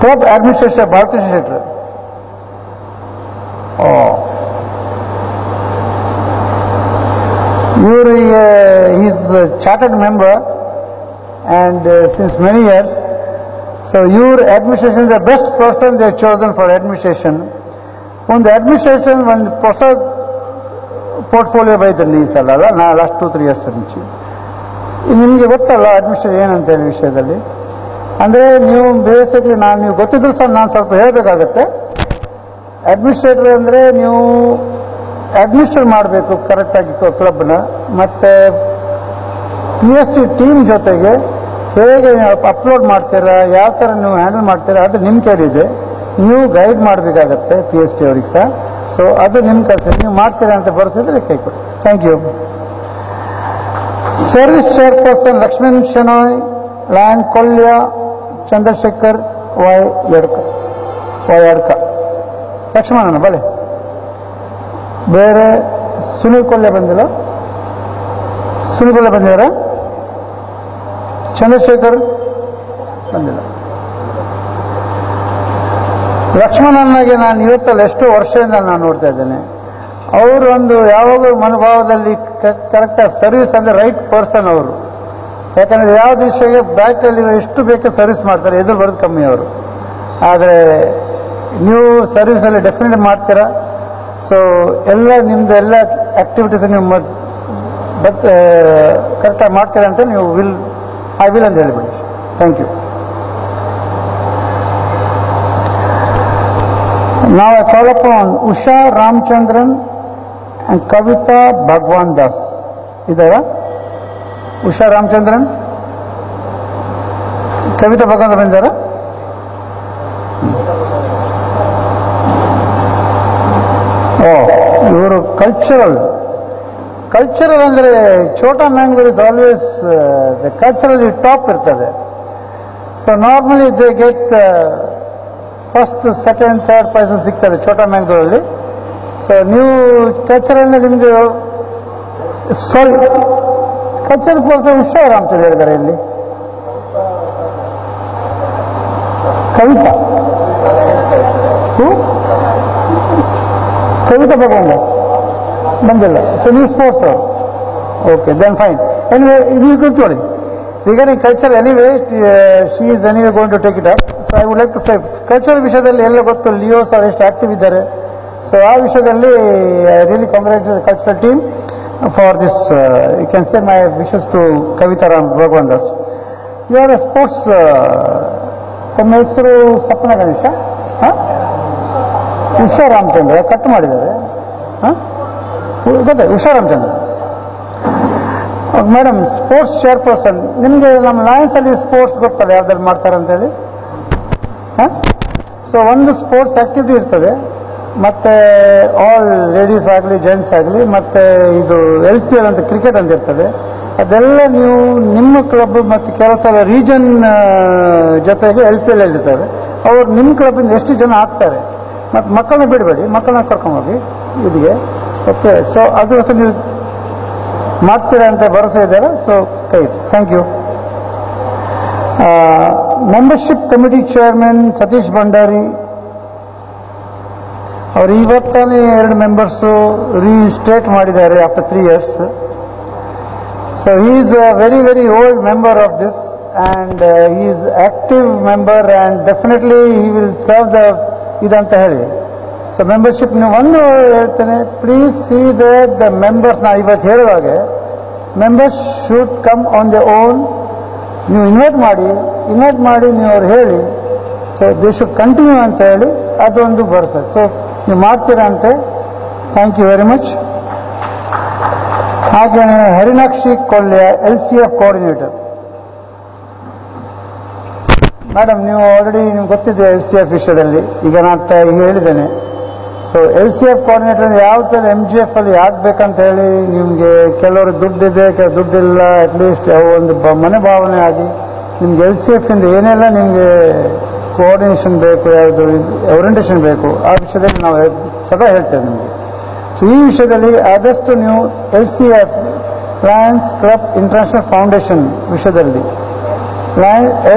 club administration Balakrishna ಶೆಟ್ರು. ಇವರಿಗೆ is chartered member and since many years. So your administration is the best person they have chosen for administration. On the administration ಒಂದು ಹೊಸ ಪೋರ್ಟ್ಫೋಲಿಯೋ ಬೈದಲ್ಲಿ ಈ ಸಲ ಅಲ್ಲ, ನಾ ಲಾಸ್ಟ್ 2-3 years ಮುಂಚೆ. ನಿಮಗೆ ಗೊತ್ತಲ್ಲ ಅಡ್ಮಿನಿಸ್ಟ್ರೇಷನ್ ಏನಂತೇಳಿ ವಿಷಯದಲ್ಲಿ. ಅಂದರೆ ನೀವು ಬೇಸಿಕ್ಲಿ ನೀವು ಗೊತ್ತಿದ್ರು ಸಹ ನಾನು ಸ್ವಲ್ಪ ಹೇಳಬೇಕಾಗತ್ತೆ. ಅಡ್ಮಿನಿಸ್ಟ್ರೇಟರ್ ಅಂದರೆ ನೀವು ಅಡ್ಮಿನಿಸ್ಟ್ರೇಟ್ ಮಾಡಬೇಕು ಕರೆಕ್ಟಾಗಿ ಕ್ಲಬ್ನ. ಮತ್ತು PSC ಟೀಮ್ ಜೊತೆಗೆ ಹೇಗೆ ಅಪ್ಲೋಡ್ ಮಾಡ್ತೀರಾ, ಯಾವ ಥರ ನೀವು ಹ್ಯಾಂಡಲ್ ಮಾಡ್ತೀರಾ, ಅದು ನಿಮ್ಮ ಕೈಲಿದೆ. ನೀವು ಗೈಡ್ ಮಾಡಬೇಕಾಗತ್ತೆ PST ಅವ್ರಿಗೆ ಸಹ. ಸೊ ಅದು ನಿಮ್ಮ ಕೆಲಸ, ನೀವು ಮಾಡ್ತೀರಾ ಅಂತ ಬರೆಸಿದ್ರೆ ಕೈ ಕೊಡಿ. Thank you. ಸರ್ವಿಸ್ ಚೇರ್ಪರ್ಸನ್ ಲಕ್ಷ್ಮೀನ್ ಶೆನಾಯ್, ಲ್ಯಾಂಡ್ ಕೊಲ್ಯ ಚಂದ್ರಶೇಖರ್ ವಾಯಡ್ಕ. ಲಕ್ಷ್ಮಣನ ಬಲೆ. ಬೇರೆ ಸುನೀಲ್ ಕೊಲ್ಯ ಬಂದಿಲ್ಲ? ಸುನೀಲ್ ಕೊಲ್ಯ ಬಂದಿದ್ದಾರಾ? ಚಂದ್ರಶೇಖರ್ ಬಂದಿಲ್ಲ. ಲಕ್ಷ್ಮಣನಿಗೆ ನಾನು ಇವತ್ತಲ್ಲಿ ಎಷ್ಟೋ ವರ್ಷದಿಂದ ನಾನು ನೋಡ್ತಾ ಇದ್ದೇನೆ. ಅವರು ಒಂದು ಯಾವಾಗಲೂ ಮನೋಭಾವದಲ್ಲಿ ಕರೆಕ್ಟಾಗಿ ಸರ್ವಿಸ್ ಅಂದರೆ ರೈಟ್ ಪರ್ಸನ್ ಅವರು. ಯಾಕಂದರೆ ಯಾವ ದಿಶೆಗೆ ಬ್ಯಾಕಲ್ಲಿ ಎಷ್ಟು ಬೇಕೋ ಸರ್ವಿಸ್ ಮಾಡ್ತಾರೆ, ಎದುರು ಬರೋದು ಕಮ್ಮಿ ಅವರು. ಆದರೆ ನೀವು ಸರ್ವಿಸಲ್ಲಿ ಡೆಫಿನೆಟ್ ಮಾಡ್ತೀರಾ. ಸೊ ಎಲ್ಲ ನಿಮ್ಮದು ಎಲ್ಲ ಆ್ಯಕ್ಟಿವಿಟೀಸ್ ನೀವು ಕರೆಕ್ಟಾಗಿ ಮಾಡ್ತೀರಾ ಅಂತ ನೀವು ಐ ವಿಲ್ ಅಂತ ಹೇಳಿಬಿಡಿ. Thank you. Now I call upon Usha Ramchandran and Kavita Bhagwan Das. Idara? Usha Ramchandran? Kavita Bhagwan Das ಬಂದಾರ? ಇವರು ಕಲ್ಚರಲ್ ಅಂದರೆ Chota Mangalore is always the culturally top ಇರ್ತದೆ. So normally they get first second third prizes ಸಿಗ್ತದೆ ಛೋಟಾ ಮ್ಯಾಂಗ್ಳೂರಲ್ಲಿ. ಸೊ ನೀವು ಕಲ್ಚರಲ್ಲಿ ನಿಮಗೆ ಸಾರಿ ಕಲ್ಚರಲ್ ಪರ್ಸನ್ ಹುಷಾರು ಅಂತ ಹೇಳಿದ್ದಾರೆ ಇಲ್ಲಿ. ಕವಿತಾ ಭಗವಂತ ಬಂದಿಲ್ಲ. ಸೊ ನೀವು sports okay then fine. Anyway ನೀವು ಕೂತ್ಕೊಳ್ಳಿ. Regarding culture anyway she is anyway going to take it up. So I would like to ಫೈ ಕಲ್ಚರ್ ವಿಷಯದಲ್ಲಿ ಎಲ್ಲ ಗೊತ್ತು, ಲಿಯೋಸ್ ಅವರು ಎಷ್ಟು ಆಕ್ಟಿವ್ ಇದ್ದಾರೆ. ಸೊ ಆ ವಿಷಯದಲ್ಲಿ I really congratulate cultural team for this. You can say my wishes to Kavita Ram Bhagwan Das. ಇವರ ಸ್ಪೋರ್ಟ್ಸ್ ತಮ್ಮ ಹೆಸರು ಸಪ್ನ ಗಣೇಶ, ಉಷಾ ರಾಮಚಂದ್ರ ಕಟ್ ಮಾಡಿದ್ದಾರೆ. ಗೊತ್ತಾಯ್ತು, Usha Ramachandra madam sports chairperson. ನಿಮಗೆ ನಮ್ಮ ಲಯನ್ಸಲ್ಲಿ ಸ್ಪೋರ್ಟ್ಸ್ ಗೊತ್ತಲ್ಲ ಯಾವ್ದ್ರಲ್ಲಿ ಮಾಡ್ತಾರೆ ಅಂತೇಳಿ. ಸೊ ಒಂದು ಸ್ಪೋರ್ಟ್ಸ್ ಆಕ್ಟಿವಿಟಿ ಇರ್ತದೆ, ಮತ್ತು ಆಲ್ ಲೇಡೀಸ್ ಆಗಲಿ ಜೆಂಟ್ಸ್ ಆಗಲಿ, ಮತ್ತು ಇದು LPL ಅಂತ ಕ್ರಿಕೆಟ್ ಅಂತ ಇರ್ತದೆ. ಅದೆಲ್ಲ ನೀವು ನಿಮ್ಮ ಕ್ಲಬ್ ಮತ್ತು ಕೆಲವು ಸಲ ರೀಜನ್ ಜೊತೆಗೆ LPL ಇರ್ತದೆ. ಅವ್ರು ನಿಮ್ಮ ಕ್ಲಬ್ಬಿಂದ ಎಷ್ಟು ಜನ ಆಗ್ತಾರೆ, ಮತ್ತು ಮಕ್ಕಳನ್ನ ಬಿಡಬೇಡಿ, ಮಕ್ಕಳನ್ನ ಕರ್ಕೊಂಡೋಗಿ ಇದಿಗೆ. ಓಕೆ, ಸೊ ಅದಕ್ಕೋಸ್ಕರ ನೀವು ಮಾಡ್ತೀರಾ ಅಂತ ಭರವಸೆ ಇದ್ದಾರೆ. So thank you. Membership committee chairman Satish Bhandari ಅವರು ಇವತ್ತಾನೆ 2 ಮೆಂಬರ್ಸು ರೀಸ್ಟೇಟ್ ಮಾಡಿದ್ದಾರೆ after 3 years. So he is a very, very old member of this, and he is active member, and definitely he will serve the idanta heli. So membership ನೀವು ಒಂದು ಹೇಳ್ತೇನೆ, please see that the members, ನಾ ಇವತ್ತು ಹೇಳಿದಾಗ members should come on the own. ನೀವು ಇನ್ವೈಟ್ ಮಾಡಿ ನೀವು ಅವ್ರು ಹೇಳಿ, ಸೊ ದೇ ಶುಡ್ ಕಂಟಿನ್ಯೂ ಅಂತ ಹೇಳಿ ಅದೊಂದು ಭರವಸೆ. ಸೊ ನೀವು ಮಾಡ್ತೀರಾ ಅಂತೆ. Thank you very much. ಹಾಗೆಯೇ Harinakshi Kolya LCF coordinator. Madam ನೀವು ಆಲ್ರೆಡಿ ನಿಮ್ಗೆ ಗೊತ್ತಿದೆ LCF ವಿಷಯದಲ್ಲಿ, ಈಗ ನಾನು ಹೇಳಿದ್ದೇನೆ. ಸೊ LCF ಕೋಆರ್ಡಿನೇಟರ್ ಯಾವ ಥರ MGF ಅಲ್ಲಿ ಆಗಬೇಕಂತ ಹೇಳಿ ನಿಮಗೆ ಕೆಲವರು ದುಡ್ಡಿದೆ, ಕೆಲವು ದುಡ್ಡಿಲ್ಲ, ಅಟ್ಲೀಸ್ಟ್ ಒಂದು ಮನೆ ಭಾವನೆ ಆಗಿ ನಿಮ್ಗೆ LCF ಇಂದ ಏನೆಲ್ಲ ನಿಮಗೆ ಕೋಆರ್ಡಿನೇಷನ್ ಬೇಕು, ಯಾವುದು ಓರಿಯೆಂಟೇಷನ್ ಬೇಕು, ಆ ವಿಷಯದಲ್ಲಿ ನಾವು ಸದಾ ಹೇಳ್ತೇವೆ ನಿಮಗೆ. ಸೊ ಈ ವಿಷಯದಲ್ಲಿ ಆದಷ್ಟು ನೀವು LCF Lions club international foundation ವಿಷಯದಲ್ಲಿ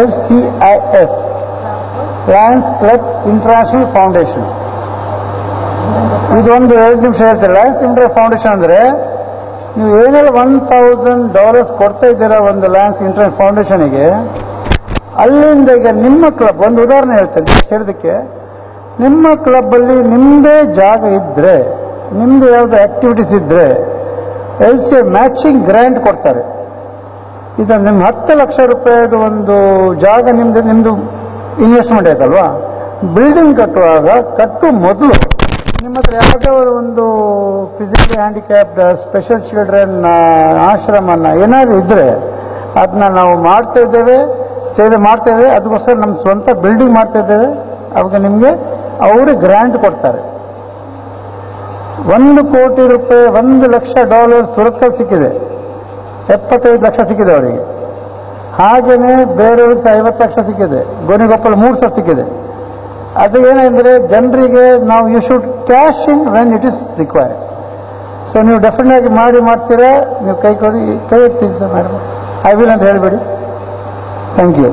LCIF Lions club international foundation ಇದೊಂದು 2 ನಿಮಿಷ ಹೇಳ್ತಾರೆ. ಲಯನ್ಸ್ ಇಂಟರ್ ಫೌಂಡೇಶನ್ ಅಂದರೆ ನೀವು ಏನೆಲ್ಲ $1,000 ಕೊಡ್ತಾ ಇದ್ದೀರಾ ಒಂದು ಲಯನ್ಸ್ ಇಂಟರ್ ಫೌಂಡೇಶನಿಗೆ, ಅಲ್ಲಿಂದ ಈಗ ನಿಮ್ಮ ಕ್ಲಬ್, ಒಂದು ಉದಾಹರಣೆ ಹೇಳ್ತೇನೆ ಹೇಳೋದಕ್ಕೆ, ನಿಮ್ಮ ಕ್ಲಬ್ಬಲ್ಲಿ ನಿಮ್ಮದೇ ಜಾಗ ಇದ್ದರೆ, ನಿಮ್ಮದು ಯಾವುದು ಆಕ್ಟಿವಿಟೀಸ್ ಇದ್ದರೆ LCF ಮ್ಯಾಚಿಂಗ್ ಗ್ರ್ಯಾಂಟ್ ಕೊಡ್ತಾರೆ. ಇದು ನಿಮ್ಮ 10 ಲಕ್ಷ ರೂಪಾಯಿದು ಒಂದು ಜಾಗ ನಿಮ್ಮದು ಇನ್ವೆಸ್ಟ್ಮೆಂಟ್ ಆಯ್ತಲ್ವಾ, ಬಿಲ್ಡಿಂಗ್ ಕಟ್ಟುವಾಗ ಮೊದಲು ನಿಮ್ಮ ಹತ್ರ ಯಾವುದೋ ಒಂದು ಫಿಸಿಕಲಿ ಹ್ಯಾಂಡಿಕ್ಯಾಪ್ಡ್ ಸ್ಪೆಷಲ್ ಚಿಲ್ಡ್ರನ್ ಆಶ್ರಮನ ಏನಾದರೂ ಇದ್ದರೆ ಅದನ್ನ ನಾವು ಮಾಡ್ತಾ ಇದ್ದೇವೆ, ಸೇವೆ ಮಾಡ್ತಾ ಇದ್ದೇವೆ, ಅದಕ್ಕೋಸ್ಕರ ನಮ್ಮ ಸ್ವಂತ ಬಿಲ್ಡಿಂಗ್ ಮಾಡ್ತಾ ಇದ್ದೇವೆ. ಅವಾಗ ನಿಮಗೆ ಅವರು ಗ್ರ್ಯಾಂಟ್ ಕೊಡ್ತಾರೆ. $1 ಕೋಟಿ, $1 ಲಕ್ಷ ಸುರತ್ಕಲ್ ಸಿಕ್ಕಿದೆ, 75 ಲಕ್ಷ ಸಿಕ್ಕಿದೆ ಅವರಿಗೆ. ಹಾಗೆಯೇ ಬೇರೆಯವ್ರಿಗೆ 50 ಲಕ್ಷ ಸಿಕ್ಕಿದೆ, ಗೋಣಿಗೊಪ್ಪಲ 3 ಸಲ ಸಿಕ್ಕಿದೆ. ಅದು ಏನಂದರೆ ಜನರಿಗೆ ನಾವು you should cash in when it is required. So ನೀವು ಡೆಫಿನೆಟ್ ಆಗಿ ಮಾಡ್ತೀರಾ, ನೀವು ಕೈ ಎತ್ತೀರಿ ಸರ್ ಮೇಡಮ್, ಐ ವಿಲ್ ಅಂತ ಹೇಳಬೇಡಿ. Thank you.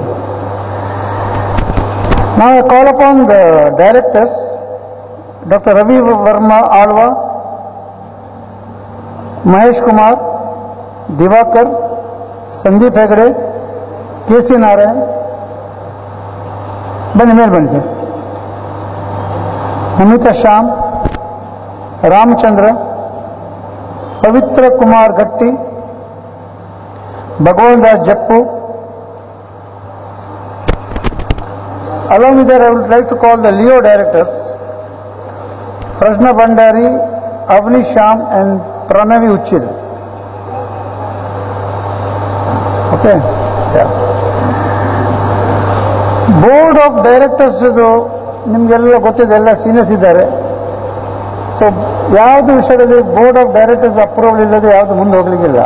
ನಾವು call upon the directors doctor Ravi Varma Alva, Mahesh Kumar, Divakar, Sandeep Hegde, KC Narayan. ಬನ್ನಿ sir. Amita Shyam, Ramachandra, Pavitra Kumar Gatti, Bhagwan Das Jeppu. Along with that, I would like to call the Leo directors, Prajna Bhandari, Avni Sham and Pranavi Uchil. Okay. Yeah. Board of Directors ಇದು ನಿಮಗೆಲ್ಲ ಗೊತ್ತಿದೆ, ಎಲ್ಲ ಸೀನಿಯರ್ಸ್ ಇದ್ದಾರೆ. ಸೊ ಯಾವುದು ವಿಷಯದಲ್ಲಿ ಬೋರ್ಡ್ ಆಫ್ ಡೈರೆಕ್ಟರ್ಸ್ ಅಪ್ರೂವಲ್ ಇಲ್ಲದೆ ಯಾವುದು ಮುಂದೆ ಹೋಗ್ಲಿಕ್ಕಿಲ್ಲ.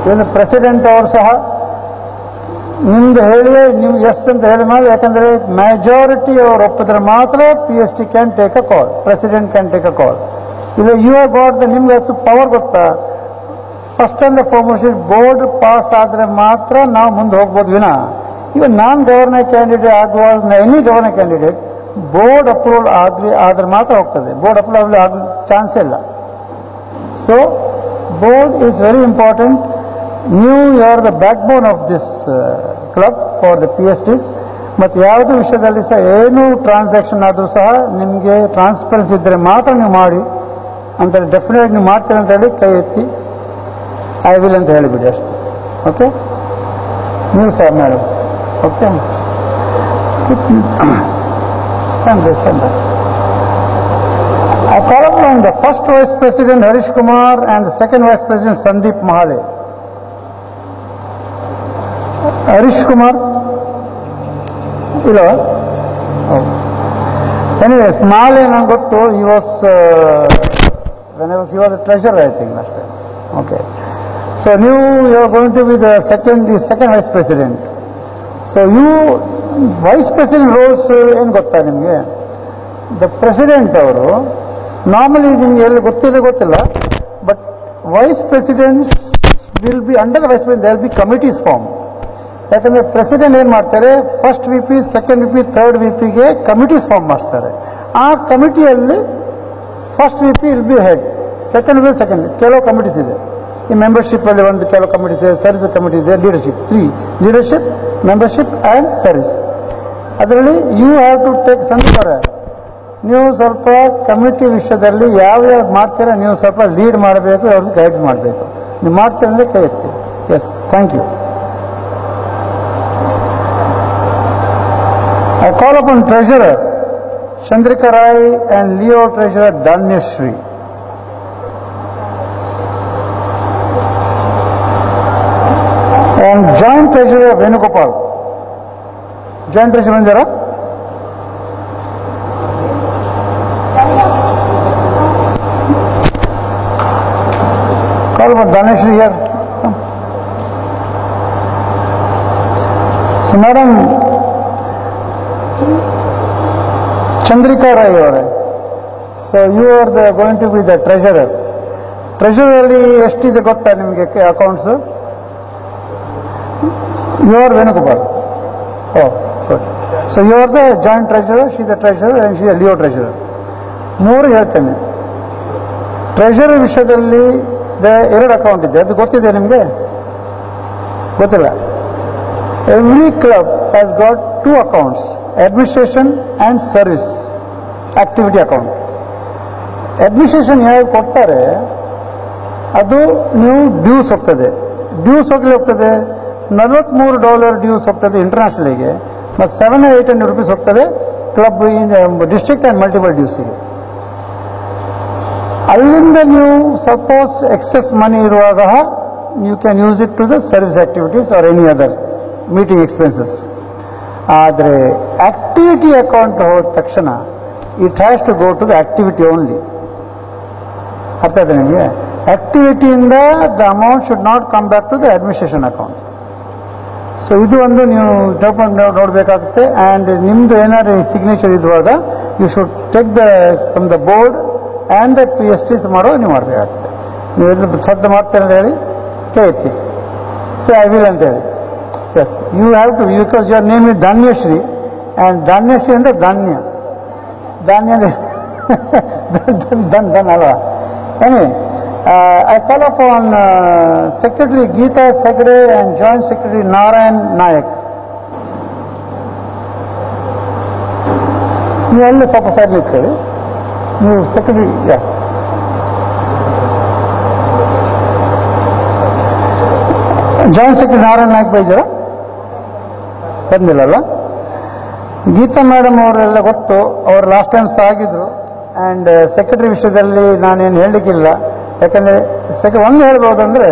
ಇವನು ಪ್ರೆಸಿಡೆಂಟ್ ಅವರು ಸಹ ನಿಮ್ದು ಹೇಳಿದ್ರೆ ನೀವು ಎಸ್ ಅಂತ ಹೇಳಿ ಮಾಡಿ, ಯಾಕಂದರೆ ಮೆಜಾರಿಟಿ ಅವರು ಒಪ್ಪಿದ್ರೆ ಮಾತ್ರ PST can take a call, president can take a call. ಇಲ್ಲ ಯು ಹ್ಯಾವ್ ಗಾಟ್ ನಿಮ್ಗೆ ಅದು ಪವರ್ ಗೊತ್ತಾ, first and foremost board pass ಆದರೆ ಮಾತ್ರ ನಾವು ಮುಂದೆ ಹೋಗ್ಬೋದು ವಿನ ಇವನ್ ನಾನ್ ಗವರ್ನರ್ ಕ್ಯಾಂಡಿಡೇಟ್ ಆಗುವ any governor candidate board approval ಆದರೆ ಮಾತ್ರ ಹೋಗ್ತದೆ. ಬೋರ್ಡ್ ಅಪ್ರೂವಲ್ ಆಗೋ ಚಾನ್ಸೇ ಇಲ್ಲ. So board is very important. ನೀವು you are the backbone of this club for the PSTs. ಮತ್ತು ಯಾವುದೇ ವಿಷಯದಲ್ಲಿ ಸಹ ಏನು ಟ್ರಾನ್ಸಾಕ್ಷನ್ ಆದರೂ ಸಹ ನಿಮಗೆ ಟ್ರಾನ್ಸ್ಪರೆನ್ಸಿ ಇದ್ದರೆ ಮಾತ್ರ ನೀವು ಮಾಡಿ ಅಂತ ಡೆಫಿನೆಟ್ ನೀವು ಮಾಡ್ತೀರ ಅಂತ ಹೇಳಿ ಕೈ ಎತ್ತಿ ಐ ವಿಲ್ ಅಂತ ಹೇಳಿಬಿಡಿ ಅಷ್ಟೆ. ಓಕೆ, ನೀವು sir madam. Okay, I call upon the first Vice President Harish Kumar and the second Vice President Sandeep Mahale. Harish Kumar? Hello? Oh. Anyways, Mahale nange gottu, he was he was a treasurer, I think, last time. Okay. So you are going to be the second Vice President. So you Vice President roles ಏನು ಗೊತ್ತಾ ನಿಮಗೆ? ದ ಪ್ರೆಸಿಡೆಂಟ್ ಅವರು ನಾರ್ಮಲಿ ನಿಮ್ಗೆ ಎಲ್ಲಿ ಗೊತ್ತಿಲ್ಲ, but vice presidents will be under vice president there be committees form. ಯಾಕಂದರೆ ಪ್ರೆಸಿಡೆಂಟ್ ಏನು ಮಾಡ್ತಾರೆ, first VP, second VP, third VPಗೆ ಕಮಿಟೀಸ್ ಫಾರ್ಮ್ ಮಾಡಿಸ್ತಾರೆ. ಆ ಕಮಿಟಿಯಲ್ಲಿ first VP will be head, second VP second. ಕೆಲವು ಕಮಿಟೀಸ್ ಇದೆ ಈ ಮೆಂಬರ್ಶಿಪ್ಪಲ್ಲಿ, ಒಂದು ಕೆಲವು ಕಮಿಟಿ ಇದೆ, ಸರ್ವಿಸ್ ಕಮಿಟಿ ಇದೆ, leadership 3 leadership, membership and service. ಅದರಲ್ಲಿ ಯು ಹ್ಯಾವ್ ಟು ಟೇಕ್ ಸಂದೀಪರ, ನೀವು ಸ್ವಲ್ಪ ಕಮಿಟಿ ವಿಷಯದಲ್ಲಿ ಯಾವ್ಯಾವ ಮಾಡ್ತೀರಾ ನೀವು ಸ್ವಲ್ಪ ಲೀಡ್ ಮಾಡಬೇಕು, ಅವ್ರಿಗೆ ಗೈಡ್ ಮಾಡಬೇಕು. ನೀವು ಮಾಡ್ತೀರ ಅಂದರೆ ಕೈ ಎತ್ತಿ. Yes, thank you. I call upon Treasurer Chandrika Rai and Leo Treasurer Danyashri. And Joint Treasurer Venugopal. Joint Treasurer Mandira. Call upon Danyashri here. So Madam Chandrika Rai ಅವರೇ, so you are going to be the treasurer. ಟ್ರೆಷರಲ್ಲಿ ಎಷ್ಟಿದೆ ಗೊತ್ತಾ ನಿಮಗೆ accounts? You are Venugopal. Oh good. So you are the joint treasurer, she the treasurer and she the Leo treasurer. 3 ಹೇಳ್ತೇನೆ. ಟ್ರೆಷರರ್ ವಿಷಯದಲ್ಲಿ 2 ಅಕೌಂಟ್ ಇದೆ, ಅದು ಗೊತ್ತಿದೆ ನಿಮಗೆ? ಗೊತ್ತಿಲ್ಲ? Every club has got 2 accounts, administration and service activity account. Administration ಯಾರು ಕೊಡ್ತಾರೆ ಅದು ನೀವು ಡ್ಯೂಸ್ ಹೋಗ್ತದೆ. ಡ್ಯೂಸ್ ಹೋಗ್ತದೆ $43 ಡ್ಯೂಸ್ ಹೋಗ್ತದೆ ಇಂಟರ್ನ್ಯಾಷನಲಿಗೆ, ಮತ್ತು $700-800 ಹೋಗ್ತದೆ ಕ್ಲಬ್ ಡಿಸ್ಟ್ರಿಕ್ಟ್ ಆ್ಯಂಡ್ ಮಲ್ಟಿಪಲ್ ಡ್ಯೂಸಿಗೆ. ಅಲ್ಲಿಂದ ನೀವು ಸಪೋಸ್ ಎಕ್ಸೆಸ್ ಮನಿ ಇರುವಾಗ you can use it to the service activities or any other meeting expenses. ಆದರೆ ಆಕ್ಟಿವಿಟಿ ಅಕೌಂಟ್ ಹೋದ ತಕ್ಷಣ it has to go to the activity only. ಅರ್ಥ ಆಯ್ತು ನಿಮಗೆ? ಆಕ್ಟಿವಿಟಿಯಿಂದ the amount should not come back to the administration account. So ಇದು ಒಂದು ನೀವು ನೋಡಬೇಕಾಗುತ್ತೆ. ಆ್ಯಂಡ್ ನಿಮ್ಮದು ಏನಾದ್ರು ಸಿಗ್ನೇಚರ್ ಇರುವಾಗ you should take the from the board and the PSTs ಮಾಡೋ ನೀವು ಮಾಡಬೇಕಾಗ್ತದೆ. ನೀವು ಎಲ್ಲ ಸದ್ದು ಮಾಡ್ತೀರ ಅಂತ ಹೇಳಿ ಕೈ ಎತ್ತಿ, ಸೊ ಐ ವಿಲ್ ಅಂತೇಳಿ. Yes, you have to, because your name is Dhanyashree, and Dhanyashree ಅಂದರೆ ಧಾನ್ಯ ಅಂದರೆ ಧನ್ ಅಲ್ವಾ? ಏನೇ I call upon Secretary Geeta Segre and Joint Secretary Narayan Nayak. ನೀವು ಎಲ್ಲ ಸ್ವಲ್ಪ ಸೈಡ್ ನಿಂತ್ಕೊಳ್ಳಿ. ನೀವು secretary joint secretary Narayan Nayak ಬೈಜರ ಬಂದಿಲ್ಲಲ್ಲ? ಗೀತಾ ಮೇಡಮ್ ಅವರೆಲ್ಲ ಗೊತ್ತು, ಅವರು ಲಾಸ್ಟ್ ಟೈಮ್ ಸಹ ಆಗಿದ್ರು. ಆ್ಯಂಡ್ ಸೆಕ್ರೆಟರಿ ವಿಷಯದಲ್ಲಿ ನಾನೇನು ಹೇಳಲಿಕ್ಕಿಲ್ಲ. ಯಾಕಂದರೆ ಒಂದು ಹೇಳ್ಬೋದಂದರೆ,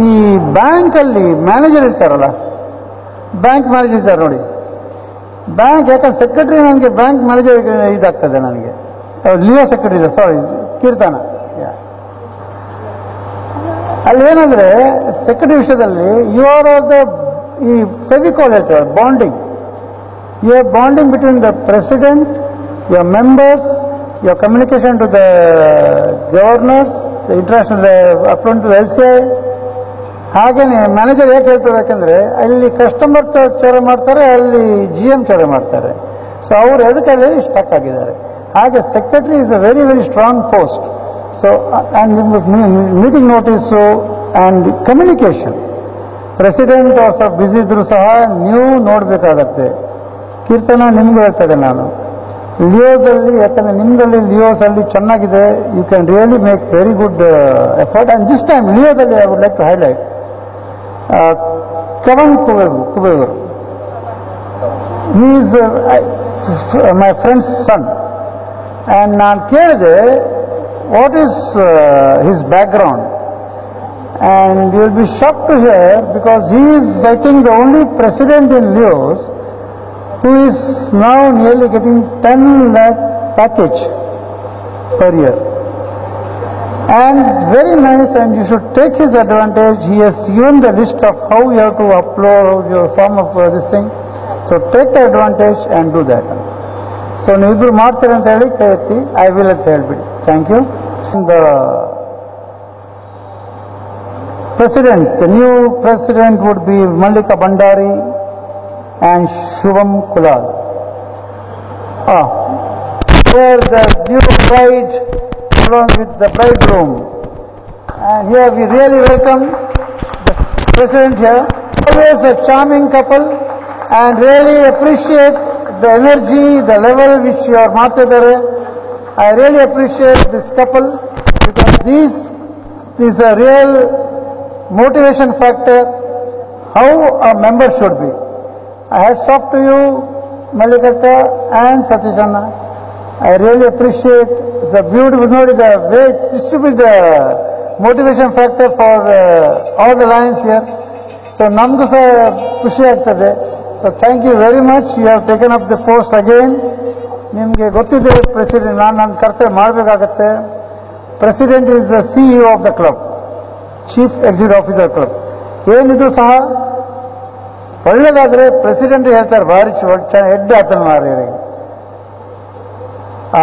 ಈ ಬ್ಯಾಂಕಲ್ಲಿ ಮ್ಯಾನೇಜರ್ ಇರ್ತಾರಲ್ಲ, ಬ್ಯಾಂಕ್ ಮ್ಯಾನೇಜರ್ ಇರ್ತಾರೆ ನೋಡಿ, ಬ್ಯಾಂಕ್ ಯಾಕಂದ್ರೆ ಸೆಕ್ರೆಟರಿ ನನಗೆ ಬ್ಯಾಂಕ್ ಮ್ಯಾನೇಜರ್ ಇದಾಗ್ತದೆ ನನಗೆ. ಲಿಯೋ ಸೆಕ್ರೆಟರಿ, ಸಾರಿ, ಕೀರ್ತನ. ಅಲ್ಲಿ ಏನಂದ್ರೆ ಸೆಕ್ರೆಟರಿ ವಿಷಯದಲ್ಲಿ ಯು ಆರ್ ದ ಈ ಫೆವಿಕಾಲ್ ಹೇಳ್ತಾರೆ bonding. You are bonding between the president, your members, your communication to the governors, the international upload to the LCI. ಹಾಗೆಯೇ ಮ್ಯಾನೇಜರ್ ಹೇಗೆ ಹೇಳ್ತಾರೆ, ಯಾಕಂದರೆ ಅಲ್ಲಿ ಕಸ್ಟಮರ್ ಚೋರೆ ಮಾಡ್ತಾರೆ, ಅಲ್ಲಿ GM ಚೋರೆ ಮಾಡ್ತಾರೆ. ಸೊ ಅವರು ಎದಕ್ಕಲ್ಲಿ ಸ್ಟಕ್ ಆಗಿದ್ದಾರೆ. ಹಾಗೆ secretary is a very very strong post. So and meeting notice and communication, president ಅವ್ರು ಸ್ವಲ್ಪ ಬ್ಯುಸಿ ಇದ್ದರೂ ಸಹ ನೀವು ನೋಡಬೇಕಾಗತ್ತೆ. ಕೀರ್ತನ ನಿಮಗೂ ಹೇಳ್ತಾರೆ ನಾನು ಲಿಯೋಸಲ್ಲಿ, ಯಾಕಂದರೆ ನಿಮ್ಮದಲ್ಲಿ ಲಿಯೋಸಲ್ಲಿ ಚೆನ್ನಾಗಿದೆ, you can really make very good effort. And this time ಲಿಯೋದಲ್ಲಿ I would like to highlight Kavan Kuber. He is my friend's son. And ನಾನು ಕೇಳಿದೆ what is his background, and you will be shock to hear because he is I think the only president in Leos who is now nearly getting 10 lakh package per year, and very nice, and you should take his advantage. He has given the list of how you have to upload your form of this thing, so take the advantage and do that. So ನೀವಿಬ್ರು ಮಾಡ್ತೀರ ಅಂತ ಹೇಳಿ ಕೈ ಎತ್ತಿ, ಐ ವಿಲ್ ಅಂತ ಹೇಳ್ಬಿಡಿ. Thank you. The president, the new president would be Mallika Bandari and Shubham Kulal. Here the new bride along with the bridegroom. And here we really welcome the president here. Always a charming couple, and really appreciate the energy, the level which you are martyrdare. I really appreciate this couple because this is a real motivation factor how a member should be. I hats off to you, Mallikata and Satishana. I really appreciate. It's a beautiful note. The way this should be the motivation factor for all the lions here. So namgu sa khushi agtade. So thank you very much. You have taken up the post again. Nimge gottide president nan karte ಮಾಡಬೇಕಾಗುತ್ತೆ. President is the CEO of the club, Chief Executive Officer club. ಏನಿದು ಸಹ ಒಳ್ಳೆದಾದರೆ ಪ್ರೆಸಿಡೆಂಟ್ ಹೇಳ್ತಾರೆ ಭಾರಿ ಚೆನ್ನಾಗಿ ಹೆಡ್ ಆತನ ಮಾರಿಯವರಿಗೆ,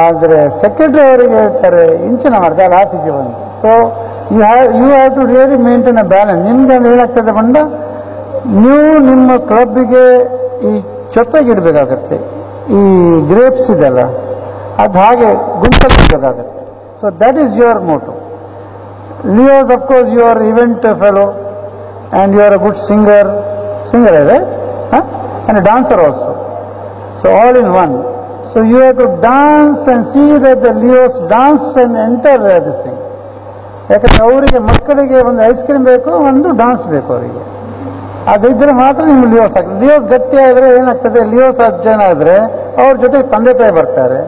ಆದರೆ ಸೆಕ್ರೆಟರಿ ಅವರಿಗೆ ಹೇಳ್ತಾರೆ ಇಂಚಿನ ಮಾಡ್ತಾರೆ ಆಫೀಸಿಗೆ ಬಂದು. So you have to really maintain a balance. ನಿಮ್ಗೆ ಏನಾಗ್ತದೆ ಬಂದ ನೀವು ನಿಮ್ಮ ಕ್ಲಬ್ಬಿಗೆ ಈ ಜೊತೆಗಿಡಬೇಕಾಗತ್ತೆ. ಈ ಗ್ರೇಪ್ಸ್ ಇದೆಲ್ಲ ಅದು ಹಾಗೆ ಗುಂಪಲ್ಲಿಡಬೇಕಾಗತ್ತೆ. So that is your motto. Leos of course you are event fellow and you are a good singer, right? And a dancer also. So all in one. So you have to dance and see that the Leos dance and enter this thing. ಯಾಕಂದರೆ ಅವರಿಗೆ ಮಕ್ಕಳಿಗೆ ಒಂದು ಐಸ್ ಕ್ರೀಮ್ ಬೇಕು, ಒಂದು ಡಾನ್ಸ್ ಬೇಕು ಅವರಿಗೆ. ಅದಿದ್ದರೆ ಮಾತ್ರ ನಿಮ್ಗೆ ಲಿಯೋಸ್ ಆಗ್ತದೆ. ಲಿಯೋಸ್ ಗಟ್ಟಿ ಆದರೆ ಏನಾಗ್ತದೆ, ಲಿಯೋಸ್ 10 ಜನ ಆದರೆ ಅವ್ರ ಜೊತೆಗೆ ತಂದೆ ತಾಯಿ ಬರ್ತಾರೆ,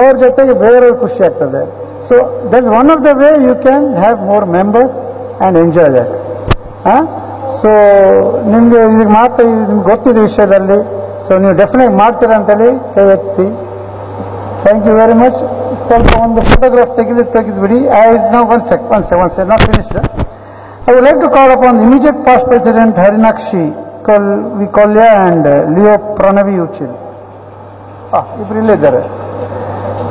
ಅವ್ರ ಜೊತೆಗೆ ಬೇರೆಯವ್ರಿಗೆ ಖುಷಿ ಆಗ್ತದೆ. So that one of the way you can have more members and enjoy that. So ನಿಮಗೆ ಈಗ ಮಾತ್ರ ನಿಮ್ಗೆ ಗೊತ್ತಿದ್ದ ವಿಷಯದಲ್ಲಿ, ಸೊ ನೀವು ಡೆಫಿನೆಟ್ ಮಾಡ್ತೀರಾ ಅಂತೇಳಿ ಕೈ ಎತ್ತಿ. Thank you very much. ಸ್ವಲ್ಪ ಒಂದು ಫೋಟೋಗ್ರಾಫ್ ತೆಗೆದುಬಿಡಿ. I know one sec not finished. I would like to call upon the immediate past president Harinakshi Vikolya and Leo Pranavi Uchil. ಇಬ್ಬರು ಇಲ್ಲಿದ್ದಾರೆ.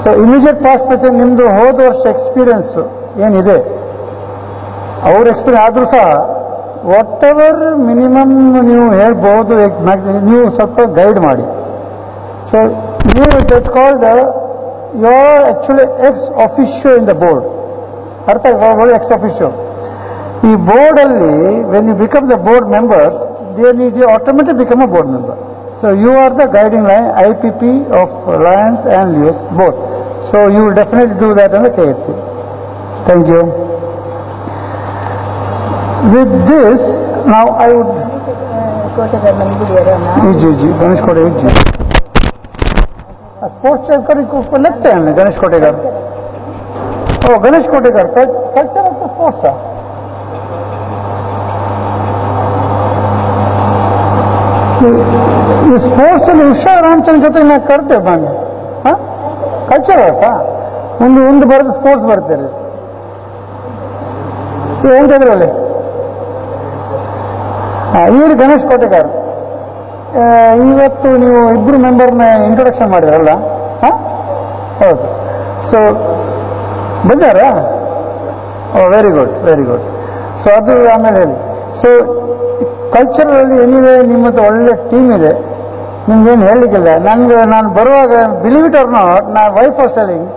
ಸೊ ಇಮಿಡಿಯೇಟ್ ಪಾಸ್ಟ್ ಪ್ರೆಸಿಡೆಂಟ್ ನಿಮ್ಮದು ಹೋದ ವರ್ಷ ಎಕ್ಸ್ಪೀರಿಯನ್ಸು ಏನಿದೆ, ಅವ್ರ ಎಕ್ಸ್ಪೀರಿಯನ್ಸ್ ಆದರೂ ಸಹ ವಾಟ್ ಎವರ್ ಮಿನಿಮಮ್ ನೀವು ಹೇಳ್ಬೋದು, ನೀವು ಸ್ವಲ್ಪ ಗೈಡ್ ಮಾಡಿ. ಸೊ ನೀವು it is called you are actually ex officio in the board. ಅರ್ಥ ಆಗ್ಬೋದು, ಎಕ್ಸ್ ಆಫಿಷಿಯೋ. ಈ ಬೋರ್ಡಲ್ಲಿ when you become the board members they need you automatic become a board member. So you are the guiding line IPP of lions and Leos both. So you will definitely do that ಅಂತ ಕೈ ಎತ್ತಿ. Thank you. With this, now I would. Ganesh Kotegar. Sports checker लगते हैं Ganesh Kotegar. Oh, Ganesh Kotegar. Culture of the sports. ये स्पोर्ट्स ಅಲ್ಲಿ ಉಷಾ ರಾಮಚಂದ್ರ ಜೊತೆ ನಾ ಕರ್ತೆ ಬನ್ನಿ. ಕಲ್ಚರ್ ಆಯ್ತಾ? ಒಂದು ಬರೋದು ಸ್ಪೋರ್ಟ್ಸ್ ಬರ್ತಾರೆ ಹೇಳ್ತಿದ್ರಲ್ಲಿ ಇಲ್ಲಿ ಗಣೇಶ್ ಕೋಟೆಗಾರ್ ಇವತ್ತು ನೀವು ಇಬ್ಬರು ಮೆಂಬರ್ನ ಇಂಟ್ರೊಡಕ್ಷನ್ ಮಾಡಿದ್ರಲ್ಲ ಹಾಂ ಹೌದು ಸೊ ಬಂದಾರಾ very good very good so ಅದು ಆಮೇಲೆ ಹೇಳಿ ಸೊ ಕಲ್ಚರಲ್ಲಿ ಏನಿದೆ ನಿಮ್ಮದು ಒಳ್ಳೆ ಟೀಮ್ ಇದೆ ನಿಮ್ಗೇನು ಹೇಳಲಿಕ್ಕಿಲ್ಲ ನಾನು ಬರುವಾಗ ಬಿಲೀವ್ ಇಟ್ ಆರ್ ನಾಟ್ ನಾ ವೈಫ್ ವಾಸ್ ಟೆಲ್ಲಿಂಗ್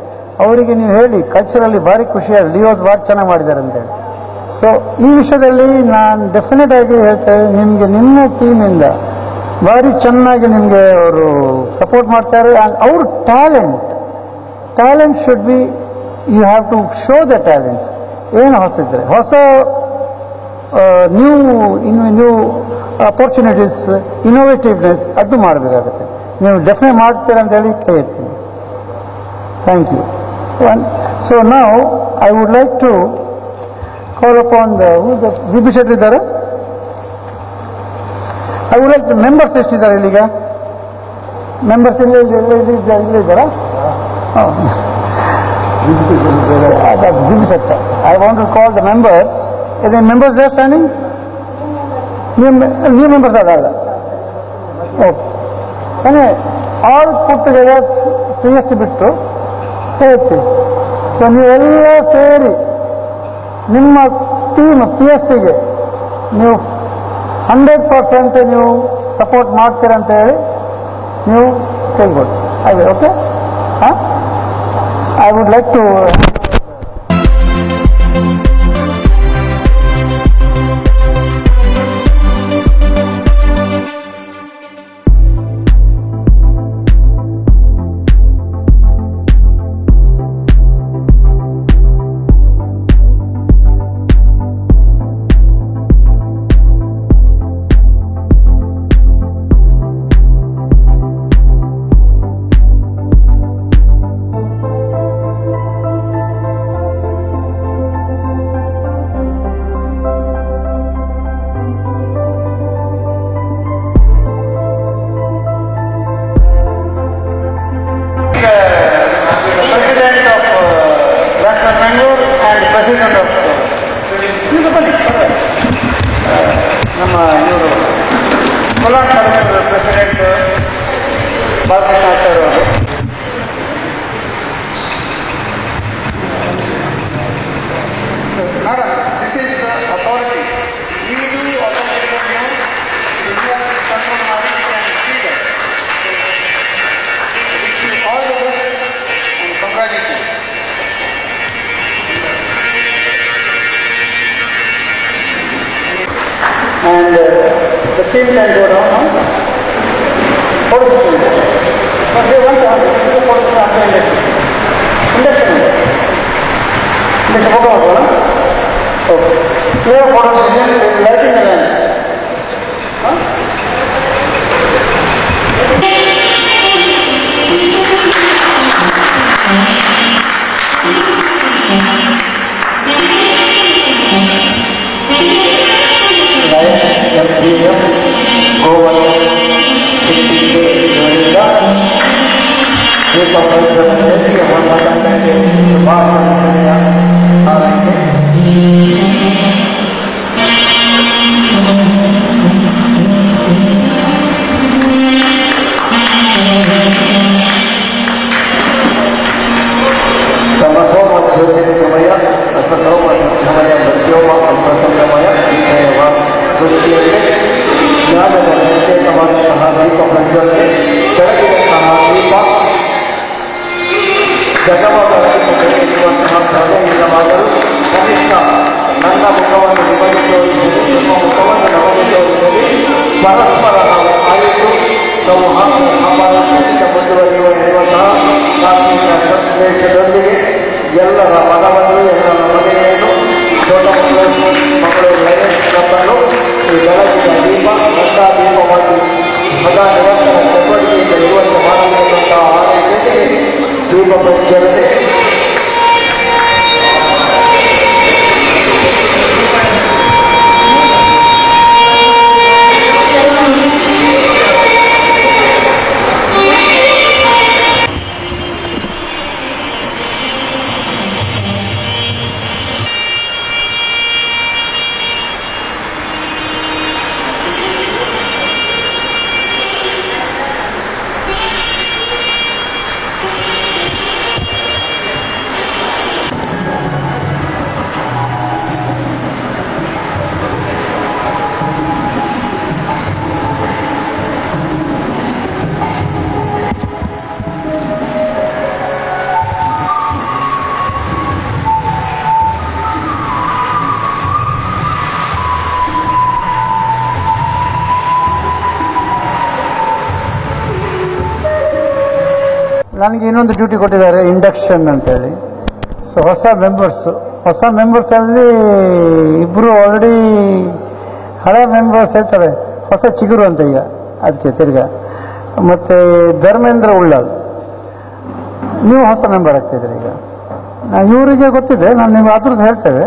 ಅವರಿಗೆ ನೀವು ಹೇಳಿ ಕಲ್ಚರಲ್ಲಿ ಭಾರಿ ಖುಷಿಯಾಗಿ ಲಿಯೋಸ್ ಭಾರಿ ಚೆನ್ನಾಗಿ ಮಾಡಿದ್ದಾರೆ ಅಂತೇಳಿ ಸೊ ಈ ವಿಷಯದಲ್ಲಿ ನಾನು ಡೆಫಿನೆಟ್ ಆಗಿ ಹೇಳ್ತೇವೆ ನಿಮಗೆ ನಿಮ್ಮ ಟೀಮಿಂದ ಭಾರಿ ಚೆನ್ನಾಗಿ ನಿಮಗೆ ಅವರು ಸಪೋರ್ಟ್ ಮಾಡ್ತಾರೆ ಆ್ಯಂಡ್ ಅವ್ರ talent should be you have to show the talents ಏನು ಹೊಸಿದ್ರೆ ಹೊಸ ನ್ಯೂ ಅಪರ್ಚುನಿಟೀಸ್ ಇನೋವೇಟಿವ್ನೆಸ್ ಅದು ಮಾಡಬೇಕಾಗುತ್ತೆ ನೀವು ಡೆಫಿನೆಟ್ ಮಾಡ್ತೀರ ಅಂತ ಹೇಳಿ ಕೈ ಎತ್ತೀನಿ ಥ್ಯಾಂಕ್ ಯು ಸೊ ನಾವು I would like to call upon the VP Shetty ಇದ್ದಾರೆ ಐ ವುಡ್ ಲೈಕ್ ಮೆಂಬರ್ಸ್ ಎಷ್ಟಿದ್ದಾರೆ ಇಲ್ಲಿಗ ಮೆಂಬರ್ಸ್ ಇದ್ದಾರಾ VP Shetty I want to call the members ಇದೆ ಮೆಂಬರ್ಸ್ ಆರ್ ಸ್ಟ್ಯಾಂಡಿಂಗ್ ನೀವು ಮೆಂಬರ್ಸ್ ಆಗಲ್ಲ ಓಕೆ ಏನೇ ಆಲ್ ಪುಟ್ ಟುಗೆದರ್ PST ಬಿಟ್ಟು ಹೇಳ್ತೀವಿ ಸೊ ನೀವೆಲ್ಲ ಸೇರಿ ನಿಮ್ಮ ಟೀಮ್ PSTಗೆ ನೀವು 100% ನೀವು ಸಪೋರ್ಟ್ ಮಾಡ್ತೀರಂತ ಹೇಳಿ ನೀವು ಕೇಳ್ಬೋದು ಹಾಗೆ ಓಕೆ ಹಾಂ ಐ ವುಡ್ ಲೈಕ್ ಟು ನಮ್ಮ ಇವರು ಕೋಲಾರ ಸರ್ಕಲ್ ಪ್ರೆಸಿಡೆಂಟ್ ಬಾಲಕೃಷ್ಣ ಆಚಾರ್ಯ ಅವರು madam this is the authority ಇದು ಅಥಾರಿಟಿಯನ್ನು ಕಂಟ್ರೋಲ್ ಮಾಡಿ all the best and congratulation and the team can go down on photo system. But they want to have the photo system after induction. Induction photo. Okay. Here photo system is lighting the lamp. Huh? ಜ್ಞಾನದ ಸಂಕೇತವಾದಂತಹ ದೀಪ ಪ್ರಜ್ವಲನೆ ಬೆಳಗಿದಂತಹ ದೀಪ ಜಗವಾಗಿರುವಂತಹ ಪ್ರಭೆಯಿಲ್ಲವಾದರೂ ಕನಿಷ್ಠ ನನ್ನ ಮುಖವನ್ನು ನಿಮಗೆ ತೋರಿಸಲಿ ನಿಮ್ಮ ಮುಖವನ್ನು ನಮಗೆ ತೋರಿಸಲಿ ಪರಸ್ಪರ ನಾವು ಆಯಿತು ಸಂಹಾರದ ಸಾಮರಸ್ಯದಿಂದ ಮುಂದುವರಿಯುವ ಎನ್ನುವಂತಹ ತಾರ್ಕಿಕ ಸಂದೇಶದೊಂದಿಗೆ ಎಲ್ಲರ ಮನವನ್ನು ಎಲ್ಲರ ಮನೆಯನ್ನು ದೊಡ್ಡ ಮಂಗಳೂರು ಲಯನ್ಸ್ ಕ್ಲಬ್ಬನ್ನು ಈ ಬೆಳಗಿನ ದೀಪ ದೊಡ್ಡ ದೀಪವಾಗಿ ಸದಾ ನಿರಂತರ ಚಟುವಟಿಕೆಯಿಂದ ಇರುವಂತೆ ಮಾಡಬೇಕಂತಹ ಆರೈಕೆಗೆ ದೀಪ ಪ್ರಜ್ವಲನೆ ನನಗೆ ಇನ್ನೊಂದು ಡ್ಯೂಟಿ ಕೊಟ್ಟಿದ್ದಾರೆ, ಇಂಡಕ್ಷನ್ ಅಂತೇಳಿ. ಸೊ ಹೊಸ ಮೆಂಬರ್ಸಲ್ಲಿ ಇಬ್ಬರು ಆಲ್ರೆಡಿ ಹಳೆ ಮೆಂಬರ್ಸ್ ಹೇಳ್ತಾರೆ ಹೊಸ ಚಿಗುರು ಅಂತ ಈಗ, ಅದಕ್ಕೆ ತಿರ್ಗಾ. ಮತ್ತು ಧರ್ಮೇಂದ್ರ ಉಳ್ಳಾಳ್ ನೀವು ಹೊಸ ಮೆಂಬರ್ ಆಗ್ತಿದ್ದೀರಿ ಈಗ. ಇವರಿಗೆ ಗೊತ್ತಿದೆ, ನಾನು ನೀವು ಅದ್ರದ್ದು ಹೇಳ್ತೇವೆ.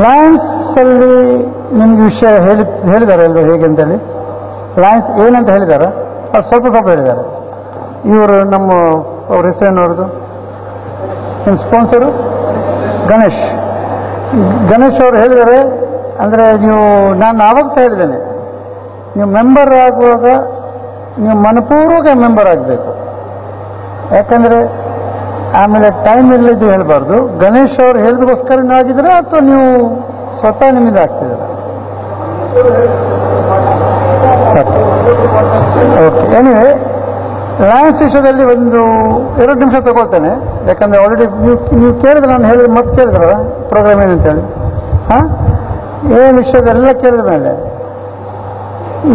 ಲಯನ್ಸಲ್ಲಿ ನಿಮ್ಗೆ ವಿಷಯ ಹೇಳಿದ್ದಾರೆ ಎಲ್ಲರೂ ಹೇಗೆ ಅಂತೇಳಿ, ಲಯನ್ಸ್ ಏನಂತ ಹೇಳಿದ್ದಾರೆ ಅದು ಸ್ವಲ್ಪ ಹೇಳಿದ್ದಾರೆ. ಇವರು ಅವ್ರ ಹೆಸರೇನವ್ರದ್ದು, ನಿಮ್ಮ ಸ್ಪಾನ್ಸರು ಗಣೇಶ್ ಅವರು ಹೇಳಿದ್ದಾರೆ. ಅಂದರೆ ನಾನು ಆವಾಗ ಸಹ ಹೇಳಿದ್ದೇನೆ, ನೀವು ಮೆಂಬರ್ ಆಗುವಾಗ ನೀವು ಮನಪೂರ್ವಕ ಮೆಂಬರ್ ಆಗಬೇಕು. ಯಾಕಂದರೆ ಆಮೇಲೆ ಟೈಮ್ ಇಲ್ಲದ್ದು ಹೇಳಬಾರ್ದು. ಗಣೇಶ್ ಅವರು ಹೇಳಿದಕ್ಕೋಸ್ಕರ ನೀವು ಆಗಿದ್ದೀರಾ ಅಥವಾ ನೀವು ಸ್ವತಃ ನಿಮ್ಮಿಂದ ಆಗ್ತಿದ್ದೀರಾ? ಓಕೆ, ಎನಿವೆ ಲಯನ್ಸ್ ವಿಷಯದಲ್ಲಿ 1-2 ನಿಮಿಷ ತಗೊಳ್ತೇನೆ. ಯಾಕಂದರೆ ಆಲ್ರೆಡಿ ನೀವು ಕೇಳಿದ್ರೆ, ನಾನು ಹೇಳಿದ್ರೆ ಮತ್ತೆ ಕೇಳಿದ್ರಲ್ಲ ಪ್ರೋಗ್ರಾಮ್ ಏನಂತೇಳಿ. ಏನು ವಿಷಯದೆಲ್ಲ ಕೇಳಿದ ಮೇಲೆ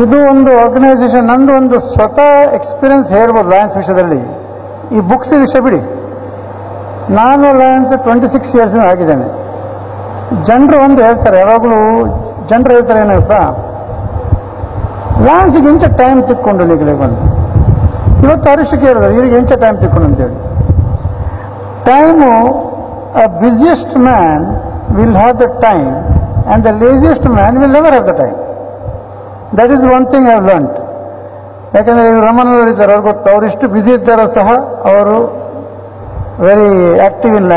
ಇದು ಒಂದು ಆರ್ಗನೈಸೇಷನ್, ನಂದು ಒಂದು ಸ್ವತಃ ಎಕ್ಸ್ಪೀರಿಯನ್ಸ್ ಹೇಳ್ಬೋದು ಲಯನ್ಸ್ ವಿಷಯದಲ್ಲಿ. ಈ ಬುಕ್ಸ್ ವಿಷಯ ಬಿಡಿ, ನಾನು ಲಯನ್ಸ್ 26 ಇಯರ್ಸ್ ಆಗಿದ್ದೇನೆ. ಜನರು ಒಂದು ಹೇಳ್ತಾರೆ, ಯಾವಾಗಲೂ ಜನರು ಹೇಳ್ತಾರೆ ಏನಂತ, ಲಯನ್ಸಿಗೆ ಇಂಚ ಟೈಮ್ ತಿಕ್ಕೊಂಡು ನಿಗಲಿಗೆ ಬಂದು. ಇವತ್ತು ಹರೀಶ್ ಕೇಳಿದ್ರು ಇವ್ರಿಗೆ ಇಂಚ ಟೈಮ್ ತಿಕ್ಕೊಂಡು ಅಂತೇಳಿ. Time, a busiest man will have the time and the laziest man will never have the time. That is one thing I have learned. ಯಾಕಂದರೆ ಇವರು ರಮಣವರು ಇದ್ದಾರೆ, ಅವ್ರಿಗೆ ಗೊತ್ತು. ಅವರಿಷ್ಟು ಬ್ಯುಸಿ ಇದ್ದಾರೋ ಸಹ ಅವರು ವೆರಿ ಆಕ್ಟಿವ್ ಇನ್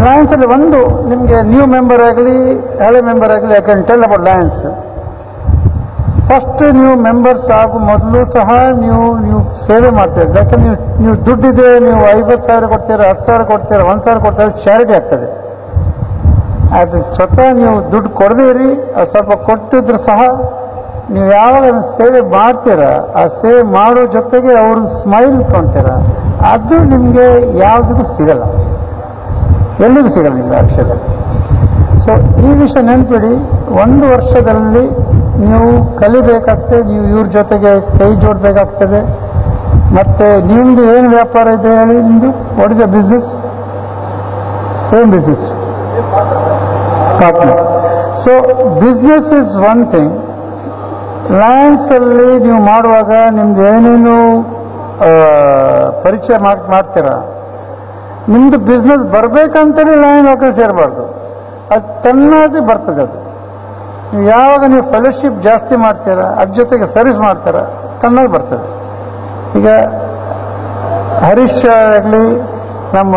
ಲಯನ್ಸಲ್ಲಿ ಒಂದು ನಿಮಗೆ ನ್ಯೂ ಮೆಂಬರ್ ಆಗಲಿ ಹಳೆ ಮೆಂಬರ್ ಆಗಲಿ, I can tell about Lions. First ನೀವು ಮೆಂಬರ್ಸ್ ಆಗೋ ಮೊದಲು ಸಹ ನೀವು ಸೇವೆ ಮಾಡ್ತೀರಿ. ಯಾಕಂದ್ರೆ ನೀವು ದುಡ್ಡಿದೆ, ನೀವು 50,000 ಕೊಡ್ತೀರಾ, 10,000 ಕೊಡ್ತೀರಾ, 1,000 ಕೊಡ್ತೀರಾ, ಚಾರಿಟಿ ಆಗ್ತದೆ. ಅದು ಸ್ವತಃ ನೀವು ದುಡ್ಡು ಕೊಡದಿರಿ, ಅದು ಸ್ವಲ್ಪ ಕೊಟ್ಟಿದ್ರು ಸಹ ನೀವು ಯಾವಾಗ ಸೇವೆ ಮಾಡ್ತೀರಾ, ಆ ಸೇವೆ ಮಾಡೋ ಜೊತೆಗೆ ಅವರು ಸ್ಮೈಲ್ ಕೊಡ್ತೀರ, ಅದು ನಿಮಗೆ ಯಾವುದಕ್ಕೂ ಸಿಗಲ್ಲ, ಎಲ್ಲಿಗೂ ಸಿಗಲ್ಲ ನಿಮಗೆ ಆ ವಿಷಯದಲ್ಲಿ. ಸೊ ಈ ವಿಷಯ ನೆನ್ಪಿಡಿ. 1 ವರ್ಷದಲ್ಲಿ ನೀವು ಕಲಿಬೇಕಾಗ್ತದೆ, ನೀವು ಇವ್ರ ಜೊತೆಗೆ ಕೈ ಜೋಡಬೇಕಾಗ್ತದೆ. ಮತ್ತು ನಿಮ್ಮದು ಏನು ವ್ಯಾಪಾರ ಇದೆ ಹೇಳಿ, ನಿಮ್ಮದು ವಾಟ್ ಇಸ್ ದ ಬಿಸ್ನೆಸ್? ಏನು business? Partner. So business is one thing. ಲಯನ್ಸಲ್ಲಿ ನೀವು ಮಾಡುವಾಗ ನಿಮ್ದು ಏನೇನು ಪರಿಚಯ ಮಾಡ್ತೀರಾ, ನಿಮ್ಮದು ಬಿಸ್ನೆಸ್ ಬರಬೇಕಂತಲೇ ಲಯನ್ ಒಳಗೆ ಸೇರಬಾರ್ದು, ಅದು ತನ್ನದೇ ಬರ್ತದೆ. ಅದು ನೀವು ಯಾವಾಗ ನೀವು ಫೆಲೋಶಿಪ್ ಜಾಸ್ತಿ ಮಾಡ್ತೀರಾ, ಅದ್ರ ಜೊತೆಗೆ ಸರ್ವಿಸ್ ಮಾಡ್ತೀರಾ, ತನ್ನದೇ ಬರ್ತದೆ. ಈಗ ಹರೀಶ್ ಆಗಲಿ, ನಮ್ಮ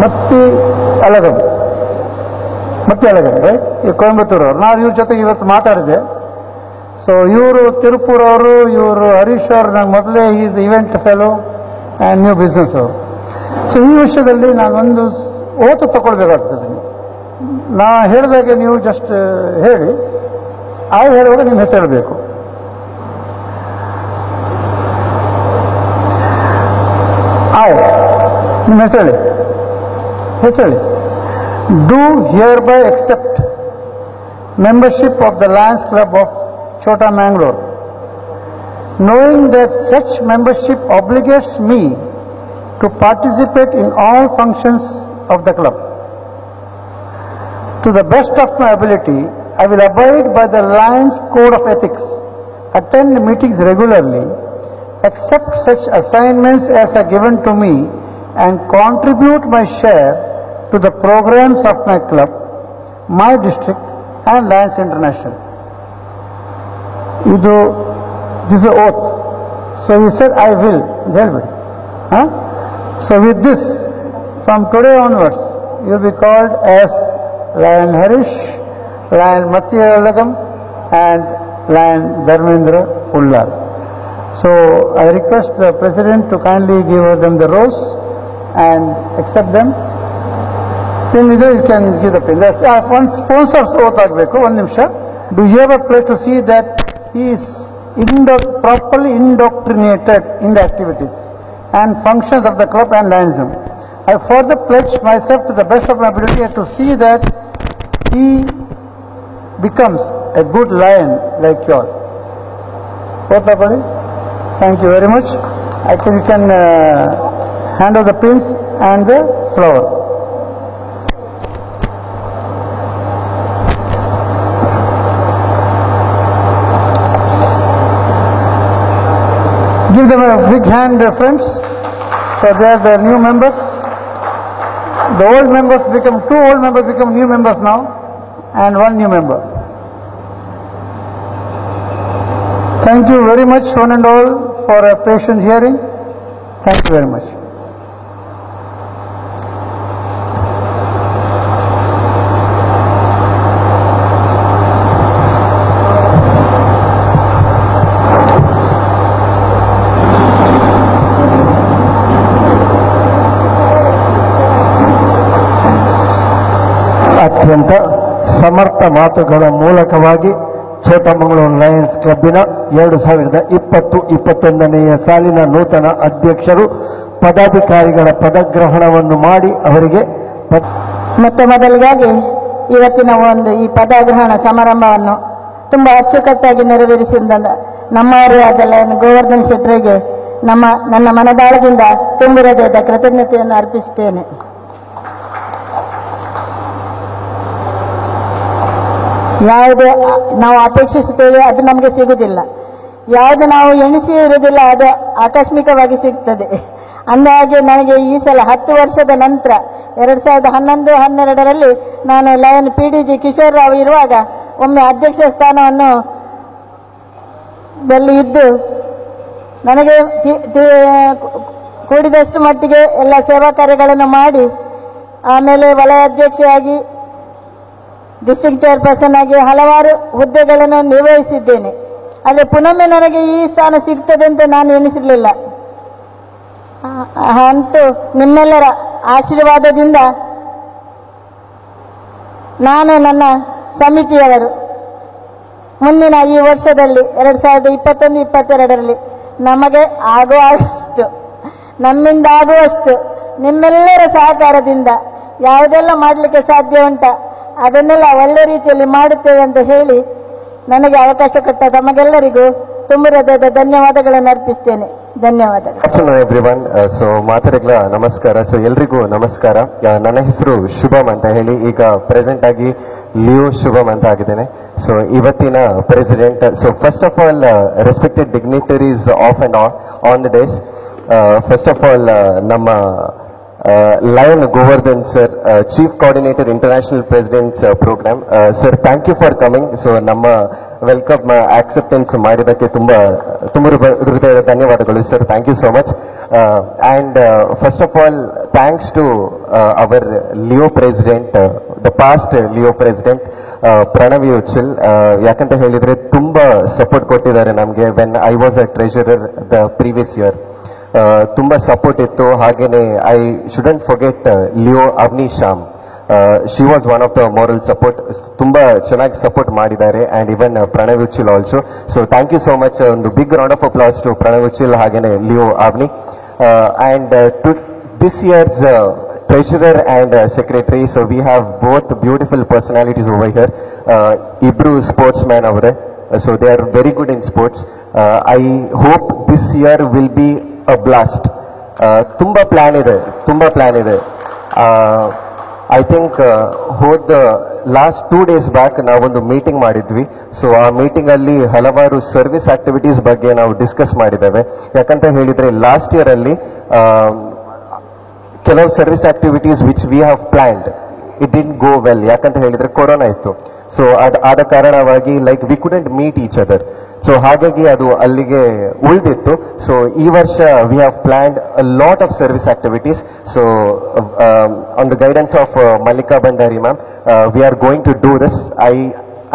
ಮತ್ತಿ ಅಲಗಡ್ ರೈಟ್, ಈ ಕೊಯಂಬತ್ತೂರವ್ರು, ನಾನು ಇವ್ರ ಜೊತೆಗೆ ಇವತ್ತು ಮಾತಾಡಿದೆ. ಸೊ ಇವರು ತಿರುಪೂರವರು, ಇವರು ಹರೀಶ್ ಅವರು ನಂಗೆ ಮೊದಲೇ is event fellow and new business ಅವರು. ಸೊ ಈ ವಿಷಯದಲ್ಲಿ ನಾನೊಂದು ಓತು ತಗೊಳ್ಬೇಕಾಗ್ತದೆ. ನಾ ಹೇಳಿದಾಗೆ ನೀವು ಜಸ್ಟ್ ಹೇಳಿ, ಹೇಳುವಾಗ ನಿಮ್ಮ ಹೆಸರು ಹೇಳಬೇಕು. ನಿಮ್ಮ ಹೆಸರು ಹೇಳಿ. Do hereby accept membership of the Lions Club of Chota Mangalore, knowing that such membership obligates me to participate in all functions of the club. To the best of my ability, I will abide by the Lions Code of Ethics, attend meetings regularly, accept such assignments as are given to me, and contribute my share to the programs of my club, my district and Lions International. This is an oath. So he said, I will. So with this, from today onwards, you will be called as Lion Harish, Lion Matti Alagam and Lion Dharmendra Ullar. So I request the President to kindly give them the rose and accept them. Then either you can give the pen. That's one sponsor's oath ಆಗಬೇಕು. 1 ನಿಮಿಷ. Do you have a place to see that he is properly indoctrinated in the activities and functions of the club and Lionism? I further pledge myself to the best of my ability to see that he becomes a good lion like you all. Thank you very much. I think you can handle the pins and the flower. Give them a big hand, friends. So they are the new members. The old members become, 2 old members become new members now, and 1 new member. Thank you very much, one and all, for a patient hearing. Thank you very much. ಅತ್ಯಂತ ಸಮರ್ಥ ಮಾತುಗಳ ಮೂಲಕವಾಗಿ ಛೋಟಮಂಗಳೂರು ಲಯನ್ಸ್ ಕ್ಲಬ್ಬಿನ 2020-21ನೇ ಸಾಲಿನ ನೂತನ ಅಧ್ಯಕ್ಷರು ಪದಾಧಿಕಾರಿಗಳ ಪದಗ್ರಹಣವನ್ನು ಮಾಡಿ ಅವರಿಗೆ ಮತ್ತೆ ಮೊದಲಿಗಾಗಿ ಇವತ್ತಿನ ಈ ಪದಗ್ರಹಣ ಸಮಾರಂಭವನ್ನು ತುಂಬಾ ಅಚ್ಚುಕಟ್ಟಾಗಿ ನೆರವೇರಿಸಿದ ನಮ್ಮವರೇ ಆದ ಗೋವರ್ಧನ್ ಶೆಟ್ಟರಿಗೆ ನನ್ನ ಮನದಾಳದಿಂದ ತುಂಬು ಹೃದಯದ ಕೃತಜ್ಞತೆಯನ್ನು ಅರ್ಪಿಸುತ್ತೇನೆ. ಯಾವುದು ನಾವು ಅಪೇಕ್ಷಿಸುತ್ತೇವೆ ಅದು ನಮಗೆ ಸಿಗುವುದಿಲ್ಲ, ಯಾವುದು ನಾವು ಎಣಿಸಿ ಇರುವುದಿಲ್ಲ ಅದು ಆಕಸ್ಮಿಕವಾಗಿ ಸಿಗ್ತದೆ. ಅಂದಾಗೆ ನನಗೆ ಈ ಸಲ 10 ವರ್ಷದ ನಂತರ 2011-12ರಲ್ಲಿ ನಾನು ಲಯನ್ PDG ಕಿಶೋರ್ ರಾವ್ ಇರುವಾಗ ಒಮ್ಮೆ ಅಧ್ಯಕ್ಷ ಸ್ಥಾನವನ್ನು ಇದ್ದು ನನಗೆ ಕೂಡಿದಷ್ಟು ಮಟ್ಟಿಗೆ ಎಲ್ಲ ಸೇವಾ ಕಾರ್ಯಗಳನ್ನು ಮಾಡಿ ಆಮೇಲೆ ವಲಯ ಅಧ್ಯಕ್ಷೆಯಾಗಿ ಡಿಸ್ಟ್ರಿಕ್ಟ್ ಚೇರ್ಪರ್ಸನ್ ಆಗಿ ಹಲವಾರು ಹುದ್ದೆಗಳನ್ನು ನಿರ್ವಹಿಸಿದ್ದೇನೆ. ಆದರೆ ಪುನೊಮ್ಮೆ ನನಗೆ ಈ ಸ್ಥಾನ ಸಿಗ್ತದೆ ಅಂತ ನಾನು ಎನಿಸಿರಲಿಲ್ಲ. ಅಂತೂ ನಿಮ್ಮೆಲ್ಲರ ಆಶೀರ್ವಾದದಿಂದ ನಾನು ನನ್ನ ಸಮಿತಿಯವರು ಮುಂದಿನ ಈ ವರ್ಷದಲ್ಲಿ 2021-22ರಲ್ಲಿ ನಮಗೆ ಆಗುವಷ್ಟು ನಮ್ಮಿಂದ ಆಗುವಷ್ಟು ನಿಮ್ಮೆಲ್ಲರ ಸಹಕಾರದಿಂದ ಯಾವುದೆಲ್ಲ ಮಾಡಲಿಕ್ಕೆ ಸಾಧ್ಯ ಉಂಟ ಅದನ್ನೆಲ್ಲ ಒಳ್ಳೆ ರೀತಿಯಲ್ಲಿ ಮಾಡುತ್ತೇವೆ ಅಂತ ಹೇಳಿ ನನಗೆ ಅವಕಾಶ ಕೊಟ್ಟ ತಮಗೆಲ್ಲರಿಗೂ ತುಂಬ ಹೃದಯದ ಧನ್ಯವಾದಗಳನ್ನು ಅರ್ಪಿಸ್ತೇನೆ. ಧನ್ಯವಾದಗಳು. Afternoon everyone. ಸೊ ಮಾತರಿಗಳ ನಮಸ್ಕಾರ. ಸೊ ಎಲ್ರಿಗೂ ನಮಸ್ಕಾರ. ನನ್ನ ಹೆಸರು ಶುಭಮ್ ಅಂತ ಹೇಳಿ, ಈಗ ಪ್ರೆಸೆಂಟ್ ಆಗಿ ಲಿಯೋ ಶುಭಮ್ ಅಂತ ಆಗಿದ್ದೇನೆ. ಸೊ ಇವತ್ತಿನ president. So first of all respected dignitaries of and on the days. First of all ನಮ್ಮ Lion Govardhan sir, Chief Coordinator International President's Program. Sir, thank you for coming. So ನಮ್ಮ ವೆಲ್ಕಮ್ ಆಕ್ಸೆಪ್ಟೆನ್ಸ್ ಮಾಡಿದ್ದಕ್ಕೆ ತುಂಬ ಹೃದಯದ ಧನ್ಯವಾದಗಳು sir. Thank you so much. And first of all thanks to our Leo president, the past Leo president Pranavi Uchil. ಯಾಕಂತ ಹೇಳಿದರೆ ತುಂಬ ಸಪೋರ್ಟ್ ಕೊಟ್ಟಿದ್ದಾರೆ ನಮಗೆ. When I was a treasurer the previous year ತುಂಬ ಸಪೋರ್ಟ್ ಇತ್ತು. ಹಾಗೇನೆ I shouldn't forget Leo Avani Shyam. She was one of the moral support. ತುಂಬ ಚೆನ್ನಾಗಿ ಸಪೋರ್ಟ್ ಮಾಡಿದ್ದಾರೆ. And even Pranav Uchil also. So thank you so much. ಒಂದು big round of applause to Pranav Uchil ಹಾಗೇನೆ Leo Avani. And to this year's treasurer and secretary. So we have both beautiful personalities over here. ಇಬ್ರು ಸ್ಪೋರ್ಟ್ಸ್ ಮ್ಯಾನ್ ಅವರೇ. So they are very good in sports. I hope this year will be a blast. ತುಂಬ ಪ್ಲ್ಯಾನ್ ಇದೆ. I think last 2 days back ನಾವೊಂದು ಮೀಟಿಂಗ್ ಮಾಡಿದ್ವಿ. ಸೊ ಆ ಮೀಟಿಂಗಲ್ಲಿ ಹಲವಾರು ಸರ್ವಿಸ್ ಆಕ್ಟಿವಿಟೀಸ್ ಬಗ್ಗೆ ನಾವು ಡಿಸ್ಕಸ್ ಮಾಡಿದ್ದೇವೆ. ಯಾಕಂತ ಹೇಳಿದರೆ ಲಾಸ್ಟ್ ಇಯರಲ್ಲಿ ಕೆಲವು service activities which we have planned, it didn't go well. ಯಾಕಂತ ಹೇಳಿದರೆ ಕೊರೋನಾ ಇತ್ತು. ಸೊ ಆದ ಕಾರಣವಾಗಿ like we couldn't meet each other. So ಹಾಗಾಗಿ ಅದು ಅಲ್ಲಿಗೆ ಉಳಿದಿತ್ತು. ಸೊ ಈ ವರ್ಷ we have planned a lot of service activities. So on the guidance of Mallika Bhandari ma'am, we are going to do this. I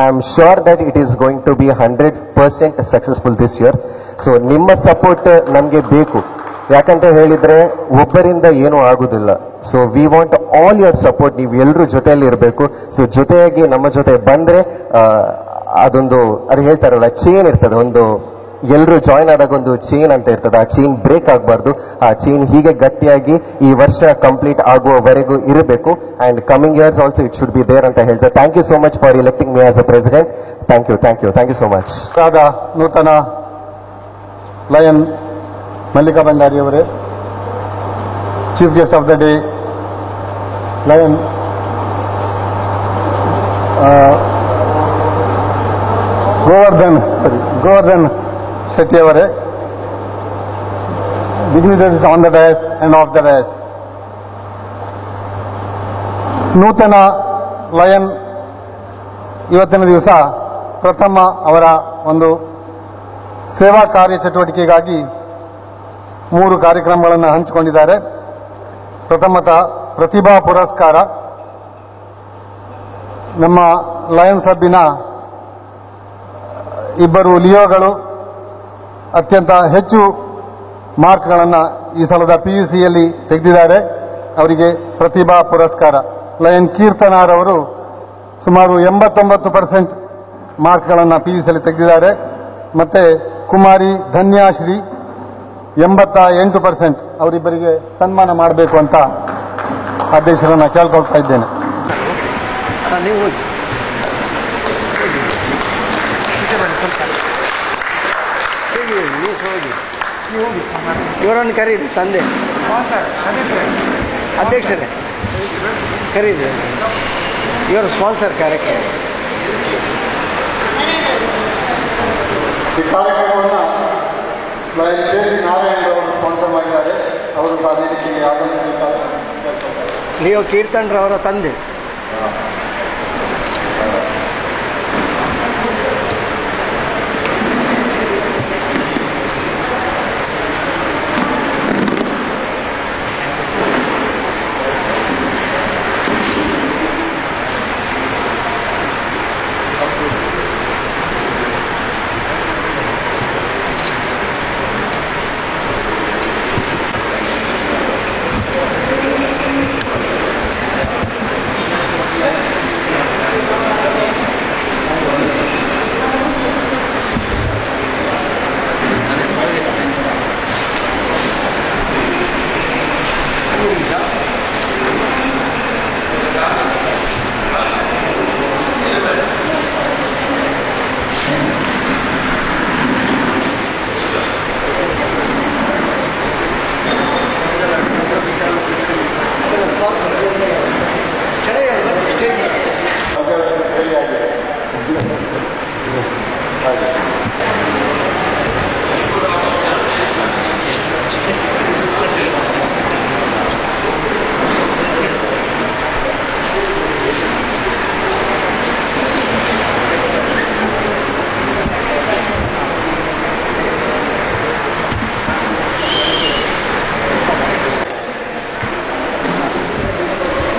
am sure that it is going to be 100% successful this year. So ನಿಮ್ಮ ಸಪೋರ್ಟ್ ನಮಗೆ ಬೇಕು. ಯಾಕಂತ ಹೇಳಿದರೆ ಒಬ್ಬರಿಂದ ಏನೂ ಆಗುವುದಿಲ್ಲ. So we want all your support. ನೀವು ಎಲ್ಲರೂ ಜೊತೆಯಲ್ಲಿ ಇರಬೇಕು. ಸೊ ಜೊತೆಯಾಗಿ ನಮ್ಮ ಜೊತೆ ಬಂದರೆ ಅದೊಂದು ಅದು ಹೇಳ್ತಾರಲ್ಲ, ಚೇನ್ ಇರ್ತದೆ, ಒಂದು ಎಲ್ಲರೂ ಜಾಯ್ನ್ ಆದಾಗ ಒಂದು ಚೈನ್ ಅಂತ ಇರ್ತದೆ, ಆ ಚೈನ್ ಬ್ರೇಕ್ ಆಗಬಾರ್ದು. ಆ ಚೈನ್ ಹೀಗೆ ಗಟ್ಟಿಯಾಗಿ ಈ ವರ್ಷ ಕಂಪ್ಲೀಟ್ ಆಗುವವರೆಗೂ ಇರಬೇಕು. And coming years also it should be there ಅಂತ ಹೇಳ್ತಾರೆ. Thank you so much for electing me as a president. Thank you so much. ನೂತನ ಲಯನ್ ಮಲ್ಲಿಕಾ ಭಂಡಾರಿ ಅವರೇ, chief guest of the day lion Govardhan Shetty ಅವರೇ, dignitaries on the dais and off the dais. ನೂತನ ಲಯನ್ ಇವತ್ತಿನ ದಿವಸ ಪ್ರಥಮ ಅವರ ಒಂದು ಸೇವಾ ಕಾರ್ಯ ಚಟುವಟಿಕೆಗಾಗಿ 3 ಕಾರ್ಯಕ್ರಮಗಳನ್ನು ಹಂಚಿಕೊಂಡಿದ್ದಾರೆ. ಪ್ರಥಮತಃ ಪ್ರತಿಭಾ ಪುರಸ್ಕಾರ. ನಮ್ಮ ಲಯನ್ಸ್ ಕ್ಲಬ್ಬಿನ 2 ಲಿಯೋಗಳು ಅತ್ಯಂತ ಹೆಚ್ಚು ಮಾರ್ಕ್ಗಳನ್ನು ಈ ಸಲದ PUCಯಲ್ಲಿ ತೆಗೆದಿದ್ದಾರೆ. ಅವರಿಗೆ ಪ್ರತಿಭಾ ಪುರಸ್ಕಾರ. ಲಯನ್ ಕೀರ್ತನಾರ್ ಅವರು ಸುಮಾರು 89% ಮಾರ್ಕ್ಗಳನ್ನು PUCಯಲ್ಲಿ ತೆಗೆದಿದ್ದಾರೆ. ಮತ್ತೆ ಕುಮಾರಿ ಧನ್ಯಾಶ್ರೀ 88%. ಅವರಿಬ್ಬರಿಗೆ ಸನ್ಮಾನ ಮಾಡಬೇಕು ಅಂತ ಅಧ್ಯಕ್ಷರನ್ನು ಕೇಳ್ಕೊಳ್ತಾ ಇದ್ದೇನೆ. ಇವರನ್ನು ಕರೀರಿ, ತಂದೆ ಅಧ್ಯಕ್ಷರೇ ಕರೀರಿ, ಇವರ ಸ್ಪಾನ್ಸರ್ ಕಾರ್ಯಕ್ರಮ. ಈ ಕಾರ್ಯಕ್ರಮವನ್ನು ಕೆ.ಸಿ. ನಾರಾಯಣ ಅವರು ಸ್ಪಾನ್ಸರ್ ಮಾಡಿದ್ದಾರೆ. ಅವರು ವೇದಿಕೆಗೆ ಆಗಮಿಸಬೇಕಾದ ಲಿಯೋ ಕೀರ್ತನ್ರವರ ತಂದೆ.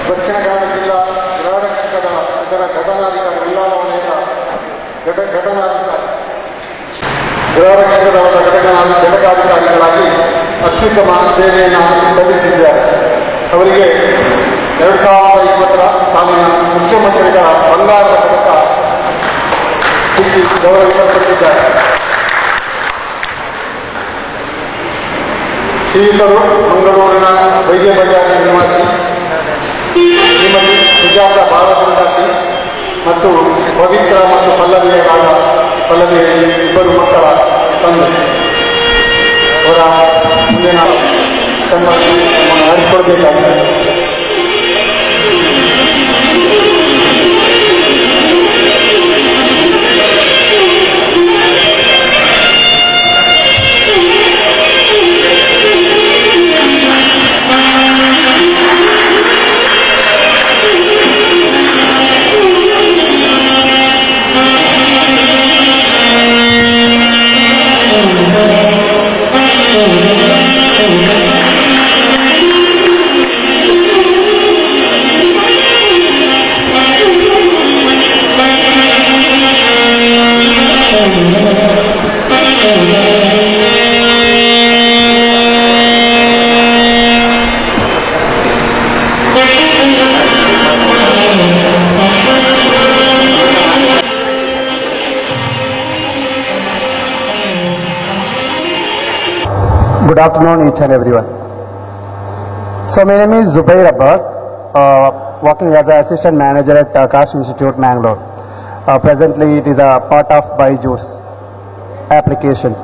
ದಕ್ಷಿಣ ಕನ್ನಡ ಜಿಲ್ಲಾ ಗೃಹರಕ್ಷಕದ ಇದರ ಘಟನಾಧಿಕಾರಿ ಉಲ್ಲಾಲವಲಯದ ಗೃಹರಕ್ಷಕ ದಳದ ಘಟಕಾಧಿಕಾರಿಗಳಾಗಿ ಅತ್ಯುತ್ತಮ ಸೇವೆಯನ್ನು ಸಲ್ಲಿಸಿದ್ದಾರೆ. ಅವರಿಗೆ 2020 ಸಾಲಿನ ಮುಖ್ಯಮಂತ್ರಿಗಳ ಬಂಗಾರದ ಪದಕ ಸಿಕ್ಕಿ ಗೌರವಿಸಲ್ಪಟ್ಟಿದ್ದಾರೆ. ಶ್ರೀಯುತರು ಮಂಗಳೂರಿನ ಬೈಗೆ ಬಜಾರಿ ನಿವಾಸಿ ಶ್ರೀಮತಿ ಸುಜಾತ ಬಾಲಚಂದ್ರಾತಿ ಮತ್ತು ಪವಿತ್ರ ಮತ್ತು ಪಲ್ಲವಿಯ ಇಬ್ಬರು ಮಕ್ಕಳ ತಂದೆ ಅವರ ಮುಂದಿನ ಸನ್ಮಾನ ನಡೆಸಿಕೊಡ್ಬೇಕಾಗಿದೆ. Good afternoon, each and everyone. So my name is Zubair Abbas, working as an assistant manager at Akash Institute, Mangalore. Presently, it is a part of Byju's application.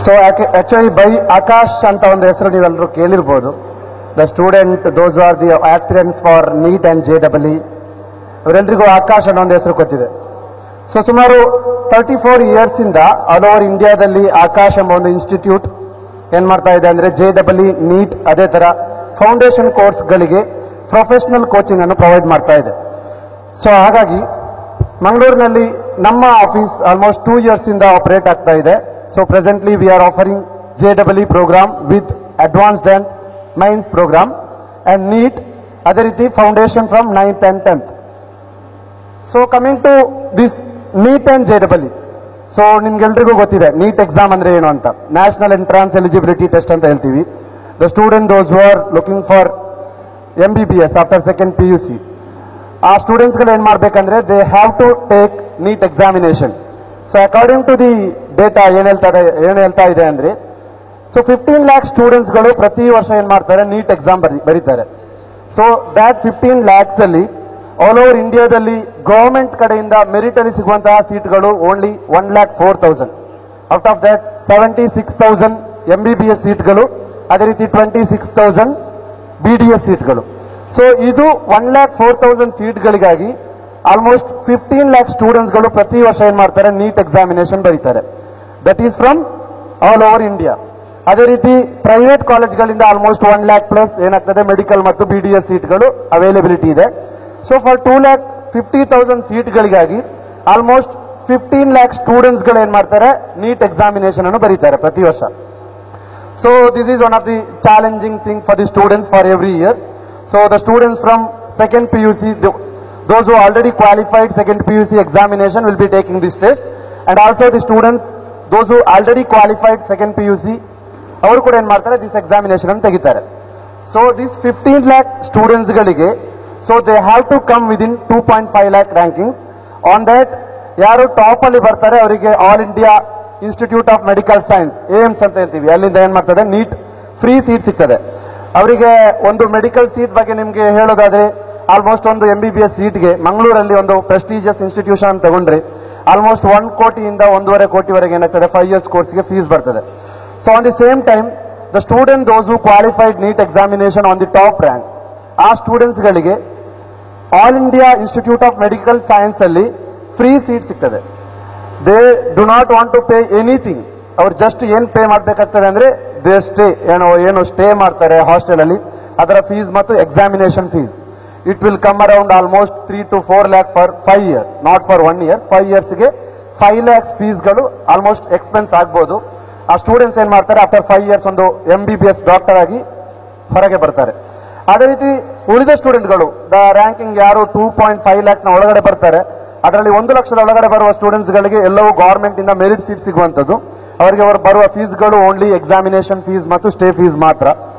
So actually, by Akash anta ಒಂದು ಹೆಸರು ನೀವೆಲ್ಲರೂ ಕೇಳಿರ್ಬೋದು. The student, those who are the aspirants for NEET and JEE, ಅವರೆಲ್ಲರಿಗೂ ಆಕಾಶ್ ಅನ್ನೋ ಒಂದು ಹೆಸರು ಗೊತ್ತಿದೆ. ಸೊ ಸುಮಾರು 34 ಇಯರ್ಸಿಂದ ಆಲ್ ಓವರ್ ಇಂಡಿಯಾದಲ್ಲಿ ಆಕಾಶ್ ಎಂಬ ಒಂದು ಇನ್ಸ್ಟಿಟ್ಯೂಟ್ ಏನು ಮಾಡ್ತಾ ಇದೆ ಅಂದರೆ JEE, ನೀಟ್ ಅದೇ ಥರ ಫೌಂಡೇಶನ್ ಕೋರ್ಸ್ಗಳಿಗೆ ಪ್ರೊಫೆಷನಲ್ ಕೋಚಿಂಗ್ ಅನ್ನು ಪ್ರೊವೈಡ್ ಮಾಡ್ತಾ ಇದೆ. ಸೊ ಹಾಗಾಗಿ ಮಂಗಳೂರಿನಲ್ಲಿ ನಮ್ಮ ಆಫೀಸ್ ಆಲ್ಮೋಸ್ಟ್ 2 ಇಯರ್ಸಿಂದ ಆಪರೇಟ್ ಆಗ್ತಾ ಇದೆ. So presently we are offering JEE program with advanced and mains program and NEET, ಅದೇ ರೀತಿ foundation from 9th and 10th. So coming to this NEET and JEE. So ನಿಮ್ಗೆಲ್ರಿಗೂ ಗೊತ್ತಿದೆ ನೀಟ್ ಎಕ್ಸಾಮ್ ಅಂದರೆ ಏನು ಅಂತ. ನ್ಯಾಷನಲ್ ಎಂಟ್ರಾನ್ಸ್ ಎಲಿಜಿಬಿಲಿಟಿ ಟೆಸ್ಟ್ ಅಂತ ಹೇಳ್ತೀವಿ. The student those who are looking for MBBS after second PUC, ಆ ಸ್ಟೂಡೆಂಟ್ಸ್ಗಳು ಏನು ಮಾಡಬೇಕಂದ್ರೆ they have to take NEET examination. So according to the data ಏನು ಹೇಳ್ತಾ ಇದೆ ಅಂದರೆ, ಸೊ 15 lakh ಸ್ಟೂಡೆಂಟ್ಸ್ಗಳು ಪ್ರತಿ ವರ್ಷ ಏನು ಮಾಡ್ತಾರೆ, ನೀಟ್ ಎಕ್ಸಾಮ್ ಬರೀತಾರೆ. ಸೊ ದ್ಯಾಟ್ 15 lakhs ಅಲ್ಲಿ ಆಲ್ ಓವರ್ ಇಂಡಿಯಾದಲ್ಲಿ ಗವರ್ಮೆಂಟ್ ಕಡೆಯಿಂದ ಮೆರಿಟಲ್ಲಿ ಸಿಗುವಂತಹ ಸೀಟ್ಗಳು only 1,04,000. Out of that 76,000 MBBS ಸೀಟ್ಗಳು, ಅದೇ ರೀತಿ 26,000 BDS ಸೀಟ್ಗಳು. ಸೊ ಇದು 1,04,000 ಸೀಟ್ಗಳಿಗಾಗಿ ಆಲ್ಮೋಸ್ಟ್ 15 lakh ಸ್ಟೂಡೆಂಟ್ಸ್ಗಳು ಪ್ರತಿ ವರ್ಷ ಏನು ಮಾಡ್ತಾರೆ, ನೀಟ್ ಎಕ್ಸಾಮಿನೇಷನ್ ಬರೀತಾರೆ. That is from all over India. ಅದೇ ರೀತಿ ಪ್ರೈವೇಟ್ ಕಾಲೇಜ್ಗಳಿಂದ ಆಲ್ಮೋಸ್ಟ್ 1 lakh ಪ್ಲಸ್ ಏನಾಗ್ತದೆ ಮೆಡಿಕಲ್ ಮತ್ತು BDS ಸೀಟ್ಗಳು ಅವೈಲೇಬಿಲಿಟಿ ಇದೆ. ಸೊ ಫಾರ್ 2,50,000 ಸೀಟ್ಗಳಿಗಾಗಿ ಆಲ್ಮೋಸ್ಟ್ 15 lakh ಸ್ಟೂಡೆಂಟ್ಸ್ಗಳು ಏನು ಮಾಡ್ತಾರೆ, ನೀಟ್ ಎಕ್ಸಾಮಿನೇಷನ್ ಅನ್ನು ಬರೀತಾರೆ ಪ್ರತಿ ವರ್ಷ. So this is one of the challenging thing for the students for every year. So the students from second PUC, those who already qualified second PUC examination will be taking this test, and also the students those who already qualified second PUC ಅವರು ಕೂಡ ಏನು ಮಾಡ್ತಾರೆ, ದಿಸ್ ಎಕ್ಸಾಮಿನೇಷನ್ ಅನ್ನು ತೆಗಿತಾರೆ. ಸೊ ದಿಸ್ 15 lakh ಸ್ಟೂಡೆಂಟ್ಸ್ ಗಳಿಗೆ so they have to come within 2.5 lakh rankings. On that ಯಾರು ಟಾಪ್ ಅಲ್ಲಿ ಬರ್ತಾರೆ ಅವರಿಗೆ all India institute of medical science AIIMS ಅಂತ ಹೇಳ್ತೀವಿ, ಅಲ್ಲಿಂದ ಏನ್ ಮಾಡ್ತದೆ, ನೀಟ್ ಫ್ರೀ ಸೀಟ್ ಸಿಗ್ತದೆ ಅವರಿಗೆ. ಒಂದು ಮೆಡಿಕಲ್ ಸೀಟ್ ಬಗ್ಗೆ ನಿಮ್ಗೆ ಹೇಳೋದಾದ್ರೆ, ಆಲ್ಮೋಸ್ಟ್ ಒಂದು MBBS ಸೀಟ್ಗೆ ಮಂಗಳೂರಲ್ಲಿ ಒಂದು ಪ್ರೆಸ್ಟೀಜಿಯಸ್ ಇನ್ಸ್ಟಿಟ್ಯೂಷನ್ ತಗೊಂಡ್ರೆ ಆಲ್ಮೋಸ್ಟ್ 1 ಕೋಟಿಯಿಂದ 1.5 ಕೋಟಿವರೆಗೆ ಏನಾಗ್ತದೆ, 5 years ಕೋರ್ಸ್ಗೆ ಫೀಸ್ ಬರ್ತದೆ. So on the same time the student those who qualified NEET examination on the top rank, ಆ ಸ್ಟೂಡೆಂಟ್ಸ್ಗಳಿಗೆ All India institute of medical science ಅಲ್ಲಿ ಫ್ರೀ ಸೀಟ್ ಸಿಗ್ತದೆ. They do not want to pay anything. ಅವ್ರು ಜಸ್ಟ್ ಏನು ಪೇ ಮಾಡಬೇಕಾಗ್ತದೆ ಅಂದರೆ ದೇ ಸ್ಟೇ ಏನು ಸ್ಟೇ ಮಾಡ್ತಾರೆ ಹಾಸ್ಟೆಲ್ ಅಲ್ಲಿ, ಅದರ ಫೀಸ್ ಮತ್ತು examination fees. It will come around almost 3 to 4 lakh for 5 years, not for 1 year. 5 yearsಗೆ 5 lakhs ಫೀಸ್ಗಳು ಆಲ್ಮೋಸ್ಟ್ ಎಕ್ಸ್ಪೆನ್ಸ್ ಆಗ್ಬೋದು. ಆ ಸ್ಟೂಡೆಂಟ್ಸ್ ಏನು ಮಾಡ್ತಾರೆ, ಆಫ್ಟರ್ 5 years ಒಂದು MBBS ಡಾಕ್ಟರ್ ಆಗಿ ಹೊರಗೆ ಬರ್ತಾರೆ. ಅದೇ ರೀತಿ ಉಳಿದ ಸ್ಟೂಡೆಂಟ್ಗಳು ದ ರ್ಯಾಂಕಿಂಗ್ ಯಾರು 2.5 lakhs ಒಳಗಡೆ ಬರ್ತಾರೆ, ಅದರಲ್ಲಿ 1 ಲಕ್ಷದ ಒಳಗಡೆ ಬರುವ ಸ್ಟೂಡೆಂಟ್ಸ್ಗಳಿಗೆ ಎಲ್ಲವೂ ಗವರ್ಮೆಂಟ್ ಇಂದ ಮೆರಿಟ್ ಸೀಟ್ ಸಿಗುವಂಥದ್ದು. ಅವರಿಗೆ ಅವರು ಬರುವ ಫೀಸ್ಗಳು ಓನ್ಲಿ ಎಕ್ಸಾಮಿನೇಷನ್ ಫೀಸ್ ಮತ್ತು ಸ್ಟೇ ಫೀಸ್ ಮಾತ್ರ.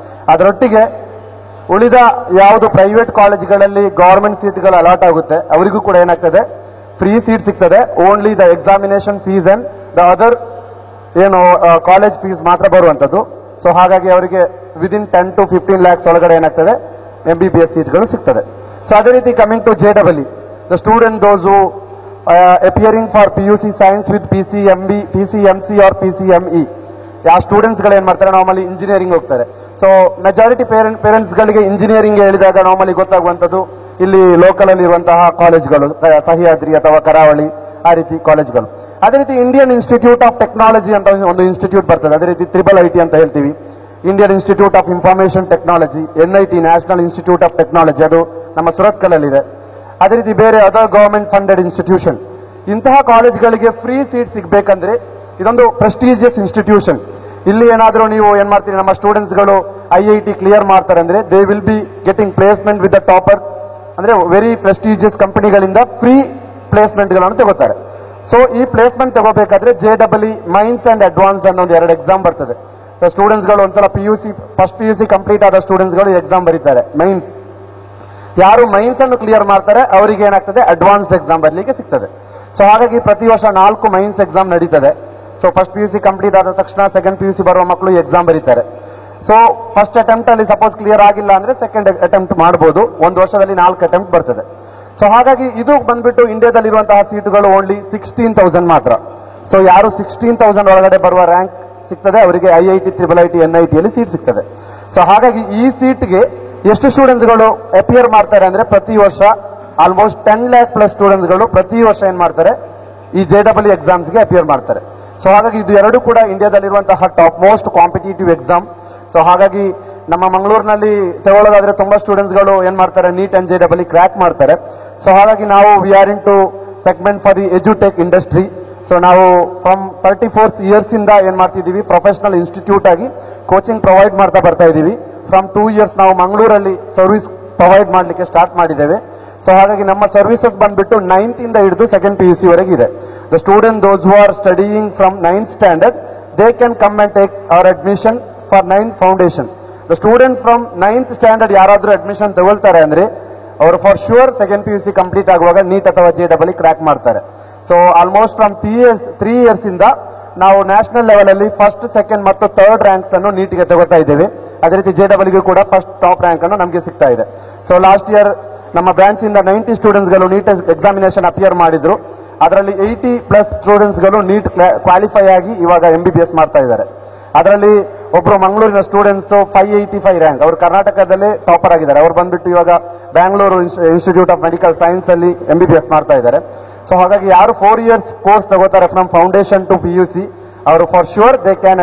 ಅದರೊಟ್ಟಿಗೆ ಉಳಿದ ಯಾವುದು ಪ್ರೈವೇಟ್ ಕಾಲೇಜ್ಗಳಲ್ಲಿ ಗವರ್ಮೆಂಟ್ ಸೀಟ್ಗಳು ಅಲಾಟ್ ಆಗುತ್ತೆ ಅವರಿಗೂ ಕೂಡ ಏನಾಗ್ತದೆ, ಫ್ರೀ ಸೀಟ್ ಸಿಗ್ತದೆ. Only the examination fees and the other ಏನು ಕಾಲೇಜ್ ಫೀಸ್ ಮಾತ್ರ ಬರುವಂಥದ್ದು. ಸೊ ಹಾಗಾಗಿ ಅವರಿಗೆ ವಿದಿನ್ 10 to 15 lakhs ಒಳಗಡೆ ಏನಾಗ್ತದೆ, MBBS ಸೀಟ್ಗಳು ಸಿಗ್ತದೆ. ಸೊ ಅದೇ ರೀತಿ coming to JEE, the student those who appearing for PUC science with PCMC or PCME, ಯಾವ ಸ್ಟೂಡೆಂಟ್ಸ್ಗಳು ಏನು ಮಾಡ್ತಾರೆ, ನಾರ್ಮಲಿ ಇಂಜಿನಿಯರಿಂಗ್ ಹೋಗ್ತಾರೆ. ಸೊ ಮೆಜಾರಿಟಿ ಪೇರೆಂಟ್ಸ್ಗಳಿಗೆ ಇಂಜಿನಿಯರಿಂಗ್ ಹೇಳಿದಾಗ ನಾರ್ಮಲಿ ಗೊತ್ತಾಗುವಂಥದ್ದು ಇಲ್ಲಿ ಲೋಕಲ್ ಅಲ್ಲಿ ಇರುವಂತಹ ಕಾಲೇಜ್ಗಳು, ಸಹ್ಯಾದ್ರಿ ಅಥವಾ ಕರಾವಳಿ, ಆ ರೀತಿ ಕಾಲೇಜ್ಗಳು. ಅದೇ ರೀತಿ ಇಂಡಿಯನ್ ಇನ್ಸ್ಟಿಟ್ಯೂಟ್ ಆಫ್ ಟೆಕ್ನಾಲಜಿ ಅಂತ ಒಂದು ಇನ್ಸ್ಟಿಟ್ಯೂಟ್ ಬರ್ತದೆ. ಅದೇ ರೀತಿ IIIT ಅಂತ ಹೇಳ್ತೀವಿ, Indian institute of information technology, NIT national institute of technology, ಅದು ನಮ್ಮ ಸುರತ್ಕಲ್ಲಲ್ಲಿದೆ. ಅದೇ ರೀತಿ ಬೇರೆ ಅದರ್ ಗವರ್ಮೆಂಟ್ ಫಂಡೆಡ್ ಇನ್ಸ್ಟಿಟ್ಯೂಷನ್. ಇಂತಹ ಕಾಲೇಜ್ಗಳಿಗೆ ಫ್ರೀ ಸೀಟ್ ಸಿಗಬೇಕಂದ್ರೆ ಇದೊಂದು ಪ್ರೆಸ್ಟೀಜಿಯಸ್ ಇನ್ಸ್ಟಿಟ್ಯೂಷನ್. ಇಲ್ಲಿ ಏನಾದರೂ ನೀವು ಏನ್ ಮಾಡ್ತೀರಿ, ನಮ್ಮ ಸ್ಟೂಡೆಂಟ್ಸ್ಗಳು IIT ಕ್ಲಿಯರ್ ಮಾಡ್ತಾರೆ ಅಂದ್ರೆ they will be getting placement with the topper, ಅಂದ್ರೆ ವೆರಿ ಪ್ರೆಸ್ಟೀಜಿಯಸ್ ಕಂಪನಿಗಳಿಂದ ಫ್ರೀ ಪ್ಲೇಸ್ಮೆಂಟ್ಗಳನ್ನು ತಗೋತಾರೆ. ಸೊ ಈ ಪ್ಲೇಸ್ಮೆಂಟ್ ತಗೋಬೇಕಾದ್ರೆ JEE ಮೈನ್ಸ್ ಅಂಡ್ ಅಡ್ವಾನ್ಸ್ಡ್ ಅನ್ನೋ 2 ಎಕ್ಸಾಮ್ ಬರ್ತದೆ. ಸ್ಟೂಡೆಂಟ್ಸ್ಗಳು ಒಂದ್ಸಲ ಫಸ್ಟ್ PUC ಕಂಪ್ಲೀಟ್ ಆದ ಸ್ಟೂಡೆಂಟ್ಸ್ಗಳು ಎಕ್ಸಾಮ್ ಬರೀತಾರೆ ಮೈನ್ಸ್. ಯಾರು ಮೈನ್ಸ್ ಅನ್ನು ಕ್ಲಿಯರ್ ಮಾಡ್ತಾರೆ ಅವರಿಗೆ ಏನಾಗ್ತದೆ, ಅಡ್ವಾನ್ಸ್ಡ್ ಎಕ್ಸಾಮ್ ಬರಲಿಕ್ಕೆ ಸಿಗ್ತದೆ. ಸೊ ಹಾಗಾಗಿ ಪ್ರತಿ ವರ್ಷ 4 ಮೈನ್ಸ್ ಎಕ್ಸಾಮ್ ನಡೀತದೆ. ಸೊ ಫಸ್ಟ್ PUC ಕಂಪ್ಲೀಟ್ ಆದ ತಕ್ಷಣ ಸೆಕೆಂಡ್ PUC ಬರುವ ಮಕ್ಕಳು ಎಕ್ಸಾಮ್ ಬರೀತಾರೆ. ಸೊ ಫಸ್ಟ್ ಅಟೆಂಪ್ಟ್ ಅಲ್ಲಿ ಸಪೋಸ್ ಕ್ಲಿಯರ್ ಆಗಿಲ್ಲ ಅಂದ್ರೆ ಸೆಕೆಂಡ್ ಅಟೆಂಪ್ಟ್ ಮಾಡಬಹುದು. ಒಂದು ವರ್ಷದಲ್ಲಿ 4 ಅಟೆಂಪ್ಟ್ ಬರ್ತದೆ. ಸೊ ಹಾಗಾಗಿ ಇದು ಬಂದ್ಬಿಟ್ಟು ಇಂಡಿಯಾದಲ್ಲಿರುವಂತಹ ಸೀಟುಗಳು ಓನ್ಲಿ 16,000 ಮಾತ್ರ. ಸೊ ಯಾರು 16,000 ಒಳಗಡೆ ಬರುವ ರ್ಯಾಂಕ್ ಸಿಗ್ತದೆ ಅವರಿಗೆ IIT, IIIT, NIT ಅಲ್ಲಿ ಸೀಟ್ ಸಿಗ್ತದೆ. ಸೊ ಹಾಗಾಗಿ ಈ ಸೀಟ್ಗೆ ಎಷ್ಟು ಸ್ಟೂಡೆಂಟ್ಸ್ಗಳು ಅಪಿಯರ್ ಮಾಡ್ತಾರೆ ಅಂದ್ರೆ ಪ್ರತಿ ವರ್ಷ ಆಲ್ಮೋಸ್ಟ್ 10 lakh ಪ್ಲಸ್ ಸ್ಟೂಡೆಂಟ್ಸ್ಗಳು ಪ್ರತಿ ವರ್ಷ ಏನ್ ಮಾಡ್ತಾರೆ ಈ JEE ಎಕ್ಸಾಮ್ಸ್ಗೆ ಅಪಿಯರ್ ಮಾಡ್ತಾರೆ. ಸೊ ಹಾಗಾಗಿ ಇದು ಎರಡು ಕೂಡ ಇಂಡಿಯಾದಲ್ಲಿರುವಂತಹ top most competitive exam. So ಹಾಗಾಗಿ ನಮ್ಮ ಮಂಗಳೂರಿನಲ್ಲಿ ತಗೊಳ್ಳೋದಾದ್ರೆ ತುಂಬಾ ಸ್ಟೂಡೆಂಟ್ಸ್ಗಳು ಏನ್ ಮಾಡ್ತಾರೆ ನೀಟ್ ಅಂಡ್ JEE ಕ್ರ್ಯಾಕ್ ಮಾಡ್ತಾರೆ. ಸೊ ಹಾಗಾಗಿ ನಾವು we are in two segment for the ಎಜುಟೆಕ್ ಇಂಡಸ್ಟ್ರಿ. ಸೊ ನಾವು ಫ್ರಮ್ 34 years ಇಂದ ಏನ್ ಮಾಡ್ತಿದೀವಿ ಪ್ರೊಫೆಷನಲ್ ಇನ್ಸ್ಟಿಟ್ಯೂಟ್ ಆಗಿ ಕೋಚಿಂಗ್ ಪ್ರೊವೈಡ್ ಮಾಡ್ತಾ ಬರ್ತಾ ಇದೀವಿ. ಫ್ರಮ್ 2 years ನಾವು ಮಂಗಳೂರಲ್ಲಿ ಸರ್ವಿಸ್ ಪ್ರೊವೈಡ್ ಮಾಡಲಿಕ್ಕೆ ಸ್ಟಾರ್ಟ್ ಮಾಡಿದ್ದೇವೆ. ಸೊ ಹಾಗಾಗಿ ನಮ್ಮ ಸರ್ವಿಸಸ್ ಬಂದ್ಬಿಟ್ಟು 9th ಇಂದ ಹಿಡಿದು ಸೆಕೆಂಡ್ PUC ವರೆಗೆ ಇದೆ. The student those who R studying from 9th standard they can come and take hour admission for 9th foundation. The student from 9th standard ಯಾರಾದ್ರೂ ಅಡ್ಮಿಷನ್ ತಗೊಳ್ತಾರೆ ಅಂದ್ರೆ ಅವರು for sure second PUC complete ಆಗುವಾಗ ನೀಟ್ ಅಥವಾ JEE ಕ್ರ್ಯಾಕ್ ಮಾಡ್ತಾರೆ. ಸೊ ಆಲ್ಮೋಸ್ಟ್ ಫ್ರಮ್ 3 years ಇಂದ ನಾವು ನ್ಯಾಷನಲ್ ಲೆವೆಲ್ ಅಲ್ಲಿ ಫಸ್ಟ್, ಸೆಕೆಂಡ್ ಮತ್ತು ಥರ್ಡ್ ರ್ಯಾಂಕ್ಸ್ ಅನ್ನು ನೀಟ್ಗೆ ತಗೋತಾ ಇದ್ದೇವೆ. ಅದೇ ರೀತಿ JEE ಕೂಡ ಫಸ್ಟ್ ಟಾಪ್ ರ್ಯಾಂಕ್ ಅನ್ನು ನಮಗೆ ಸಿಗ್ತಾ ಇದೆ. ಸೊ ಲಾಸ್ಟ್ ಇಯರ್ ನಮ್ಮ ಬ್ರಾಂಚ್ ಇಂದ 90 ಸ್ಟೂಡೆಂಟ್ಸ್ಗಳು ನೀಟ್ ಎಕ್ಸಾಮಿನೇಷನ್ ಅಪಿಯರ್ ಮಾಡಿದ್ರು. ಅದರಲ್ಲಿ 80+ ಸ್ಟೂಡೆಂಟ್ಸ್ಗಳು ನೀಟ್ ಕ್ವಾಲಿಫೈ ಆಗಿ ಇವಾಗ MBBS ಮಾಡ್ತಾ ಇದ್ದಾರೆ. ಅದರಲ್ಲಿ ಒಬ್ರು ಮಂಗಳೂರಿನ ಸ್ಟೂಡೆಂಟ್ಸ್ 585 ರ್ಯಾಂಕ್, ಅವರು ಕರ್ನಾಟಕದಲ್ಲೇ ಟಾಪರ್ ಆಗಿದ್ದಾರೆ. ಅವ್ರು ಬಂದ್ಬಿಟ್ಟು ಇವಾಗ Bangalore institute of medical science ಅಲ್ಲಿ MBBS ಮಾಡ್ತಾ ಇದ್ದಾರೆ. ಸೊ ಹಾಗಾಗಿ ಯಾರು 4 years ಕೋರ್ಸ್ ತಗೋತಾರೆ ಫ್ರಮ್ ಫೌಂಡೇಶನ್ ಟು PUC ಅವರು for sure they can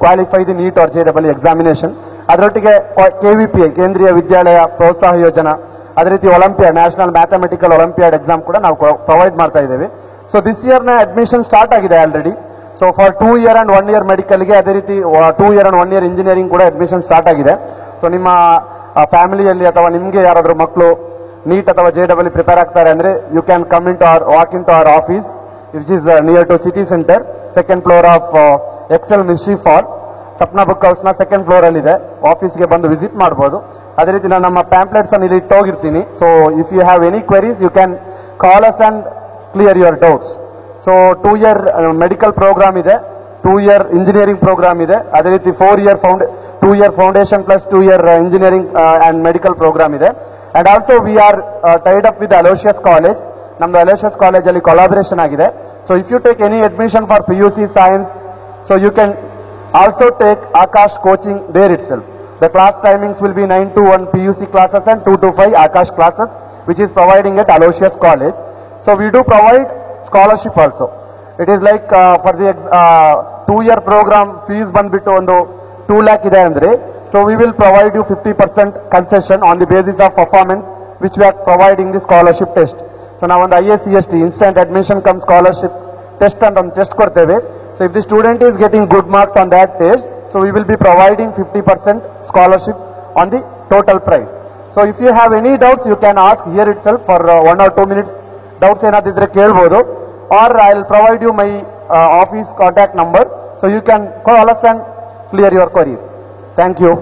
qualify the NEET or JEE examination. ಅದರೊಟ್ಟಿಗೆ KVPI ಕೇಂದ್ರೀಯ ವಿದ್ಯಾಲಯ ಪ್ರೋತ್ಸಾಹ ಯೋಜನಾ, ಅದೇ ರೀತಿ olympiad national mathematical olympiad exam ಕೂಡ ನಾವು ಪ್ರೊವೈಡ್ ಮಾಡ್ತಾ ಇದ್ದೇವೆ. ಸೊ ದಿಸ್ ಇಯರ್ನ ಅಡ್ಮಿಷನ್ ಸ್ಟಾರ್ಟ್ ಆಗಿದೆ already. So for 2 year and 1 year ಮೆಡಿಕಲ್ಗೆ, ಅದೇ ರೀತಿ 2 year and 1 year ಇಂಜಿನಿಯರಿಂಗ್ ಕೂಡ ಅಡ್ಮಿಷನ್ ಸ್ಟಾರ್ಟ್ ಆಗಿದೆ. ಸೊ ನಿಮ್ಮ ಫ್ಯಾಮಿಲಿಯಲ್ಲಿ ಅಥವಾ ನಿಮಗೆ ಯಾರಾದರೂ ಮಕ್ಕಳು ನೀಟ್ ಅಥವಾ JEE ಪ್ರಿಪೇರ್ ಆಗ್ತಾರೆ ಅಂದ್ರೆ you can come into walk into our office which is near to city centre, 2nd floor of Excel mystery fall, Sapna book house ನ 2nd floor ಅಲ್ಲಿ ಇದೆ. ಆಫೀಸ್ಗೆ ಬಂದು ವಿಸಿಟ್ ಮಾಡಬಹುದು. ಅದೇ ರೀತಿ ನಾನು ನಮ್ಮ ಪ್ಯಾಂಪ್ಲೆಟ್ಸ್ ಅನ್ನು ಇಲ್ಲಿ ಇಟ್ಟೋಗಿರ್ತೀನಿ. So if you have any queries you can call us and clear your doubts. So 2 year medical program ಇದೆ, 2 year ಇಂಜಿನಿಯರಿಂಗ್ ಪ್ರೋಗ್ರಾಮ್ ಇದೆ, ಅದೇ ರೀತಿ 2 year foundation plus 2 year engineering and medical program ಇದೆ. And also we are tied up with Aloysius college. ನಮ್ದು ಅಲೋಷಿಯಸ್ ಕಾಲೇಜ್ ಅಲ್ಲಿ ಕೊಲಾಬರೇಷನ್ ಆಗಿದೆ. So if you take any admission for PUC science so you can also take Akash coaching there itself. The class timings will be 9 to 1 PUC classes and 2 to 5 Akash classes, which is providing at Aloysius College. So we do provide scholarship also. It is like for the 2 year program fees ಬಂದ್ಬಿಟ್ಟು ಒಂದು 2 lakh ಇದೆ ಅಂದ್ರೆ, so we will provide you 50% concession on the basis of performance, which we are providing the scholarship test. So ನಾವು ಒಂದು ISCST instant admission cum scholarship test ಅಂತ ಒಂದು ಟೆಸ್ಟ್ ಕೊಡ್ತೇವೆ. So if the student is getting good marks on that test, so we will be providing 50% scholarship on the total price. So if you have any doubts you can ask here itself for 1 or 2 minutes. Doubts ಏನಾದಿದ್ರೆ ಕೇಳಬಹುದು, or I will provide you my office contact number, so you can call us and clear your queries. Thank you.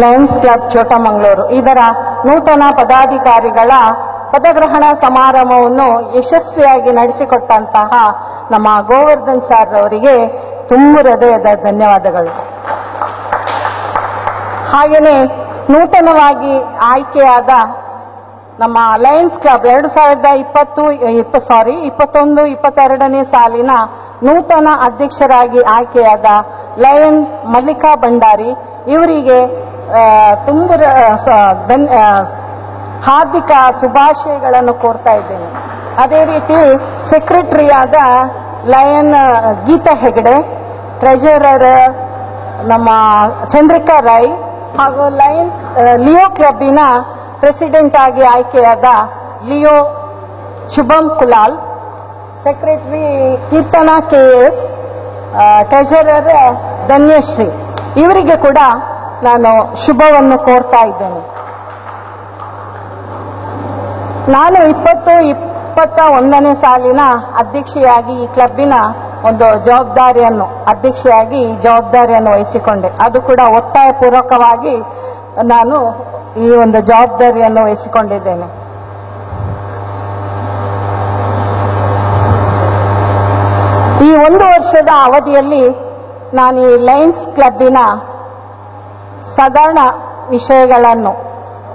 Lions club Chotamangaluru ಇದರ ನೂತನ ಪದಾಧಿಕಾರಿಗಳ ಪದಗ್ರಹಣ ಸಮಾರಂಭವನ್ನು ಯಶಸ್ವಿಯಾಗಿ ನಡೆಸಿಕೊಟ್ಟಂತಹ ನಮ್ಮ ಗೋವರ್ಧನ್ ಸರ್ ಅವರಿಗೆ ತುಂಬ ಹೃದಯದ ಧನ್ಯವಾದಗಳು. ಹಾಗೆಯೇ ನೂತನವಾಗಿ ಆಯ್ಕೆಯಾದ ನಮ್ಮ ಲಯನ್ಸ್ ಕ್ಲಬ್ 2021-22ನೇ ಸಾಲಿನ ನೂತನ ಅಧ್ಯಕ್ಷರಾಗಿ ಆಯ್ಕೆಯಾದ ಲಯನ್ಸ್ ಮಲ್ಲಿಕಾ ಭಂಡಾರಿ ಇವರಿಗೆ ತುಂಬ ಹಾರ್ದಿಕ ಶುಭಾಶಯಗಳನ್ನು ಕೋರ್ತಾ ಇದ್ದೇನೆ. ಅದೇ ರೀತಿ ಸೆಕ್ರೆಟರಿಯಾದ ಲಯನ್ ಗೀತಾ ಹೆಗಡೆ, ಟ್ರೆಜರರ್ ನಮ್ಮ ಚಂದ್ರಿಕಾ ರೈ ಹಾಗೂ ಲಯನ್ಸ್ ಲಿಯೋ ಕ್ಲಬ್ಬಿನ ಪ್ರೆಸಿಡೆಂಟ್ ಆಗಿ ಆಯ್ಕೆಯಾದ Leo Shubham Kulal, secretary Keerthana KS, treasurer Dhanyashree ಇವರಿಗೆ ಕೂಡ ನಾನು ಶುಭವನ್ನು ಕೋರ್ತಾ ಇದ್ದೇನೆ. ನಾನು 2021ನೇ ಸಾಲಿನ ಅಧ್ಯಕ್ಷೆಯಾಗಿ ಈ ಕ್ಲಬ್ಬಿನ ಒಂದು ಜವಾಬ್ದಾರಿಯನ್ನು ವಹಿಸಿಕೊಂಡೆ. ಅದು ಕೂಡ ಒತ್ತಾಯಪೂರ್ವಕವಾಗಿ ನಾನು ಈ ಒಂದು ಜವಾಬ್ದಾರಿಯನ್ನು ವಹಿಸಿಕೊಂಡಿದ್ದೇನೆ. ಈ 1 ವರ್ಷದ ಅವಧಿಯಲ್ಲಿ ನಾನು ಈ ಲಯನ್ಸ್ ಕ್ಲಬ್ಬಿನ ಸಾಧಾರಣ ವಿಷಯಗಳನ್ನು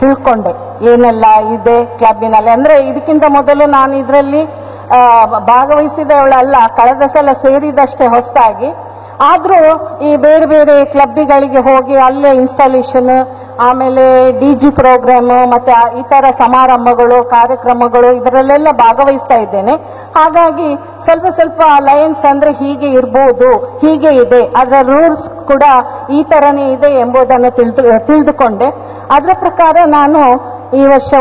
ತಿಳ್ಕೊಂಡೆ. ಏನೆಲ್ಲ ಇದೆ ಕ್ಲಬ್ಬಿನಲ್ಲಿ, ಅಂದರೆ ಇದಕ್ಕಿಂತ ಮೊದಲು ನಾನು ಇದರಲ್ಲಿ ಭಾಗವಹಿಸಿದವಳಲ್ಲ, ಕಳೆದ ಸಲ ಸೇರಿದಷ್ಟೇ ಹೊಸದಾಗಿ. ಆದರೂ ಈ ಬೇರೆ ಬೇರೆ ಕ್ಲಬ್ಬಿಗಳಿಗೆ ಹೋಗಿ ಅಲ್ಲೇ ಇನ್ಸ್ಟಾಲೇಷನ್, ಆಮೇಲೆ DG ಪ್ರೋಗ್ರಾಮ್ ಮತ್ತು ಇತರ ಸಮಾರಂಭಗಳು ಕಾರ್ಯಕ್ರಮಗಳು ಇದರಲ್ಲೆಲ್ಲ ಭಾಗವಹಿಸ್ತಾ ಇದ್ದೇನೆ. ಹಾಗಾಗಿ ಸ್ವಲ್ಪ ಸ್ವಲ್ಪ ಲಯನ್ಸ್ ಅಂದರೆ ಹೀಗೆ ಇರ್ಬೋದು, ಹೀಗೆ ಇದೆ, ಅದರ ರೂಲ್ಸ್ ಕೂಡ ಈ ಥರನೇ ಇದೆ ಎಂಬುದನ್ನು ತಿಳಿದುಕೊಂಡೆ. ಅದರ ಪ್ರಕಾರ ನಾನು ಈ ವರ್ಷ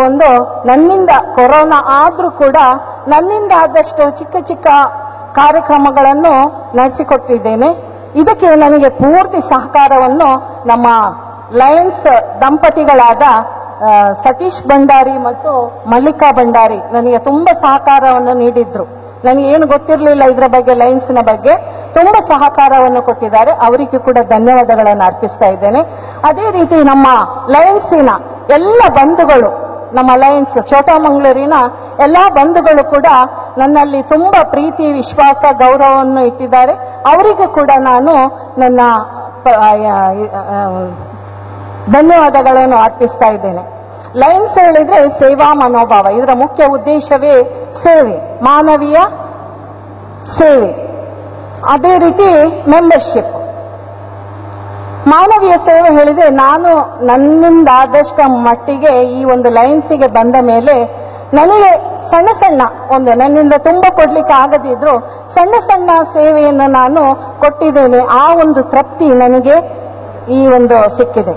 ನನ್ನಿಂದ ಕೊರೋನಾ ಆದರೂ ಕೂಡ ನನ್ನಿಂದ ಆದಷ್ಟು ಚಿಕ್ಕ ಚಿಕ್ಕ ಕಾರ್ಯಕ್ರಮಗಳನ್ನು ನಡೆಸಿಕೊಟ್ಟಿದ್ದೇನೆ. ಇದಕ್ಕೆ ನನಗೆ ಪೂರ್ತಿ ಸಹಕಾರವನ್ನು ನಮ್ಮ ಲಯನ್ಸ್ ದಂಪತಿಗಳಾದ ಸತೀಶ್ ಭಂಡಾರಿ ಮತ್ತು ಮಲ್ಲಿಕಾ ಭಂಡಾರಿ ನನಗೆ ತುಂಬ ಸಹಕಾರವನ್ನು ನೀಡಿದ್ರು. ನನಗೇನು ಗೊತ್ತಿರಲಿಲ್ಲ ಇದರ ಬಗ್ಗೆ, ಲಯನ್ಸ್ನ ಬಗ್ಗೆ ತುಂಬ ಸಹಕಾರವನ್ನು ಕೊಟ್ಟಿದ್ದಾರೆ. ಅವರಿಗೆ ಕೂಡ ಧನ್ಯವಾದಗಳನ್ನು ಅರ್ಪಿಸ್ತಾ ಇದ್ದೇನೆ. ಅದೇ ರೀತಿ ನಮ್ಮ ಲಯನ್ಸಿನ ಎಲ್ಲ ಬಂಧುಗಳು, ನಮ್ಮ ಲಯನ್ಸ್ ಚೋಟಮಂಗಳೂರಿನ ಎಲ್ಲ ಬಂಧುಗಳು ಕೂಡ ನನ್ನಲ್ಲಿ ತುಂಬ ಪ್ರೀತಿ, ವಿಶ್ವಾಸ, ಗೌರವವನ್ನು ಇಟ್ಟಿದ್ದಾರೆ. ಅವರಿಗೂ ಕೂಡ ನಾನು ನನ್ನ ಧನ್ಯವಾದಗಳನ್ನು ಅರ್ಪಿಸ್ತಾ ಇದ್ದೇನೆ. ಲಯನ್ಸ್ ಹೇಳಿದ್ರೆ ಸೇವಾ ಮನೋಭಾವ, ಇದರ ಮುಖ್ಯ ಉದ್ದೇಶವೇ ಸೇವೆ, ಮಾನವೀಯ ಸೇವೆ. ಅದೇ ರೀತಿ ಮೆಂಬರ್ಶಿಪ್, ಮಾನವೀಯ ಸೇವೆ ಹೇಳಿದ್ರೆ ನಾನು ನನ್ನಿಂದ ಆದಷ್ಟು ಮಟ್ಟಿಗೆ ಈ ಲಯನ್ಸಿಗೆ ಬಂದ ಮೇಲೆ ನನಗೆ ಸಣ್ಣ ಸಣ್ಣ ನನ್ನಿಂದ ತುಂಬ ಕೊಡ್ಲಿಕ್ಕೆ ಆಗದಿದ್ರು ಸಣ್ಣ ಸಣ್ಣ ಸೇವೆಯನ್ನು ನಾನು ಕೊಟ್ಟಿದ್ದೇನೆ. ಆ ತೃಪ್ತಿ ನನಗೆ ಈ ಸಿಕ್ಕಿದೆ.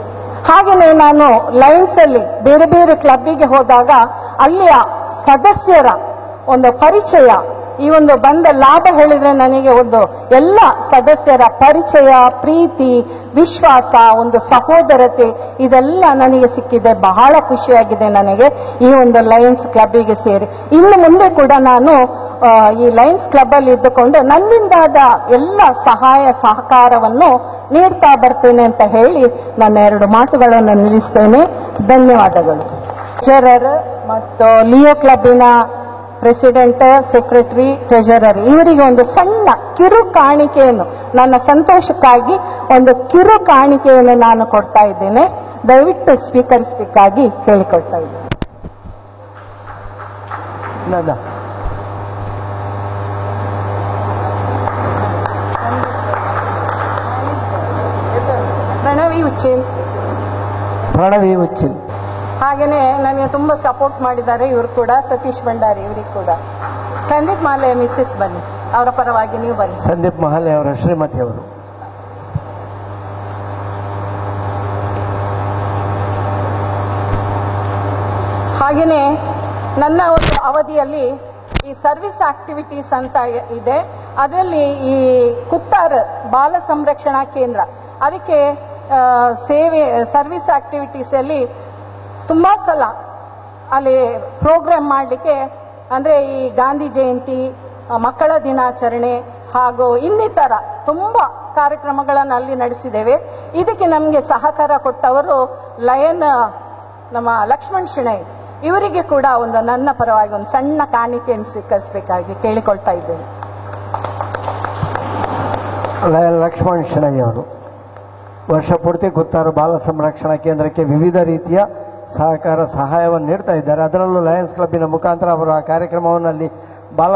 ಹಾಗೆಯೇ ನಾನು ಲಯನ್ಸ್ ಅಲ್ಲಿ ಬೇರೆ ಬೇರೆ ಕ್ಲಬ್ಬಿಗೆ ಹೋದಾಗ ಅಲ್ಲಿಯ ಸದಸ್ಯರ ಪರಿಚಯ, ಈ ಬಂದ ಲಾಭ ಹೇಳಿದ್ರೆ ನನಗೆ ಎಲ್ಲ ಸದಸ್ಯರ ಪರಿಚಯ, ಪ್ರೀತಿ, ವಿಶ್ವಾಸ, ಸಹೋದರತೆ ಇದೆಲ್ಲ ನನಗೆ ಸಿಕ್ಕಿದೆ. ಬಹಳ ಖುಷಿಯಾಗಿದೆ ನನಗೆ ಈ ಲಯನ್ಸ್ ಕ್ಲಬ್ಬಿಗೆ ಸೇರಿ. ಇನ್ನು ಮುಂದೆ ಕೂಡ ನಾನು ಈ ಲಯನ್ಸ್ ಕ್ಲಬ್ ಅಲ್ಲಿ ಇದ್ದುಕೊಂಡು ನನ್ನಿಂದಾದ ಎಲ್ಲ ಸಹಾಯ ಸಹಕಾರವನ್ನು ನೀಡ್ತಾ ಬರ್ತೇನೆ ಅಂತ ಹೇಳಿ ನನ್ನ 2 ಮಾತುಗಳನ್ನು ನಿಲ್ಲಿಸ್ತೇನೆ. ಧನ್ಯವಾದಗಳು. ಟ್ರೆಜರರ್ ಮತ್ತು ಲಿಯೋ ಕ್ಲಬ್ಬಿನ ಪ್ರೆಸಿಡೆಂಟ್, ಸೆಕ್ರೆಟರಿ, ಟ್ರೆಜರರ್ ಇವರಿಗೆ ಸಣ್ಣ ಕಿರು ಕಾಣಿಕೆಯನ್ನು, ನನ್ನ ಸಂತೋಷಕ್ಕಾಗಿ ಕಿರು ಕಾಣಿಕೆಯನ್ನು ನಾನು ಕೊಡ್ತಾ ಇದ್ದೇನೆ. ದಯವಿಟ್ಟು ಸ್ವೀಕರಿಸಬೇಕಾಗಿ ಕೇಳಿಕೊಳ್ತಾ ಇದ್ದೇನೆ. ಪ್ರಣವಿ ಉಚ್ಚಿಲ್ ಹಾಗೇನೆ ನನಗೆ ತುಂಬಾ ಸಪೋರ್ಟ್ ಮಾಡಿದ್ದಾರೆ ಇವರು ಕೂಡ. ಸತೀಶ್ ಭಂಡಾರಿ ಇವರಿಗೆ ಕೂಡ. ಸಂದೀಪ್ ಮಾಲೆ ಮಿಸ್ಸಸ್ ಬನ್ನಿ, ಅವರ ಪರವಾಗಿ ನೀವು ಬನ್ನಿ. ಸಂದೀಪ್ ಮಹಾಲೆ ಅವರ ಶ್ರೀಮತಿ ಅವರು. ಹಾಗೆಯೇ ನನ್ನ ಅವಧಿಯಲ್ಲಿ ಈ ಸರ್ವಿಸ್ ಆಕ್ಟಿವಿಟೀಸ್ ಅಂತ ಇದೆ. ಅದರಲ್ಲಿ ಈ ಕುತ್ತಾರ್ ಬಾಲ ಸಂರಕ್ಷಣಾ ಕೇಂದ್ರ, ಅದಕ್ಕೆ ಸರ್ವಿಸ್ ಆಕ್ಟಿವಿಟೀಸ್ ಅಲ್ಲಿ ತುಂಬಾ ಸಲ ಅಲ್ಲಿ ಪ್ರೋಗ್ರಾಮ್ ಮಾಡಲಿಕ್ಕೆ, ಅಂದರೆ ಈ ಗಾಂಧಿ ಜಯಂತಿ, ಮಕ್ಕಳ ದಿನಾಚರಣೆ ಹಾಗೂ ಇನ್ನಿತರ ತುಂಬ ಕಾರ್ಯಕ್ರಮಗಳನ್ನು ಅಲ್ಲಿ ನಡೆಸಿದ್ದೇವೆ. ಇದಕ್ಕೆ ನಮಗೆ ಸಹಕಾರ ಕೊಟ್ಟವರು ಲಯನ್ ನಮ್ಮ ಲಕ್ಷ್ಮಣ್ ಶೆಣೈ, ಇವರಿಗೆ ಕೂಡ ನನ್ನ ಪರವಾಗಿ ಸಣ್ಣ ಕಾಣಿಕೆಯನ್ನು ಸ್ವೀಕರಿಸಬೇಕಾಗಿ ಕೇಳಿಕೊಳ್ತಾ ಇದ್ದೇನೆ. ಲಯನ್ ಲಕ್ಷ್ಮಣ್ ಶೆಣೈ ಅವರು ವರ್ಷ ಪೂರ್ತಿ ಕುತ್ತಾರು ಬಾಲ ಸಂರಕ್ಷಣಾ ಕೇಂದ್ರಕ್ಕೆ ವಿವಿಧ ರೀತಿಯ ಸಹಕಾರ ಸಹಾಯವನ್ನು ನೀಡ್ತಾ ಇದ್ದಾರೆ. ಅದರಲ್ಲೂ ಲಯನ್ಸ್ ಕ್ಲಬ್ಬಿನ ಮುಖಾಂತರ ಅವರು ಆ ಕಾರ್ಯಕ್ರಮವನ್ನು ಅಲ್ಲಿ ಬಾಲ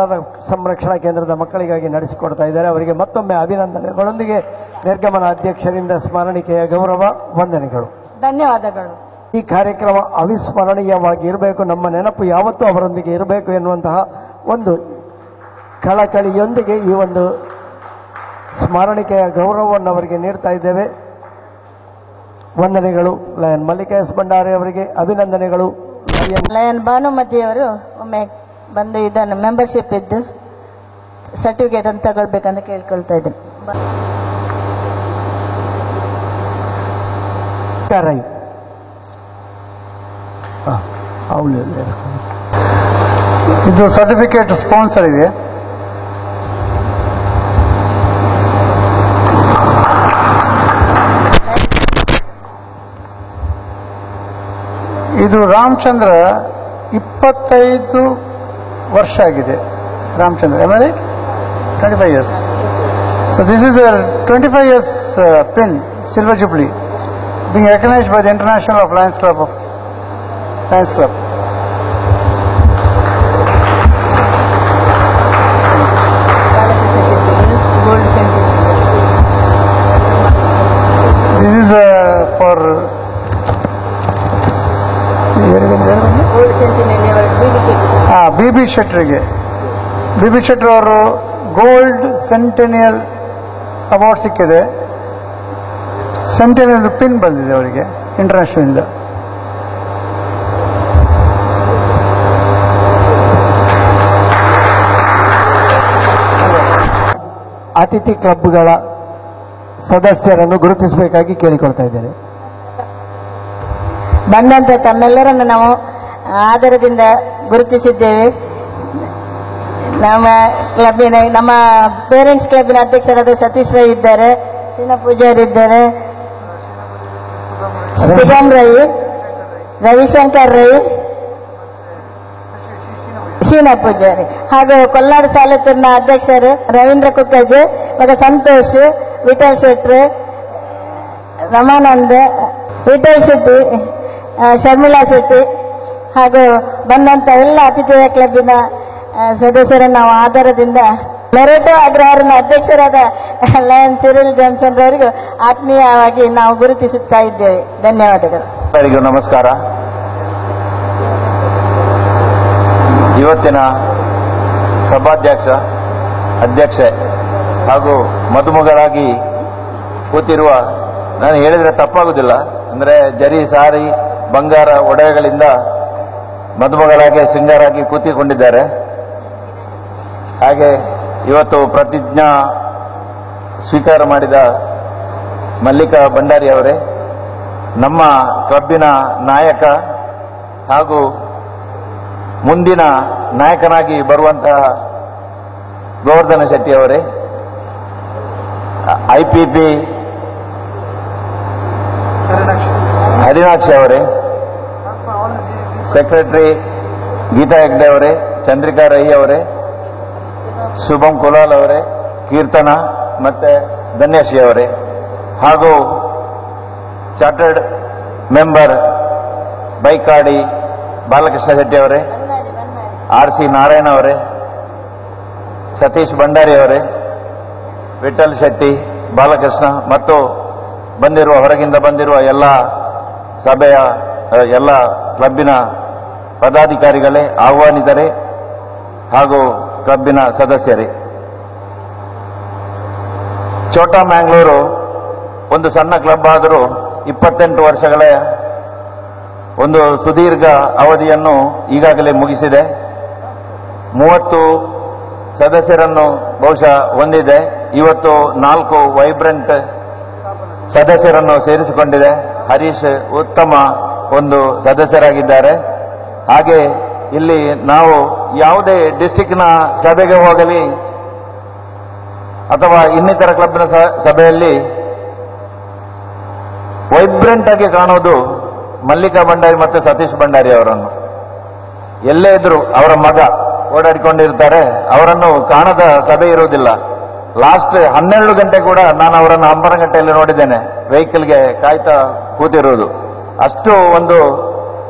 ಸಂರಕ್ಷಣಾ ಕೇಂದ್ರದ ಮಕ್ಕಳಿಗಾಗಿ ನಡೆಸಿಕೊಡ್ತಾ ಇದ್ದಾರೆ. ಅವರಿಗೆ ಮತ್ತೊಮ್ಮೆ ಅಭಿನಂದನೆಗಳೊಂದಿಗೆ ನಿರ್ಗಮನ ಅಧ್ಯಕ್ಷರಿಂದ ಸ್ಮರಣಿಕೆಯ ಗೌರವ ವಂದನೆಗಳು. ಧನ್ಯವಾದಗಳು. ಈ ಕಾರ್ಯಕ್ರಮ ಅವಿಸ್ಮರಣೀಯವಾಗಿ ಇರಬೇಕು, ನಮ್ಮ ನೆನಪು ಯಾವತ್ತೂ ಅವರೊಂದಿಗೆ ಇರಬೇಕು ಎನ್ನುವಂತಹ ಕಳಕಳಿಯೊಂದಿಗೆ ಈ ಸ್ಮರಣಿಕೆಯ ಗೌರವವನ್ನು ಅವರಿಗೆ ನೀಡ್ತಾ ಇದ್ದೇವೆ. ವಂದನೆಗಳು. ಲಯನ್ ಮಲ್ಲಿಕಾ ಎಸ್ ಭಂಡಾರಿ ಅವರಿಗೆ ಅಭಿನಂದನೆಗಳು. ಲಯನ್ ಭಾನುಮತಿ ಅವರು ಒಮ್ಮೆ ಬಂದು ಇದನ್ನು ಮೆಂಬರ್ಶಿಪ್ ಇದ್ದು ಸರ್ಟಿಫಿಕೇಟ್ ಅನ್ನು ತಗೊಳ್ಬೇಕಂತ ಕೇಳ್ಕೊಳ್ತಾ ಇದ್ದೇನೆ. ಇದು ಸರ್ಟಿಫಿಕೇಟ್ ಸ್ಪಾನ್ಸರ್ ಇದೆ. ಇದು ರಾಮಚಂದ್ರ 25 ವರ್ಷ ಆಗಿದೆ. Ramachandra 25 years. So this is a 25 years pin, Silver Jubilee, being recognized by the International of Lions Club of Lions Club. This is for BB Shettige. BB Shetty ಅವರು ಗೋಲ್ಡ್ ಸೆಂಟೆನಿಯಲ್ ಅವಾರ್ಡ್ ಸಿಕ್ಕಿದೆ. ಸೆಂಟೆನಿಯಲ್ ಪಿನ್ ಬಂದಿದೆ ಅವರಿಗೆ ಇಂಟರ್ನ್ಯಾಷನಲ್ ಇಂದ. ಅತಿಥಿ ಕ್ಲಬ್ಗಳ ಸದಸ್ಯರನ್ನು ಗುರುತಿಸಬೇಕಾಗಿ ಕೇಳಿಕೊಳ್ತಾ ಇದ್ದೇನೆ. ಬಂದಂತ ತಮ್ಮೆಲ್ಲರನ್ನು ನಾವು ಆದರದಿಂದ ಗುರುತಿಸಿದ್ದೇವೆ. ನಮ್ಮ ಪೇರೆಂಟ್ಸ್ ಕ್ಲಬ್ಬಿನ ಅಧ್ಯಕ್ಷರಾದ ಸತೀಶ್ ರೈ ಇದ್ದಾರೆ, ಶೀನಾ ಪೂಜಾರಿ ಇದ್ದಾರೆ, ಶುಭಂ ರೈ, ರವಿಶಂಕರ್ ರೈ, ಶೀನಾ ಪೂಜಾರಿ ಹಾಗೂ ಕೊಲ್ಲಾಡ ಸಾಲತೂರಿನ ಅಧ್ಯಕ್ಷರು ರವೀಂದ್ರ ಕುಕ್ಕಜೆ, ಮಗ ಸಂತೋಷ್, ವಿಠಲ್ ಶೆಟ್ಟಿ, ರಮಾನಂದ್, ವಿಠಲ್ ಶೆಟ್ಟಿ, ಶರ್ಮಿಳಾ ಶೆಟ್ಟಿ ಹಾಗೂ ಬಂದಂತ ಎಲ್ಲ ಅತಿಥಿಯ ಕ್ಲಬ್ಬಿನ ಸದಸ್ಯರನ್ನು ನಾವು ಆಧಾರದಿಂದ ಮೆರೆಟೋ ಅಗ್ರಹಾರನ ಅಧ್ಯಕ್ಷರಾದ ಲಯನ್ ಸಿರಿಲ್ ಜಾನ್ಸನ್ ರವರಿಗೂ ಆತ್ಮೀಯವಾಗಿ ನಾವು ಗುರುತಿಸುತ್ತಾ ಇದ್ದೇವೆ. ಧನ್ಯವಾದಗಳು. ಎಲ್ಲರಿಗೂ ನಮಸ್ಕಾರ. ಇವತ್ತಿನ ಸಭಾಧ್ಯಕ್ಷ, ಅಧ್ಯಕ್ಷೆ ಹಾಗೂ ಮದುಮಗಳಾಗಿ ಕೂತಿರುವ, ನಾನು ಹೇಳಿದರೆ ತಪ್ಪಾಗುವುದಿಲ್ಲ, ಅಂದರೆ ಜರಿ ಸಾರಿ ಬಂಗಾರ ಒಡವೆಗಳಿಂದ ಮದುಮಗಳಾಗಿ ಶೃಂಗಾರಾಗಿ ಕೂತಿಕೊಂಡಿದ್ದಾರೆ. ಹಾಗೆ ಇವತ್ತು ಪ್ರತಿಜ್ಞಾ ಸ್ವೀಕಾರ ಮಾಡಿದ ಮಲ್ಲಿಕಾ ಭಂಡಾರಿ ಅವರೇ, ನಮ್ಮ ಕ್ಲಬ್ಬಿನ ನಾಯಕ ಹಾಗೂ ಮುಂದಿನ ನಾಯಕನಾಗಿ ಬರುವಂತಹ ಗೋವರ್ಧನ ಶೆಟ್ಟಿ ಅವರೇ, IPP ಹರಿನಾಕ್ಷಿ ಅವರೇ, ಸೆಕ್ರೆಟರಿ ಗೀತಾ ಹೆಗ್ಡೆ ಅವರೇ, ಚಂದ್ರಿಕಾ ರೈ ಅವರೇ, ಶುಭಂ ಕುಲಾಲ್ ಅವರೇ, ಕೀರ್ತನ ಮತ್ತೆ ಧನ್ಯಶ್ರೀ ಅವರೇ, ಹಾಗೂ ಚಾರ್ಟರ್ಡ್ ಮೆಂಬರ್ ಬೈಕಾಡಿ ಬಾಲಕೃಷ್ಣ ಶೆಟ್ಟಿ ಅವರೇ, RC ನಾರಾಯಣ ಅವರೇ, ಸತೀಶ್ ಭಂಡಾರಿ ಅವರೇ, ವಿಠಲ್ ಶೆಟ್ಟಿ, ಬಾಲಕೃಷ್ಣ ಮತ್ತು ಹೊರಗಿಂದ ಬಂದಿರುವ ಎಲ್ಲ ಸಭೆಯ ಎಲ್ಲ ಕ್ಲಬ್ಬಿನ ಪದಾಧಿಕಾರಿಗಳೇ, ಆಹ್ವಾನಿತರೇ ಹಾಗೂ ಕ್ಲಬ್ಬಿನ ಸದಸ್ಯರೇ. ಛೋಟಾ ಮ್ಯಾಂಗ್ಳೂರು ಒಂದು ಸಣ್ಣ ಕ್ಲಬ್ ಆದರೂ 28 ವರ್ಷಗಳ ಒಂದು ಸುದೀರ್ಘ ಅವಧಿಯನ್ನು ಈಗಾಗಲೇ ಮುಗಿಸಿದೆ. 30 ಸದಸ್ಯರನ್ನು ಬಹುಶಃ ಹೊಂದಿದೆ. ಇವತ್ತು 4 ವೈಬ್ರೆಂಟ್ ಸದಸ್ಯರನ್ನು ಸೇರಿಸಿಕೊಂಡಿದೆ. ಹರೀಶ್ ಉತ್ತಮ ಒಂದು ಸದಸ್ಯರಾಗಿದ್ದಾರೆ. ಹಾಗೆ ಇಲ್ಲಿ ನಾವು ಯಾವುದೇ ಡಿಸ್ಟಿಕ್ನ ಸಭೆಗೆ ಹೋಗಲಿ ಅಥವಾ ಇನ್ನಿತರ ಕ್ಲಬ್ನ ಸಭೆಯಲ್ಲಿ ವೈಬ್ರೆಂಟ್ ಆಗಿ ಕಾಣೋದು ಮಲ್ಲಿಕಾ ಭಂಡಾರಿ ಮತ್ತು ಸತೀಶ್ ಭಂಡಾರಿ ಅವರನ್ನು. ಎಲ್ಲೇ ಇದ್ರು ಅವರ ಮಗ ಓಡಾಡಿಕೊಂಡಿರ್ತಾರೆ, ಅವರನ್ನು ಕಾಣದ ಸಭೆ ಇರುವುದಿಲ್ಲ. ಲಾಸ್ಟ್ 12 ಗಂಟೆ ಕೂಡ ನಾನು ಅವರನ್ನು ಹಂಬರಗಟ್ಟೆಯಲ್ಲಿ ನೋಡಿದ್ದೇನೆ, ವೆಹಿಕಲ್ಗೆ ಕಾಯ್ತಾ ಕೂತಿರುವುದು. ಅಷ್ಟು ಒಂದು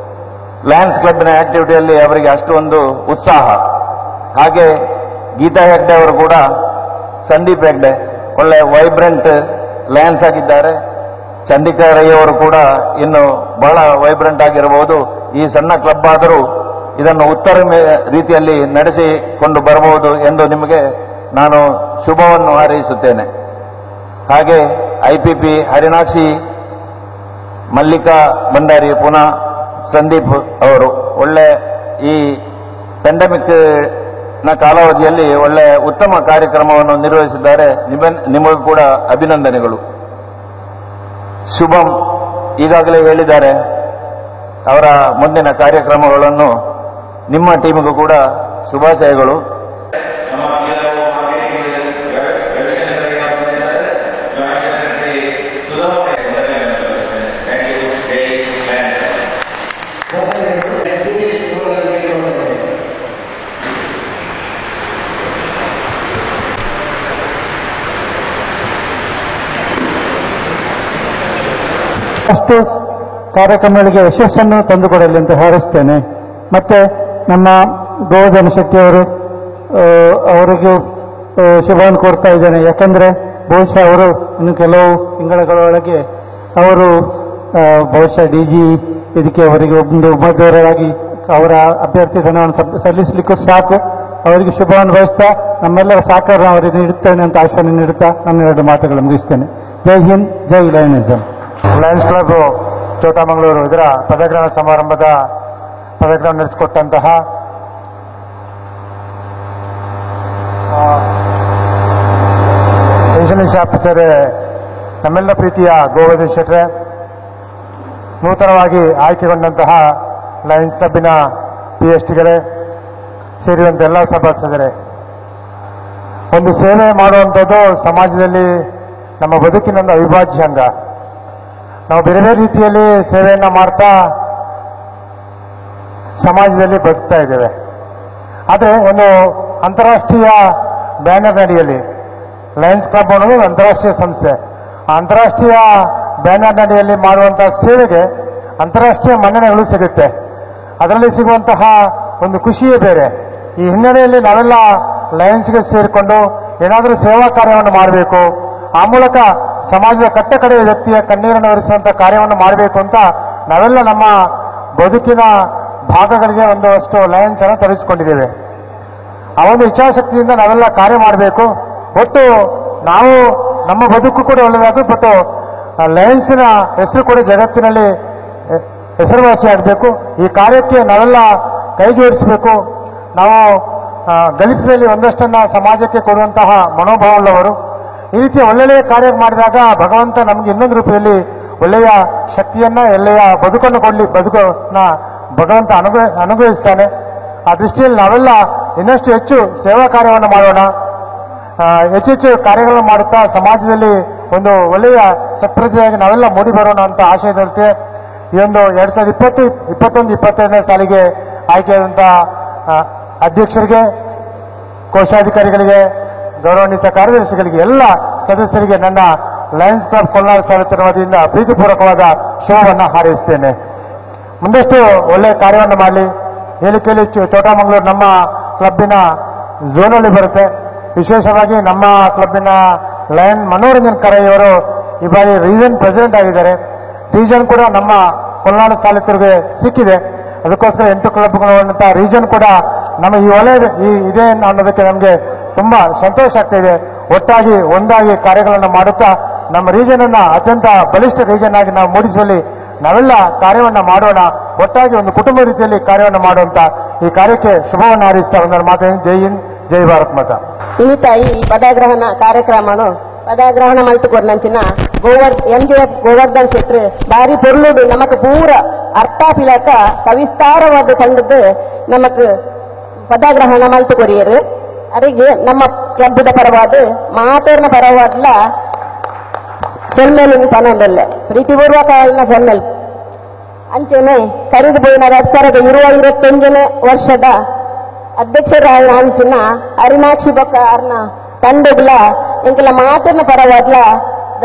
ಲಯನ್ಸ್ ಕ್ಲಬ್ನ ಆಕ್ಟಿವಿಟಿಯಲ್ಲಿ ಅವರಿಗೆ ಅಷ್ಟು ಒಂದು ಉತ್ಸಾಹ. ಹಾಗೆ ಗೀತಾ ಹೆಗ್ಡೆ ಅವರು ಕೂಡ, ಸಂದೀಪ್ ಹೆಗ್ಡೆ ಒಳ್ಳೆ ವೈಬ್ರೆಂಟ್ ಲಯನ್ಸ್ ಆಗಿದ್ದಾರೆ. ಚಂದಿಕಾ ರೈ ಅವರು ಕೂಡ ಇನ್ನು ಬಹಳ ವೈಬ್ರೆಂಟ್ ಆಗಿರಬಹುದು. ಈ ಸಣ್ಣ ಕ್ಲಬ್ ಆದರೂ ಇದನ್ನು ಉತ್ತಮ ರೀತಿಯಲ್ಲಿ ನಡೆಸಿಕೊಂಡು ಬರಬಹುದು ಎಂದು ನಿಮಗೆ ನಾನು ಶುಭವನ್ನು ಹಾರೈಸುತ್ತೇನೆ. ಹಾಗೆ IPP ಹರಿನಾಕ್ಷಿ, ಮಲ್ಲಿಕಾ ಭಂಡಾರಿ, ಪುನಃ ಸಂದೀಪ್ ಅವರು ಒಳ್ಳೆ ಈ ಪೆಂಡಮಿಕ್ ನ ಕಾಲಾವಧಿಯಲ್ಲಿ ಒಳ್ಳೆ ಉತ್ತಮ ಕಾರ್ಯಕ್ರಮವನ್ನು ನಿರ್ವಹಿಸಿದ್ದಾರೆ. ನಿಮಗೂ ಕೂಡ ಅಭಿನಂದನೆಗಳು. ಶುಭಂ ಈಗಾಗಲೇ ಹೇಳಿದ್ದಾರೆ, ಅವರ ಮುಂದಿನ ಕಾರ್ಯಕ್ರಮಗಳನ್ನು ನಿಮ್ಮ ಟೀಮಿಗೂ ಕೂಡ ಶುಭಾಶಯಗಳು. ಅಷ್ಟು ಕಾರ್ಯಕ್ರಮಗಳಿಗೆ ಯಶಸ್ಸನ್ನು ತಂದುಕೊಡಲಿ ಅಂತ ಹಾರೈಸ್ತೇನೆ. ಮತ್ತೆ ನಮ್ಮ ಗೋವರ್ಧನ್ ಶೆಟ್ಟಿ ಅವರಿಗೂ ಶುಭವನ್ನು ಕೋರ್ತಾ ಇದ್ದೇನೆ. ಯಾಕಂದ್ರೆ ಬಹುಶಃ ಅವರು ಇನ್ನು ಕೆಲವು ತಿಂಗಳೊಳಗೆ ಅವರು ಬಹುಶಃ DG ಇದಕ್ಕೆ ಅವರಿಗೆ ಒಂದು ಉಮೇದುವಾರರಾಗಿ ಅವರ ಅಭ್ಯರ್ಥಿತನವನ್ನು ಸಲ್ಲಿಸಲಿಕ್ಕೂ ಸಾಕು. ಅವರಿಗೆ ಶುಭವನ್ನು ಬಯಸ್ತಾ ನಮ್ಮೆಲ್ಲರ ಸಹಕಾರ ಅವರಿಗೆ ನೀಡುತ್ತೇನೆ ಅಂತ ಆಶ್ವಾಸನೆ ನೀಡುತ್ತಾ ನನ್ನ 2 ಮಾತುಗಳು ಮುಗಿಸ್ತೇನೆ. ಜೈ ಹಿಂದ್, ಜೈ ಲಯನಿಸಂ. ಲಯನ್ಸ್ ಕ್ಲಬ್ ಚೋಟಮಂಗಳೂರು ಇದರ ಪದಗ್ರಹಣ ಸಮಾರಂಭದ ಪದಗ್ರಹಣ ನಡೆಸಿಕೊಟ್ಟಂತಹ ಇನ್ಶೂರೆನ್ಸ್ ಆಫೀಸರ್ ನಮ್ಮೆಲ್ಲ ಪ್ರೀತಿಯ ಗೋವರ್ಧನ್ ಶೆಟ್ರೆ, ನೂತನವಾಗಿ ಆಯ್ಕೆಗೊಂಡಂತಹ ಲಯನ್ಸ್ ಕ್ಲಬ್ಬಿನ PSTಗಳೇ ಸೇರಿದಂತೆ ಎಲ್ಲ ಸಭಾಸದರೇ, ಒಂದು ಸೇವೆ ಮಾಡುವಂಥದ್ದು ಸಮಾಜದಲ್ಲಿ ನಮ್ಮ ಬದುಕಿನೊಂದು ಅವಿಭಾಜ್ಯ ಅಂಗ. ನಾವು ಬೇರೆ ಬೇರೆ ರೀತಿಯಲ್ಲಿ ಸೇವೆಯನ್ನು ಮಾಡ್ತಾ ಸಮಾಜದಲ್ಲಿ ಬದುಕ್ತಾ ಇದ್ದೇವೆ. ಆದರೆ ಒಂದು ಅಂತಾರಾಷ್ಟ್ರೀಯ ಬ್ಯಾನರ್ ಅಡಿಯಲ್ಲಿ ಲಯನ್ಸ್ ಕ್ಲಬ್ ಅನ್ನೋದು ಅಂತಾರಾಷ್ಟ್ರೀಯ ಸಂಸ್ಥೆ. ಆ ಅಂತಾರಾಷ್ಟ್ರೀಯ ಬ್ಯಾನರ್ ಅಡಿಯಲ್ಲಿ ಮಾಡುವಂತಹ ಸೇವೆಗೆ ಅಂತಾರಾಷ್ಟ್ರೀಯ ಮನ್ನಣೆಗಳು ಸಿಗುತ್ತೆ. ಅದರಲ್ಲಿ ಸಿಗುವಂತಹ ಒಂದು ಖುಷಿಯೇ ಬೇರೆ. ಈ ಹಿನ್ನೆಲೆಯಲ್ಲಿ ನಾವೆಲ್ಲ ಲಯನ್ಸ್ಗೆ ಸೇರಿಕೊಂಡು ಏನಾದರೂ ಸೇವಾ ಕಾರ್ಯವನ್ನು ಮಾಡಬೇಕು, ಆ ಮೂಲಕ ಸಮಾಜದ ಕಟ್ಟಕಡೆಯ ವ್ಯಕ್ತಿಯ ಕಣ್ಣೀರನ್ನು ಒರೆಸುವಂತಹ ಕಾರ್ಯವನ್ನು ಮಾಡಬೇಕು ಅಂತ ನಾವೆಲ್ಲ ನಮ್ಮ ಬದುಕಿನ ಭಾಗಗಳಿಗೆ ಒಂದಷ್ಟು ಲಯನ್ಸ್ ಅನ್ನು ತೊಡಗಿಸಿಕೊಂಡಿದ್ದೇವೆ. ಆ ಒಂದು ಇಚ್ಛಾಶಕ್ತಿಯಿಂದ ನಾವೆಲ್ಲ ಕಾರ್ಯ ಮಾಡಬೇಕು. ಒಟ್ಟು ನಾವು ನಮ್ಮ ಬದುಕು ಕೂಡ ಒಳ್ಳೆಯದಾಗಬೇಕು, ಬಟ್ ಲಯನ್ಸಿನ ಹೆಸರು ಕೂಡ ಜಗತ್ತಿನಲ್ಲಿ ಹೆಸರುವಾಸಿಯಾಗಬೇಕು. ಈ ಕಾರ್ಯಕ್ಕೆ ನಾವೆಲ್ಲ ಕೈ ಜೋಡಿಸಬೇಕು. ನಾವು ಗಳಿಸಿದಲ್ಲಿ ಒಂದಷ್ಟನ್ನ ಸಮಾಜಕ್ಕೆ ಕೊಡುವಂತಹ ಮನೋಭಾವವುಳ್ಳವರು. ಈ ರೀತಿಯ ಒಳ್ಳೆಯ ಕಾರ್ಯ ಮಾಡಿದಾಗ ಭಗವಂತ ನಮಗೆ ಇನ್ನೊಂದು ರೂಪದಲ್ಲಿ ಒಳ್ಳೆಯ ಶಕ್ತಿಯನ್ನ, ಒಳ್ಳೆಯ ಬದುಕನ್ನು ಬದುಕನ್ನ ಭಗವಂತ ಅನುಗ್ರಹಿಸ್ತಾನೆ. ಆ ದೃಷ್ಟಿಯಲ್ಲಿ ನಾವೆಲ್ಲ ಇನ್ನಷ್ಟು ಹೆಚ್ಚು ಸೇವಾ ಕಾರ್ಯವನ್ನು ಮಾಡೋಣ, ಹೆಚ್ಚೆಚ್ಚು ಕಾರ್ಯಗಳನ್ನು ಮಾಡುತ್ತಾ ಸಮಾಜದಲ್ಲಿ ಒಂದು ಒಳ್ಳೆಯ ಸತ್ಪ್ರಜೆಯಾಗಿ ನಾವೆಲ್ಲ ಮೂಡಿ ಬರೋಣ ಅಂತ ಆಶಯದಲ್ಲಿದೆ. ಈ ಒಂದು 2020-21-22ನೇ ಸಾಲಿಗೆ ಆಯ್ಕೆಯಾದಂತಹ ಅಧ್ಯಕ್ಷರಿಗೆ, ಕೋಶಾಧಿಕಾರಿಗಳಿಗೆ, ಗೌರವಾನ್ವಿತ ಕಾರ್ಯದರ್ಶಿಗಳಿಗೆ, ಎಲ್ಲ ಸದಸ್ಯರಿಗೆ ನನ್ನ ಲಯನ್ಸ್ ಕ್ಲಬ್ ಕೋಲಾರ ಸಾಹಿತ್ಯ ವತಿಯಿಂದ ಪ್ರೀತಿಪೂರ್ವಕವಾದ ಶುಭವನ್ನು ಹಾರೈಸುತ್ತೇನೆ. ಮುಂದಷ್ಟು ಒಳ್ಳೆಯ ಕಾರ್ಯವನ್ನು ಮಾಡಲಿ. ಹೇಳಿಕೆಯಲ್ಲಿ ಚೋಟಮಂಗಳೂರು ನಮ್ಮ ಕ್ಲಬ್ಬಿನ ಝೋನಲ್ಲಿ ಬರುತ್ತೆ. ವಿಶೇಷವಾಗಿ ನಮ್ಮ ಕ್ಲಬ್ಬಿನ ಲಯನ್ ಮನೋರಂಜನ್ ಕರೈಯವರು ಈ ಬಾರಿ ರೀಜನ್ ಪ್ರೆಸಿಡೆಂಟ್ ಆಗಿದ್ದಾರೆ. ರೀಜನ್ ಕೂಡ ನಮ್ಮ ಕೋಲಾರ ಸಾಲಿತರಿಗೆ ಸಿಕ್ಕಿದೆ. ಅದಕ್ಕೋಸ್ಕರ 8 ಕ್ಲಬ್ಗಳಂತ ರೀಜನ್ ಕೂಡ ನಮ್ಮ ಈ ವಲಯ ಇದೆ ಅನ್ನೋದಕ್ಕೆ ನಮಗೆ ತುಂಬಾ ಸಂತೋಷ ಆಗ್ತಾ ಇದೆ. ಒಟ್ಟಾಗಿ ಒಂದಾಗಿ ಕಾರ್ಯಗಳನ್ನು ಮಾಡುತ್ತಾ ನಮ್ಮ ರೀಜನ್ ಅನ್ನ ಅತ್ಯಂತ ಬಲಿಷ್ಠ ರೀಜನ್ ಆಗಿ ನಾವು ಮೂಡಿಸುವಲ್ಲಿ ನಾವೆಲ್ಲ ಕಾರ್ಯವನ್ನ ಮಾಡೋಣ. ಒಟ್ಟಾಗಿ ಒಂದು ಕುಟುಂಬ ರೀತಿಯಲ್ಲಿ ಕಾರ್ಯವನ್ನು ಮಾಡುವಂತ ಈ ಕಾರ್ಯಕ್ಕೆ ಶುಭವನ್ನು ಹಾರೈಸ್ತಾ ಒಂದರ ಮಾತು. ಜೈ ಹಿಂದ್, ಜೈ ಭಾರತ್ ಮಾತಾ. ಇನ್ನಿತ ಈ ಪದಗ್ರಹಣ ಕಾರ್ಯಕ್ರಮನು ಪದಗ್ರಹಣ ಮಲ್ತುಕೊರ್ನಂಚಿನ MJF ಗೋವರ್ಧನ್ ಶೆಟ್ರು ಬಾರಿ ಪೊರ್ಲುಡು ನಮಕ್ ಪೂರ ಅರ್ಥಾಪಿಲಕ ಸವಿಸ್ತಾರವಾದ ತಂಡದ್ದು ನಮಕ್ ಪದಗ್ರಹಣ ಮಲ್ತುಕೊರಿಯರು. ಅವರಿಗೆ ನಮ್ಮ ಕ್ಲಬ್ದ ಪರವಾದ ಮಾತೇರ್ನ ಪರವಾದ್ಲ ಸೊನ್ನೆಲು ಪನೊಂದಲ್ಲ ಪ್ರೀತಿಪೂರ್ವಕ ಸೊನ್ನೆಲ್ ಅಂಚೆನೆ ಕರೆದು ಪೋಯಿನ 2021 ವರ್ಷದ ಅಧ್ಯಕ್ಷರಾದ ಅಂಚಿನ ಅರಿನಾಕ್ಷಿ ಬೊಕ್ಕ ಅರ್ನ ತಂಡಗಳ ಎಂಕಲ ಮಾತಿನ ಪರವಾದ್ಲ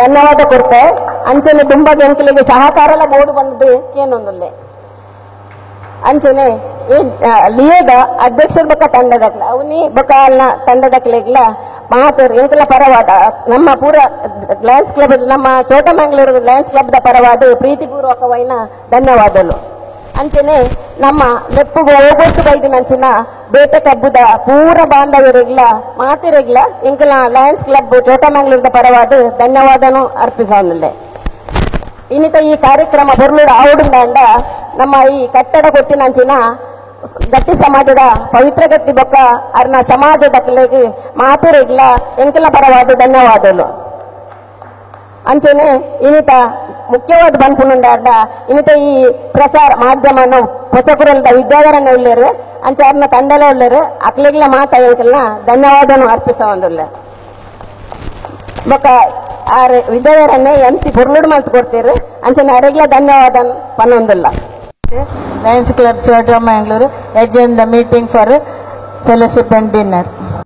ಧನ್ಯವಾದ ಕೊಡ್ತೆ. ಅಂಚನೆ ತುಂಬಾ ಎಂಕಲಿಗೆ ಸಹಕಾರಲ ಬೋರ್ಡು ಬಂದದ್ದು ಏನೊಂದುಲ್ಲೆ ಅಂಚನೆ ಲಿಯದ ಅಧ್ಯಕ್ಷರ ಬೊಕ್ಕ ತಂಡದಕ್ಲ ಅವನಿ ಬೊಕ್ಕ ಅಲ್ನ ತಂಡದಕ್ಲೆಗ್ಲ ಮಾತೇರು ಎಂಕಲ ಪರವಾದ ನಮ್ಮ ಪೂರ ಲಯನ್ಸ್ ಕ್ಲಬ್ ನಮ್ಮ ಚೋಟಮಂಗಳೂರು ಲಯನ್ಸ್ ಕ್ಲಬ್ ದ ಪರವಾದ ಪ್ರೀತಿಪೂರ್ವಕವಾಯಿನ ಧನ್ಯವಾದಗಳು. ಅಂಚನೆ ನಮ್ಮ ಲೆಪ್ಪುಗು ಹೋಗೊಟ್ಟು ಬೈದಿನಂಚಿನ ಬೇಟೆ ಕಬ್ಬುದ ಪೂರ ಬಾಂಧವ್ಯರಿಗ್ಲ ಮಾತಿರಿಗ್ಲ ಎಂಕಲ ಲಯನ್ಸ್ ಕ್ಲಬ್ ಚೋಟಮಂಗಳೂರದ ಪರವಾದ ಧನ್ಯವಾದನು ಅರ್ಪಿಸೋನಲ್ಲೆ. ಇನ್ನಿತ ಈ ಕಾರ್ಯಕ್ರಮ ಬರ್ಲೂಡ ಆವುಡುಂಡ ನಮ್ಮ ಈ ಕಟ್ಟಡ ಕೊಟ್ಟಿನಂಚಿನ ಗಟ್ಟಿ ಸಮಾಜದ ಪವಿತ್ರ ಗಟ್ಟಿ ಬೊಕ್ಕ ಅರ್ನ ಸಮಾಜದ ಕಲೆಗೆ ಮಾತಿರಿಗ್ಲ ಎಂಕಲ ಪರವಾದ ಧನ್ಯವಾದಗಳು. ಅಂಚನೆ ಇನ್ನಿತ ಮುಖ್ಯವಾದ ಬಂದ್ಪುಂಡ ಇನ್ನಿತ ಈ ಪ್ರಸಾರ ಮಾಧ್ಯಮನು ಹೊಸಕುರಲ್ದ ವಿದ್ಯಾಧರನ್ನ ಉಳ್ಳೇರು ಅಂಚೆ ಅವ್ರನ್ನ ತಂಡಲ ಉಳ್ಳೇರು ಅಕ್ಲೆಗ್ಲ ಮಾತಾಡೋಕಲ್ನ ಧನ್ಯವಾದನು ಅರ್ಪಿಸೋದಿಲ್ಲ. ಬೊಕ್ಕ ಆ ವಿದ್ಯಾಧರನ್ನೇ MC ಪುರ್ಲುಡು ಮಲ್ತು ಕೊಡ್ತೀರು ಅಂಚನೆ ಅರೆಗ್ಲ ಧನ್ಯವಾದ ಪನ್ನೊಂದಿಲ್ಲ. Lions Club Chota Mangalore adjourned the meeting for fellowship and dinner.